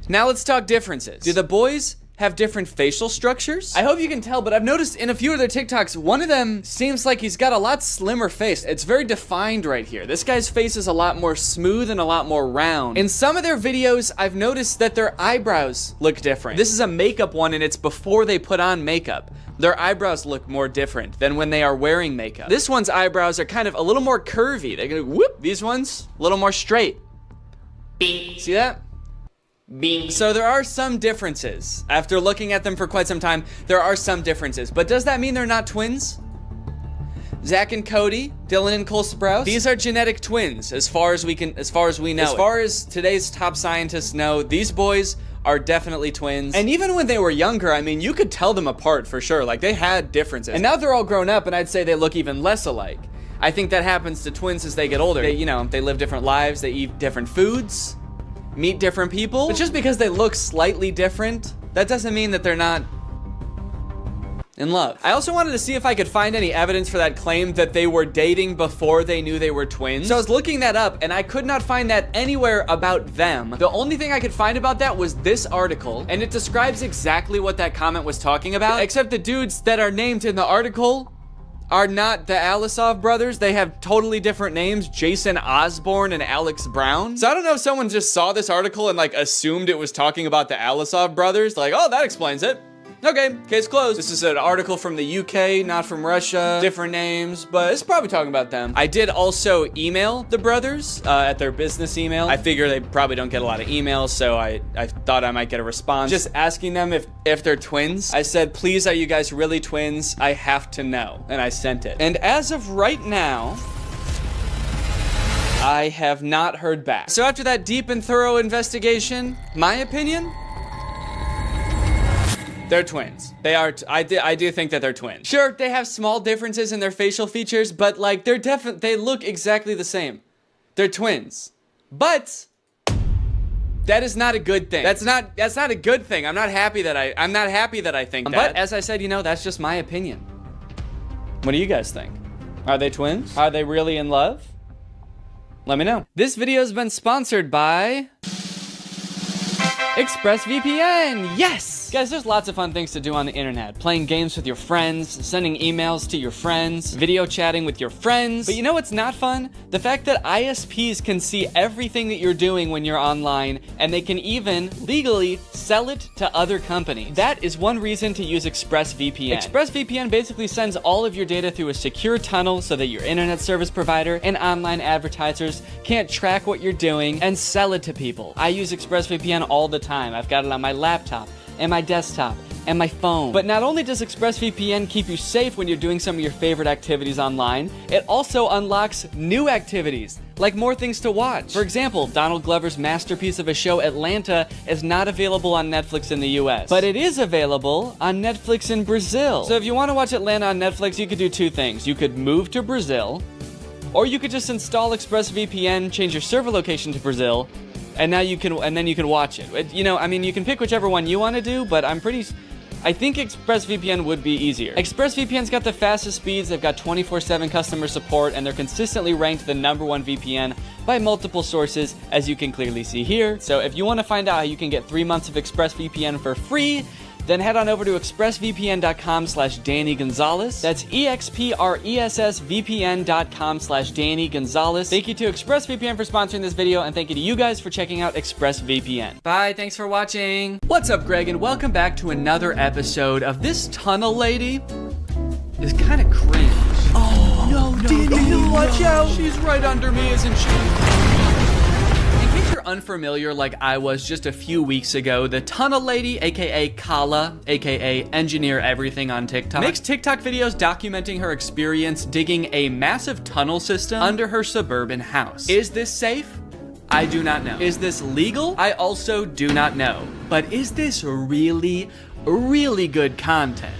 Now let's talk differences. Do the boys have different facial structures? I hope you can tell, but I've noticed in a few of their TikToks, one of them seems like he's got a lot slimmer face. It's very defined right here. This guy's face is a lot more smooth and a lot more round. In some of their videos, I've noticed that their eyebrows look different. This is a makeup one, and it's before they put on makeup. Their eyebrows look more different than when they are wearing makeup. This one's eyebrows are kind of a little more curvy. They go whoop. These ones, a little more straight. Bing. See that? Bing. So there are some differences. After looking at them for quite some time, there are some differences. But does that mean they're not twins? Zach and Cody, Dylan and Cole Sprouse, these are genetic twins as far as we know. As far as today's top scientists know, these boys are definitely twins. And even when they were younger, I mean, you could tell them apart for sure. Like, they had differences. And now they're all grown up, and I'd say they look even less alike. I think that happens to twins as they get older. They, they live different lives, they eat different foods, meet different people. But just because they look slightly different, that doesn't mean that they're not in love. I also wanted to see if I could find any evidence for that claim that they were dating before they knew they were twins. So I was looking that up, and I could not find that anywhere about them. The only thing I could find about that was this article, and it describes exactly what that comment was talking about, except the dudes that are named in the article are not the Alisov brothers. They have totally different names, Jason Osborne and Alex Brown. So I don't know if someone just saw this article and like assumed it was talking about the Alisov brothers. Like, oh, that explains it. Okay, case closed. This is an article from the UK, not from Russia. Different names, but it's probably talking about them. I did also email the brothers at their business email. I figure they probably don't get a lot of emails, so I thought I might get a response. Just asking them if they're twins. I said, please, are you guys really twins? I have to know. And I sent it. And as of right now, I have not heard back. So after that deep and thorough investigation, my opinion, they're twins. They are, I do think that they're twins. Sure, they have small differences in their facial features, but like they look exactly the same. They're twins. But that is not a good thing. That's not a good thing. I'm not happy that I think that. But as I said, that's just my opinion. What do you guys think? Are they twins? Are they really in love? Let me know. This video has been sponsored by ExpressVPN. Yes! Guys, there's lots of fun things to do on the internet. Playing games with your friends, sending emails to your friends, video chatting with your friends. But you know what's not fun? The fact that ISPs can see everything that you're doing when you're online, and they can even legally sell it to other companies. That is one reason to use ExpressVPN. ExpressVPN basically sends all of your data through a secure tunnel so that your internet service provider and online advertisers can't track what you're doing and sell it to people. I use ExpressVPN all the time. I've got it on my laptop and my desktop and my phone. But not only does ExpressVPN keep you safe when you're doing some of your favorite activities online, it also unlocks new activities, like more things to watch. For example, Donald Glover's masterpiece of a show, Atlanta, is not available on Netflix in the US, but it is available on Netflix in Brazil. So if you want to watch Atlanta on Netflix, you could do two things. You could move to Brazil, or you could just install ExpressVPN, change your server location to Brazil, and now you can, and then you can watch it. You can pick whichever one you want to do, but I think ExpressVPN would be easier. ExpressVPN's got the fastest speeds, they've got 24/7 customer support, and they're consistently ranked the #1 VPN by multiple sources, as you can clearly see here. So if you want to find out how you can get 3 months of ExpressVPN for free, then head on over to expressvpn.com/Danny Gonzalez. That's expressvpn.com/Danny Gonzalez. Thank you to ExpressVPN for sponsoring this video, and thank you to you guys for checking out ExpressVPN. Bye, thanks for watching. What's up, Greg, and welcome back to another episode of This Tunnel Lady is kind of cringe. Oh, no, Danny, watch out. She's right under me, isn't she? In In case you're unfamiliar like I was just a few weeks ago, the Tunnel Lady, aka Kala, aka Engineer Everything on TikTok, makes TikTok videos documenting her experience digging a massive tunnel system under her suburban house. Is this safe? I do not know. Is this legal? I also do not know. But is this really, really good content?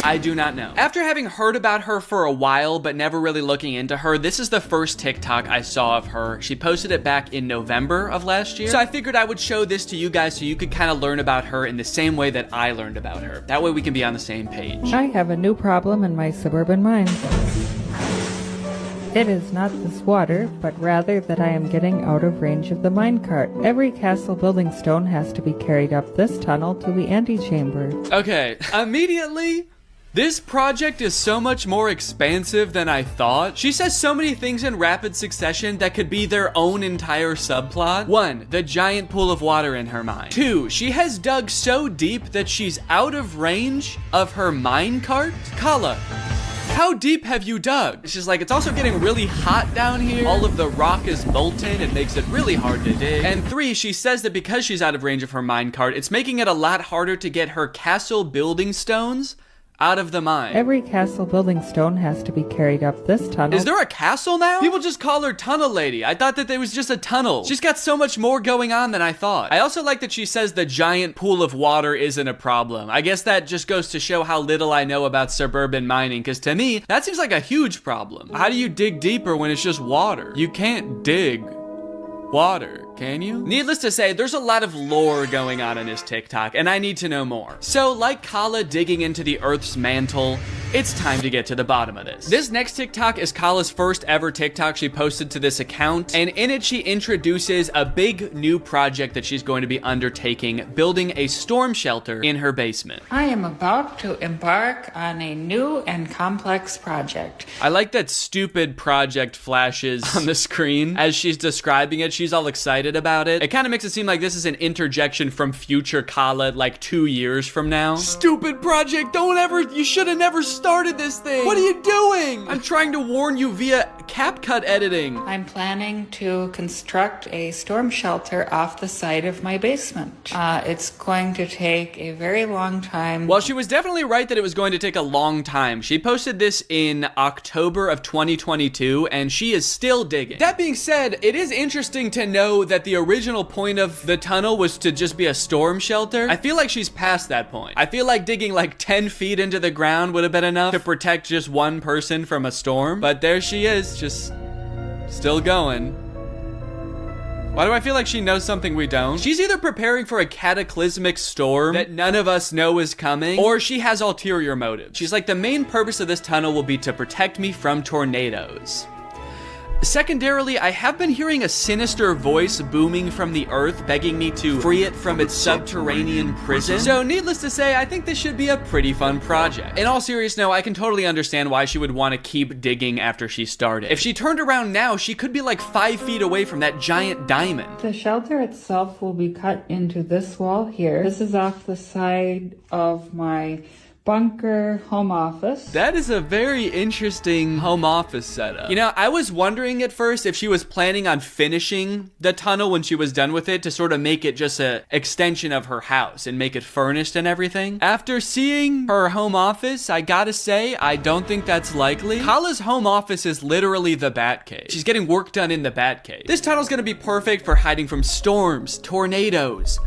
I do not know. After having heard about her for a while but never really looking into her, this is the first TikTok I saw of her. She posted it back in November of last year. So I figured I would show this to you guys so you could kind of learn about her in the same way that I learned about her. That way we can be on the same page. I have a new problem in my suburban mine. It is not this water, but rather that I am getting out of range of the minecart. Every castle building stone has to be carried up this tunnel to the antechamber. Okay, immediately, this project is so much more expansive than I thought. She says so many things in rapid succession that could be their own entire subplot. 1, the giant pool of water in her mine. 2, she has dug so deep that she's out of range of her minecart. Kala, how deep have you dug? She's like, it's also getting really hot down here. All of the rock is molten. It makes it really hard to dig. And 3, she says that because she's out of range of her minecart, it's making it a lot harder to get her castle building stones out of the mine. Every castle building stone has to be carried up this tunnel. Is there a castle now? People just call her Tunnel Lady. I thought that there was just a tunnel. She's got so much more going on than I thought. I also like that she says the giant pool of water isn't a problem. I guess that just goes to show how little I know about suburban mining, because to me, that seems like a huge problem. How do you dig deeper when it's just water? You can't dig water, can you? Needless to say, there's a lot of lore going on in this TikTok, and I need to know more. So, like Kala digging into the Earth's mantle, it's time to get to the bottom of this. This next TikTok is Kala's first ever TikTok she posted to this account, and in it she introduces a big new project that she's going to be undertaking, building a storm shelter in her basement. I am about to embark on a new and complex project. I like that stupid project flashes on the screen as she's describing it. She's all excited about it. It kind of makes it seem like this is an interjection from future Kala like 2 years from now. Stupid project, you should have never started this thing. What are you doing? I'm trying to warn you via CapCut editing. I'm planning to construct a storm shelter off the side of my basement. It's going to take a very long time. Well, she was definitely right that it was going to take a long time. She posted this in October of 2022, and she is still digging. That being said, it is interesting to know that the original point of the tunnel was to just be a storm shelter. I feel like she's past that point. I feel like digging like 10 feet into the ground would have been enough to protect just one person from a storm. But there she is, just still going. Why do I feel like she knows something we don't? She's either preparing for a cataclysmic storm that none of us know is coming, or she has ulterior motives. She's like, the main purpose of this tunnel will be to protect me from tornadoes. Secondarily, I have been hearing a sinister voice booming from the earth, begging me to free it from its subterranean prison. So needless to say, I think this should be a pretty fun project. In all seriousness, no, I can totally understand why she would want to keep digging after she started. If she turned around now, she could be like 5 feet away from that giant diamond. The shelter itself will be cut into this wall here. This is off the side of my bunker home office. That is a very interesting home office setup. You know, I was wondering at first if she was planning on finishing the tunnel when she was done with it to sort of make it just an extension of her house and make it furnished and everything. After seeing her home office, I gotta say, I don't think that's likely. Kala's home office is literally the Batcave. She's getting work done in the Batcave. This tunnel's gonna be perfect for hiding from storms, tornadoes,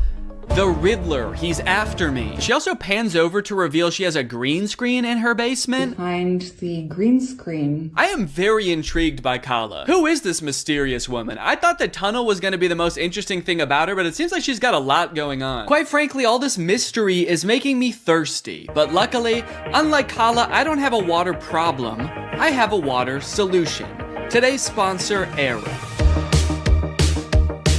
the Riddler, he's after me. She also pans over to reveal she has a green screen in her basement. Behind the green screen. I am very intrigued by Kala. Who is this mysterious woman? I thought the tunnel was going to be the most interesting thing about her, but it seems like she's got a lot going on. Quite frankly, all this mystery is making me thirsty. But luckily, unlike Kala, I don't have a water problem. I have a water solution. Today's sponsor, Arup.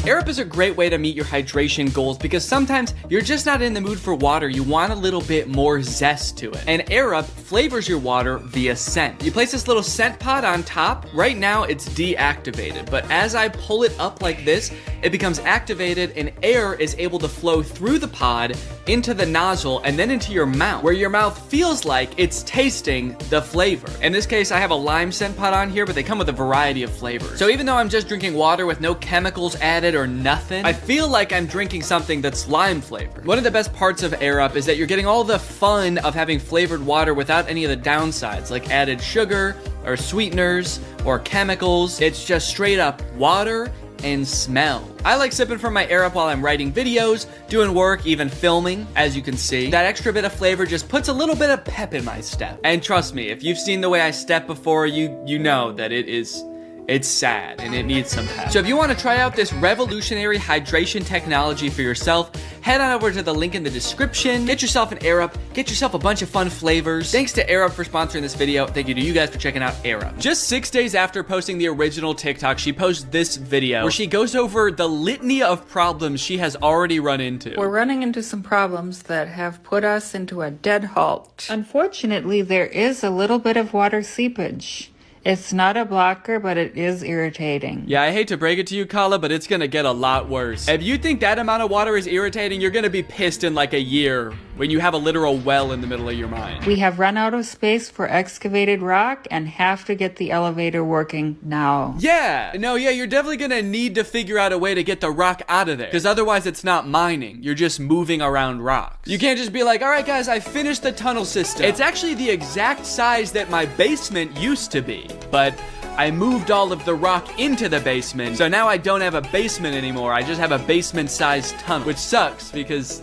Arup is a great way to meet your hydration goals because sometimes you're just not in the mood for water. You want a little bit more zest to it. And Arup flavors your water via scent. You place this little scent pod on top. Right now it's deactivated, but as I pull it up like this, it becomes activated and air is able to flow through the pod into the nozzle and then into your mouth, where your mouth feels like it's tasting the flavor. In this case, I have a lime scent pot on here, but they come with a variety of flavors. So even though I'm just drinking water with no chemicals added or nothing, I feel like I'm drinking something that's lime flavored. One of the best parts of Air Up is that you're getting all the fun of having flavored water without any of the downsides, like added sugar or sweeteners or chemicals. It's just straight up water and smell. I like sipping from my Air Up while I'm writing videos, doing work, even filming, as you can see. That extra bit of flavor just puts a little bit of pep in my step. And trust me, if you've seen the way I step before, you know that it's sad and it needs some pep. So if you want to try out this revolutionary hydration technology for yourself, head on over to the link in the description. Get yourself an Air Up. Get yourself a bunch of fun flavors. Thanks to Air Up for sponsoring this video. Thank you to you guys for checking out Air Up. Just 6 days after posting the original TikTok, she posted this video where she goes over the litany of problems she has already run into. We're running into some problems that have put us into a dead halt. Unfortunately, there is a little bit of water seepage. It's not a blocker, but it is irritating. Yeah, I hate to break it to you, Kala, but it's gonna get a lot worse. If you think that amount of water is irritating, you're gonna be pissed in like a year when you have a literal well in the middle of your mind. We have run out of space for excavated rock and have to get the elevator working now. Yeah, you're definitely gonna need to figure out a way to get the rock out of there, because otherwise it's not mining. You're just moving around rocks. You can't just be like, all right, guys, I finished the tunnel system. It's actually the exact size that my basement used to be. But I moved all of the rock into the basement, so now I don't have a basement anymore. I just have a basement-sized tunnel, which sucks because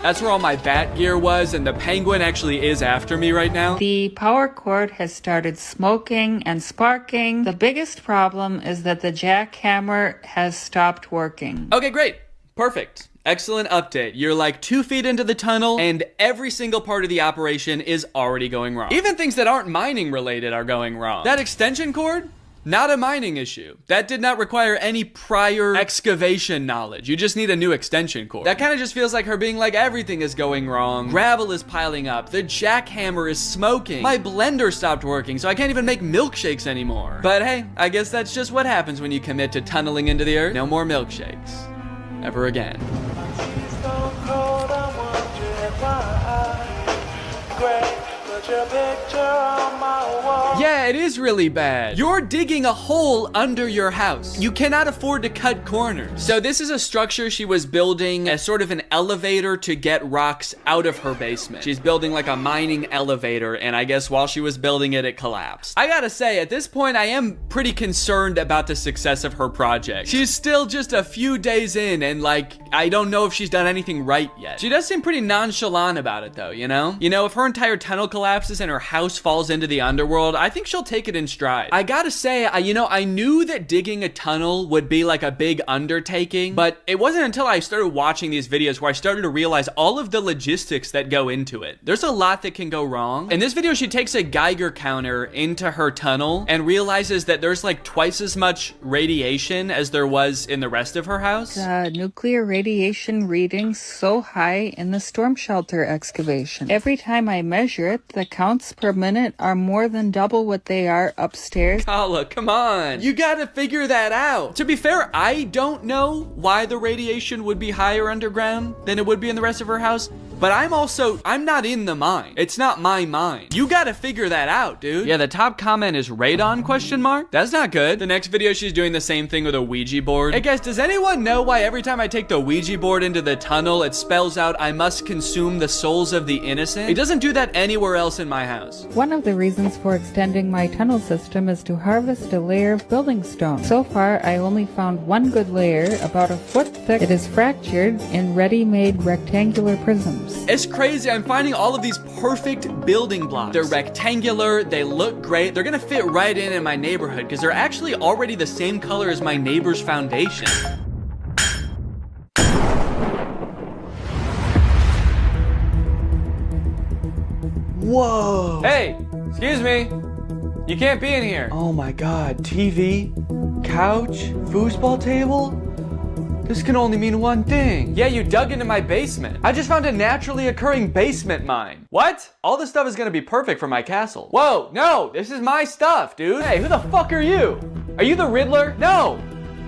that's where all my bat gear was, and the penguin actually is after me right now. The power cord has started smoking and sparking. The biggest problem is that the jackhammer has stopped working. Okay, great. Perfect. Excellent update. You're like 2 feet into the tunnel and every single part of the operation is already going wrong. Even things that aren't mining related are going wrong. That extension cord? Not a mining issue. That did not require any prior excavation knowledge. You just need a new extension cord. That kind of just feels like her being like, everything is going wrong. Gravel is piling up. The jackhammer is smoking. My blender stopped working, so I can't even make milkshakes anymore. But hey, I guess that's just what happens when you commit to tunneling into the earth. No more milkshakes. Ever again. Yeah, it is really bad. You're digging a hole under your house. You cannot afford to cut corners. So this is a structure she was building as sort of an elevator to get rocks out of her basement. She's building like a mining elevator, and I guess while she was building it, it collapsed. I gotta say, at this point, I am pretty concerned about the success of her project. She's still just a few days in, and like, I don't know if she's done anything right yet. She does seem pretty nonchalant about it though, you know? If her entire tunnel collapses and her house falls into the underworld, I think she'll take it in stride. I gotta say, I knew that digging a tunnel would be like a big undertaking, but it wasn't until I started watching these videos where I started to realize all of the logistics that go into it. There's a lot that can go wrong. In this video, she takes a Geiger counter into her tunnel and realizes that there's like twice as much radiation as there was in the rest of her house. The nuclear radiation readings so high in the storm shelter excavation. Every time I measure it, the counts per minute are more than double what they are upstairs. Kala, come on. You gotta figure that out. To be fair, I don't know why the radiation would be higher underground than it would be in the rest of her house. But I'm not in the mine. It's not my mine. You gotta figure that out, dude. Yeah, the top comment is radon ? That's not good. The next video, she's doing the same thing with a Ouija board. Hey guys, does anyone know why every time I take the Ouija board into the tunnel, it spells out, I must consume the souls of the innocent? It doesn't do that anywhere else in my house. One of the reasons for extending my tunnel system is to harvest a layer of building stone. So far, I only found one good layer, about a foot thick. It is fractured in ready-made rectangular prisms. It's crazy. I'm finding all of these perfect building blocks. They're rectangular, they look great, they're gonna fit right in my neighborhood because they're actually already the same color as my neighbor's foundation. Whoa! Hey, excuse me. You can't be in here. Oh my god, TV, couch, foosball table? This can only mean one thing. Yeah, you dug into my basement. I just found a naturally occurring basement mine. What? All this stuff is gonna be perfect for my castle. Whoa, no, this is my stuff, dude. Hey, who the fuck are you? Are you the Riddler? No.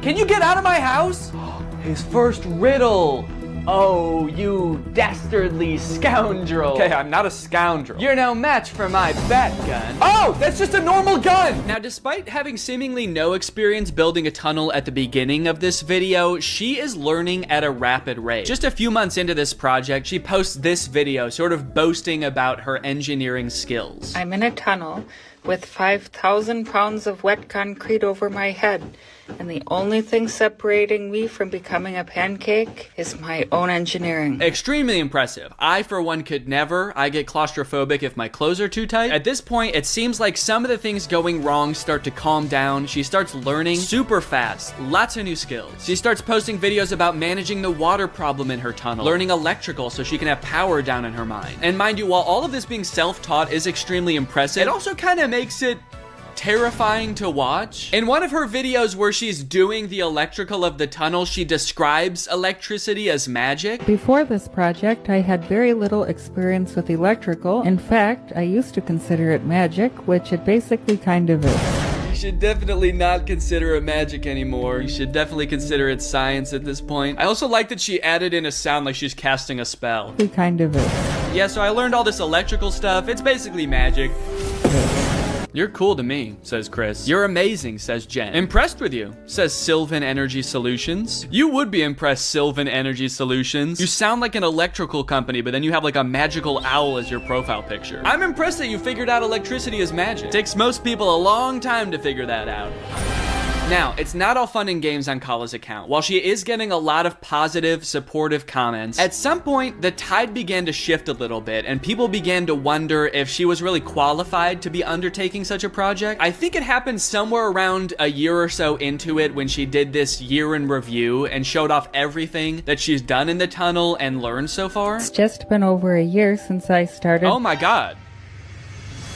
Can you get out of my house? His first riddle. Oh, you dastardly scoundrel. Okay, I'm not a scoundrel. You're no match for my bat gun. Oh, that's just a normal gun! Now, despite having seemingly no experience building a tunnel at the beginning of this video, she is learning at a rapid rate. Just a few months into this project, she posts this video, sort of boasting about her engineering skills. I'm in a tunnel with 5,000 pounds of wet concrete over my head, and the only thing separating me from becoming a pancake is my own engineering. Extremely impressive. I, for one, could never. I get claustrophobic if my clothes are too tight. At this point, it seems like some of the things going wrong start to calm down. She starts learning super fast, lots of new skills. She starts posting videos about managing the water problem in her tunnel, learning electrical so she can have power down in her mine. And mind you, while all of this being self-taught is extremely impressive, it also kind of makes it terrifying to watch. In one of her videos where she's doing the electrical of the tunnel, she describes electricity as magic. Before this project, I had very little experience with electrical. In fact, I used to consider it magic, which it basically kind of is. You should definitely not consider it magic anymore. You should definitely consider it science at this point. I also like that she added in a sound like she's casting a spell. It kind of is. Yeah, so I learned all this electrical stuff. It's basically magic. You're cool to me, says Chris. You're amazing, says Jen. Impressed with you, says Sylvan Energy Solutions. You would be impressed, Sylvan Energy Solutions. You sound like an electrical company, but then you have like a magical owl as your profile picture. I'm impressed that you figured out electricity is magic. Takes most people a long time to figure that out. Now, it's not all fun and games on Kala's account. While she is getting a lot of positive, supportive comments, at some point, the tide began to shift a little bit, and people began to wonder if she was really qualified to be undertaking such a project. I think it happened somewhere around a year or so into it when she did this year in review and showed off everything that she's done in the tunnel and learned so far. It's just been over a year since I started. Oh my god.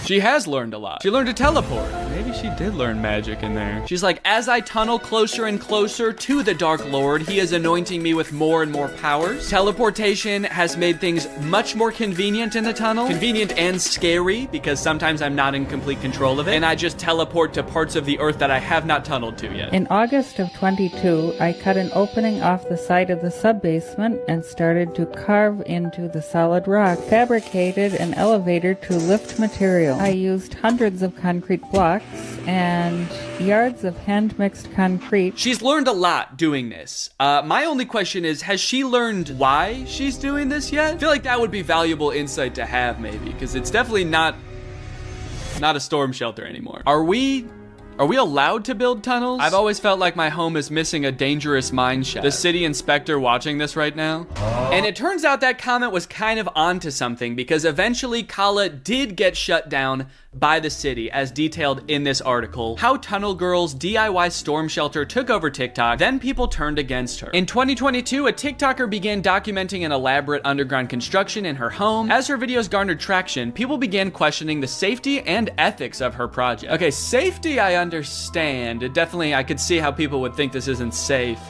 She has learned a lot. She learned to teleport. Maybe she did learn magic in there. She's like, as I tunnel closer and closer to the Dark Lord, he is anointing me with more and more powers. Teleportation has made things much more convenient in the tunnel. Convenient and scary, because sometimes I'm not in complete control of it, and I just teleport to parts of the earth that I have not tunneled to yet. In August of 22, I cut an opening off the side of the sub-basement and started to carve into the solid rock, fabricated an elevator to lift material. I used hundreds of concrete blocks and yards of hand-mixed concrete. She's learned a lot doing this. My only question is, has she learned why she's doing this yet? I feel like that would be valuable insight to have, maybe, because it's definitely not a storm shelter anymore. Are we allowed to build tunnels? I've always felt like my home is missing a dangerous mine shaft. The city inspector watching this right now. And it turns out that comment was kind of onto something, because eventually Kala did get shut down by the city, as detailed in this article. How Tunnel Girl's DIY storm shelter took over TikTok, then people turned against her. In 2022, a TikToker began documenting an elaborate underground construction in her home. As her videos garnered traction, people began questioning the safety and ethics of her project. Okay, safety I understand. Definitely, I could see how people would think this isn't safe.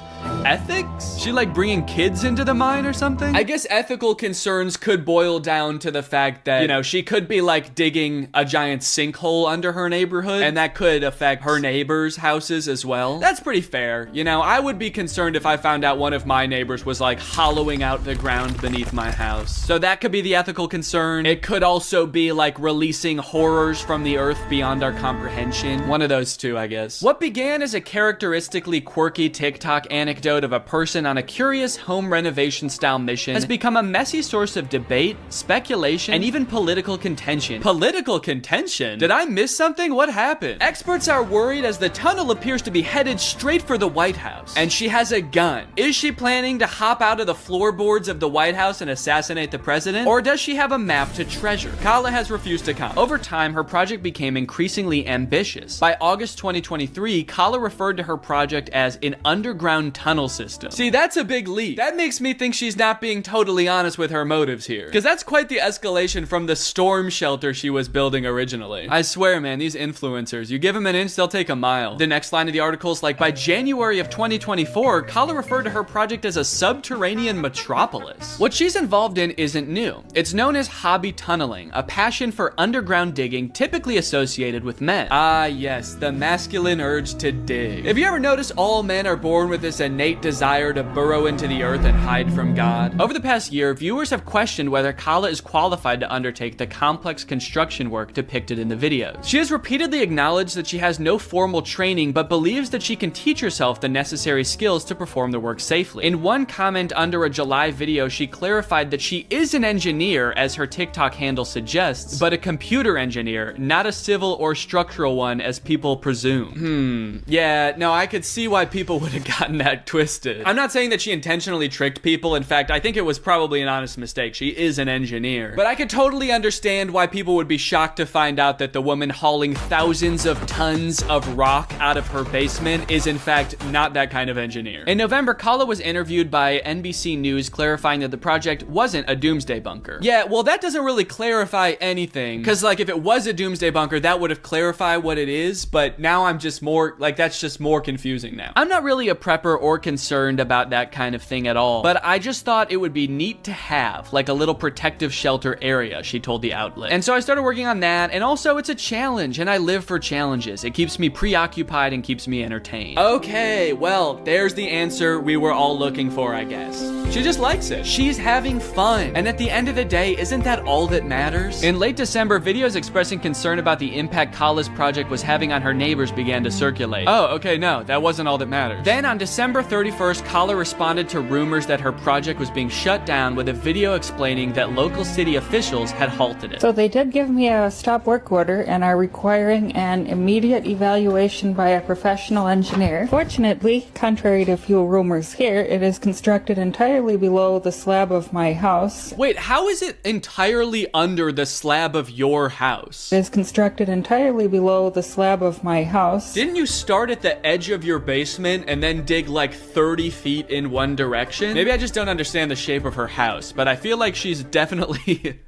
Ethics? She like bringing kids into the mine or something? I guess ethical concerns could boil down to the fact that, you know, she could be like digging a giant sinkhole under her neighborhood, and that could affect her neighbors' houses as well. That's pretty fair. You know, I would be concerned if I found out one of my neighbors was like hollowing out the ground beneath my house. So that could be the ethical concern. It could also be like releasing horrors from the earth beyond our comprehension. One of those two, I guess. What began as a characteristically quirky TikTok anecdote of a person on a curious home renovation style mission has become a messy source of debate, speculation, and even political contention. Political contention? Did I miss something? What happened? Experts are worried as the tunnel appears to be headed straight for the White House. And she has a gun. Is she planning to hop out of the floorboards of the White House and assassinate the president? Or does she have a map to treasure? Kala has refused to comment. Over time, her project became increasingly ambitious. By August 2023, Kala referred to her project as an underground tunnel system. See, that's a big leap. That makes me think she's not being totally honest with her motives here, because that's quite the escalation from the storm shelter she was building originally. I swear, man, these influencers, you give them an inch, they'll take a mile. The next line of the article is like, by January of 2024, Kala referred to her project as a subterranean metropolis. What she's involved in isn't new. It's known as hobby tunneling, a passion for underground digging typically associated with men. Ah, yes, the masculine urge to dig. If you ever notice, all men are born with this innate desire to burrow into the earth and hide from God. Over the past year, viewers have questioned whether Kala is qualified to undertake the complex construction work depicted in the videos. She has repeatedly acknowledged that she has no formal training, but believes that she can teach herself the necessary skills to perform the work safely. In one comment under a July video, she clarified that she is an engineer, as her TikTok handle suggests, but a computer engineer, not a civil or structural one, as people presume. Yeah, no, I could see why people would have gotten that twisted. I'm not saying that she intentionally tricked people. In fact, I think it was probably an honest mistake. She is an engineer. But I could totally understand why people would be shocked to find out that the woman hauling thousands of tons of rock out of her basement is in fact not that kind of engineer. In November, Kala was interviewed by NBC News clarifying that the project wasn't a doomsday bunker. Yeah, well, that doesn't really clarify anything, because like if it was a doomsday bunker, that would have clarified what it is, but now I'm just more, like that's just more confusing now. I'm not really a prepper or concerned about that kind of thing at all, but I just thought it would be neat to have, like a little protective shelter area, she told the outlet. And so I started working on that, and also it's a challenge, and I live for challenges. It keeps me preoccupied and keeps me entertained. Okay, well, there's the answer we were all looking for, I guess. She just likes it. She's having fun. And at the end of the day, isn't that all that matters? In late December, videos expressing concern about the impact Kala's project was having on her neighbors began to circulate. Oh, okay, no, that wasn't all that matters. Then on December 31st, Kala responded to rumors that her project was being shut down with a video explaining that local city officials had halted it. So they did give me a stop work order and are requiring an immediate evaluation by a professional engineer. Fortunately, contrary to few rumors here, it is constructed entirely below the slab of my house. Wait, how is it entirely under the slab of your house? It is constructed entirely below the slab of my house. Didn't you start at the edge of your basement and then dig like 30 feet in one direction? Maybe I just don't understand the shape of her house, but I feel like she's definitely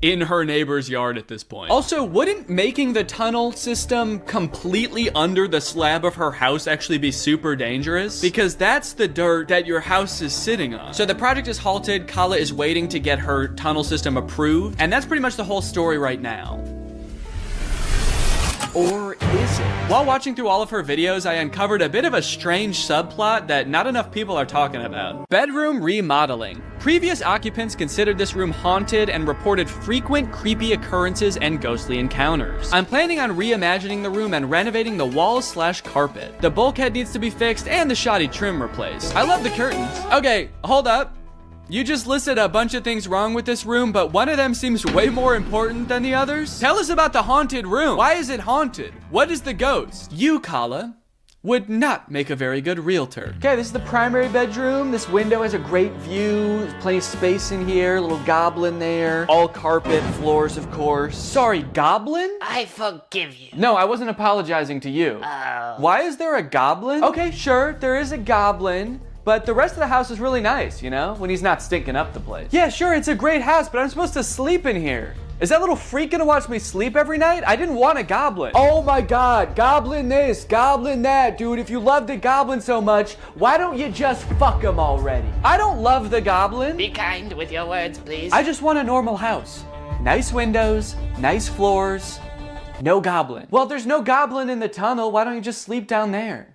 in her neighbor's yard at this point. Also, wouldn't making the tunnel system completely under the slab of her house actually be super dangerous? Because that's the dirt that your house is sitting on. So the project is halted, Kala is waiting to get her tunnel system approved, and that's pretty much the whole story right now. Or is it? While watching through all of her videos, I uncovered a bit of a strange subplot that not enough people are talking about. Bedroom remodeling. Previous occupants considered this room haunted and reported frequent creepy occurrences and ghostly encounters. I'm planning on reimagining the room and renovating the walls/carpet. The bulkhead needs to be fixed and the shoddy trim replaced. I love the curtains. Okay, hold up. You just listed a bunch of things wrong with this room, but one of them seems way more important than the others. Tell us about the haunted room. Why is it haunted? What is the ghost? You, Kala, would not make a very good realtor. Okay, this is the primary bedroom. This window has a great view. There's plenty of space in here. A little goblin there. All carpet, floors, of course. Sorry, goblin? I forgive you. No, I wasn't apologizing to you. Why is there a goblin? Okay, sure, there is a goblin. But the rest of the house is really nice, you know? When he's not stinking up the place. Yeah, sure, it's a great house, but I'm supposed to sleep in here. Is that little freak gonna watch me sleep every night? I didn't want a goblin. Oh my god, goblin this, goblin that. Dude, if you love the goblin so much, why don't you just fuck him already? I don't love the goblin. Be kind with your words, please. I just want a normal house. Nice windows, nice floors, no goblin. Well, if there's no goblin in the tunnel, why don't you just sleep down there?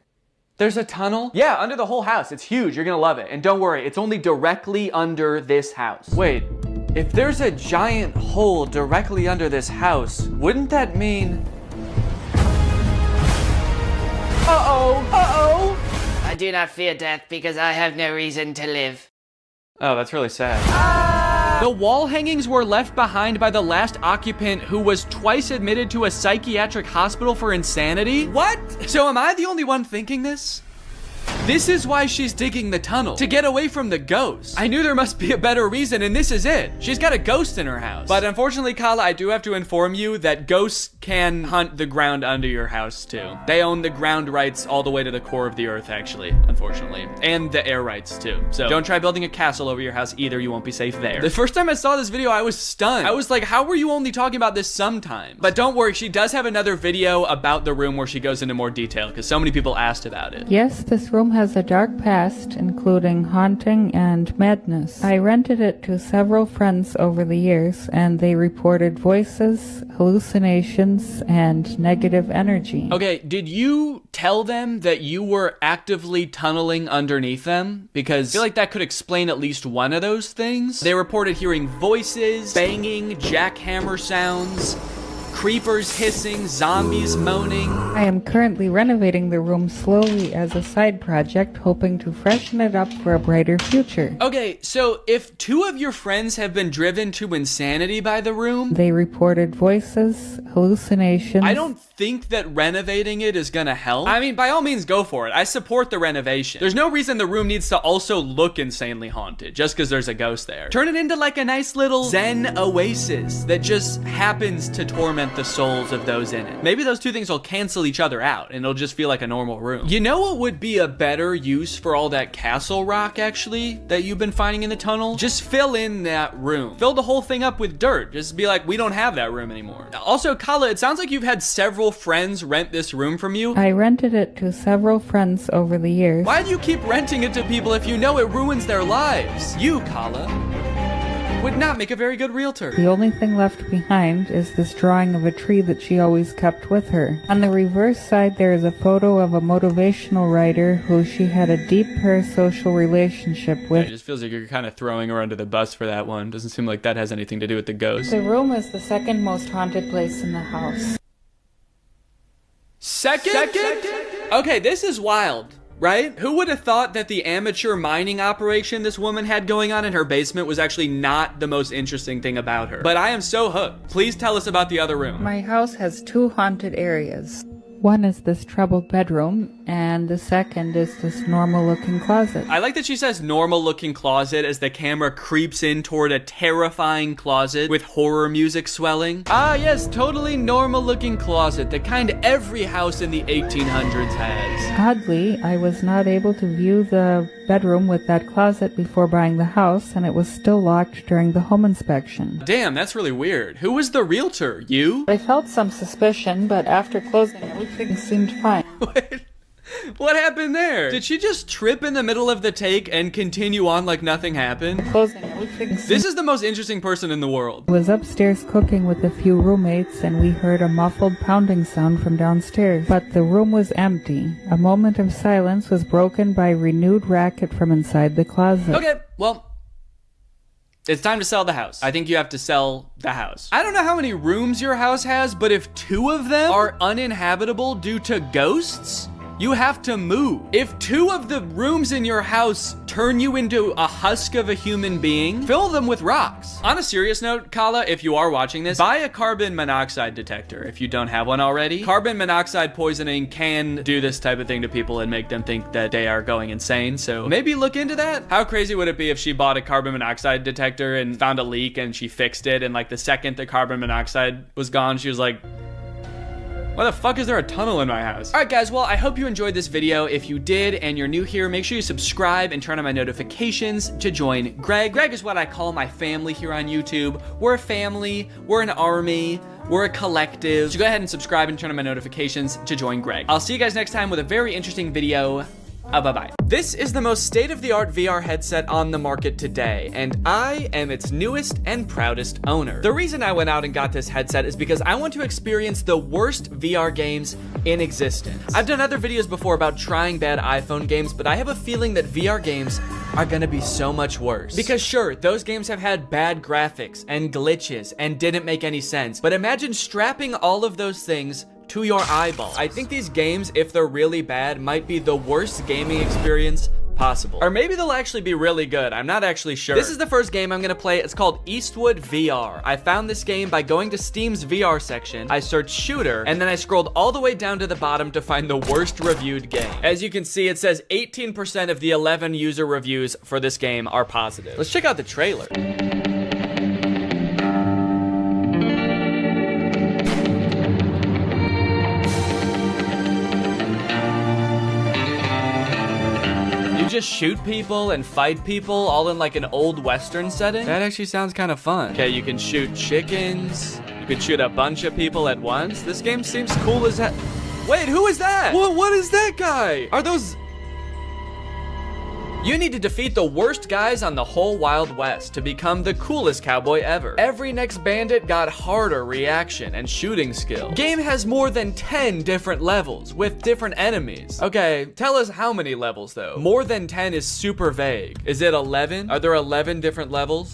There's a tunnel? Yeah, under the whole house. It's huge. You're gonna love it. And don't worry, it's only directly under this house. Wait, if there's a giant hole directly under this house, wouldn't that mean... Uh-oh, uh-oh! I do not fear death because I have no reason to live. Oh, that's really sad. The wall hangings were left behind by the last occupant who was twice admitted to a psychiatric hospital for insanity? What? So am I the only one thinking this? This is why she's digging the tunnel, to get away from the ghost. I knew there must be a better reason, and this is it. She's got a ghost in her house. But unfortunately, Kala, I do have to inform you that ghosts can hunt the ground under your house too. They own the ground rights all the way to the core of the earth, actually, unfortunately. And the air rights too. So don't try building a castle over your house either, you won't be safe there. The first time I saw this video, I was stunned. I was like, how were you only talking about this sometimes? But don't worry, she does have another video about the room where she goes into more detail, because so many people asked about it. Yes, this room room has a dark past, including haunting and madness. I rented it to several friends over the years, and they reported voices, hallucinations, and negative energy. Okay, did you tell them that you were actively tunneling underneath them? Because I feel like that could explain at least one of those things. They reported hearing voices, banging, jackhammer sounds, creepers hissing, zombies moaning. I am currently renovating the room slowly as a side project, hoping to freshen it up for a brighter future. Okay, so if 2 of your friends have been driven to insanity by the room, They reported voices, hallucinations. I don't think that renovating it is gonna help. I mean, by all means, go for it. I support the renovation. There's no reason the room needs to also look insanely haunted just because there's a ghost there. Turn it into like a nice little zen oasis that just happens to torment the souls of those in it. Maybe those 2 things will cancel each other out and it'll just feel like a normal room. You know what would be a better use for all that castle rock, actually, that you've been finding in the tunnel? Just fill in that room. Fill the whole thing up with dirt. Just be like, we don't have that room anymore. Also, Kala, it sounds like you've had several friends rent this room from you. I rented it to several friends over the years. Why do you keep renting it to people if you know it ruins their lives? You, Kala, would not make a very good realtor. The only thing left behind is this drawing of a tree that she always kept with her. On the reverse side, there is a photo of a motivational writer who she had a deep parasocial relationship with. It just feels like you're kind of throwing her under the bus for that one. Doesn't seem like that has anything to do with the ghost. The room is the second most haunted place in the house. Second? Okay, this is wild, right? Who would have thought that the amateur mining operation this woman had going on in her basement was actually not the most interesting thing about her? But I am so hooked. Please tell us about the other room. My house has 2 haunted areas. One is this troubled bedroom, and the second is this normal-looking closet. I like that she says normal-looking closet as the camera creeps in toward a terrifying closet with horror music swelling. Ah, yes, totally normal-looking closet, the kind every house in the 1800s has. Oddly, I was not able to view the bedroom with that closet before buying the house, and it was still locked during the home inspection. Damn, that's really weird. Who was the realtor? You? I felt some suspicion, but after closing, everything seemed fine. What happened there? Did she just trip in the middle of the take and continue on like nothing happened? Closing, everything seemed... This is the most interesting person in the world. I was upstairs cooking with a few roommates, and we heard a muffled pounding sound from downstairs. But the room was empty. A moment of silence was broken by renewed racket from inside the closet. Okay, well, it's time to sell the house. I think you have to sell the house. I don't know how many rooms your house has, but if 2 of them are uninhabitable due to ghosts, you have to move. If 2 of the rooms in your house turn you into a husk of a human being, fill them with rocks. On a serious note, Kala, if you are watching this, buy a carbon monoxide detector if you don't have one already. Carbon monoxide poisoning can do this type of thing to people and make them think that they are going insane, so maybe look into that. How crazy would it be if she bought a carbon monoxide detector and found a leak and she fixed it, and like the second the carbon monoxide was gone, she was like, why the fuck is there a tunnel in my house? All right, guys, well, I hope you enjoyed this video. If you did and you're new here, make sure you subscribe and turn on my notifications to join Greg. Greg is what I call my family here on YouTube. We're a family, we're an army, we're a collective. So go ahead and subscribe and turn on my notifications to join Greg. I'll see you guys next time with a very interesting video. Bye-bye. This is the most state-of-the-art VR headset on the market today, and I am its newest and proudest owner. The reason I went out and got this headset is because I want to experience the worst VR games in existence. I've done other videos before about trying bad iPhone games, but I have a feeling that VR games are gonna be so much worse. Because sure, those games have had bad graphics and glitches and didn't make any sense, but imagine strapping all of those things to your eyeballs. I think these games, if they're really bad, might be the worst gaming experience possible. Or maybe they'll actually be really good. I'm not actually sure. This is the first game I'm gonna play. It's called Eastwood VR. I found this game by going to Steam's VR section. I searched shooter, and then I scrolled all the way down to the bottom to find the worst reviewed game. As you can see, it says 18% of the 11 user reviews for this game are positive. Let's check out the trailer. Just shoot people and fight people all in like an old Western setting? That actually sounds kind of fun. Okay, you can shoot chickens. You can shoot a bunch of people at once. This game seems cool as heck. Wait, who is that? What is that guy? Are those You need to defeat the worst guys on the whole Wild West to become the coolest cowboy ever. Every next bandit got harder reaction and shooting skill. Game has more than 10 different levels with different enemies. Okay, tell us how many levels though. More than 10 is super vague. Is it 11? Are there 11 different levels?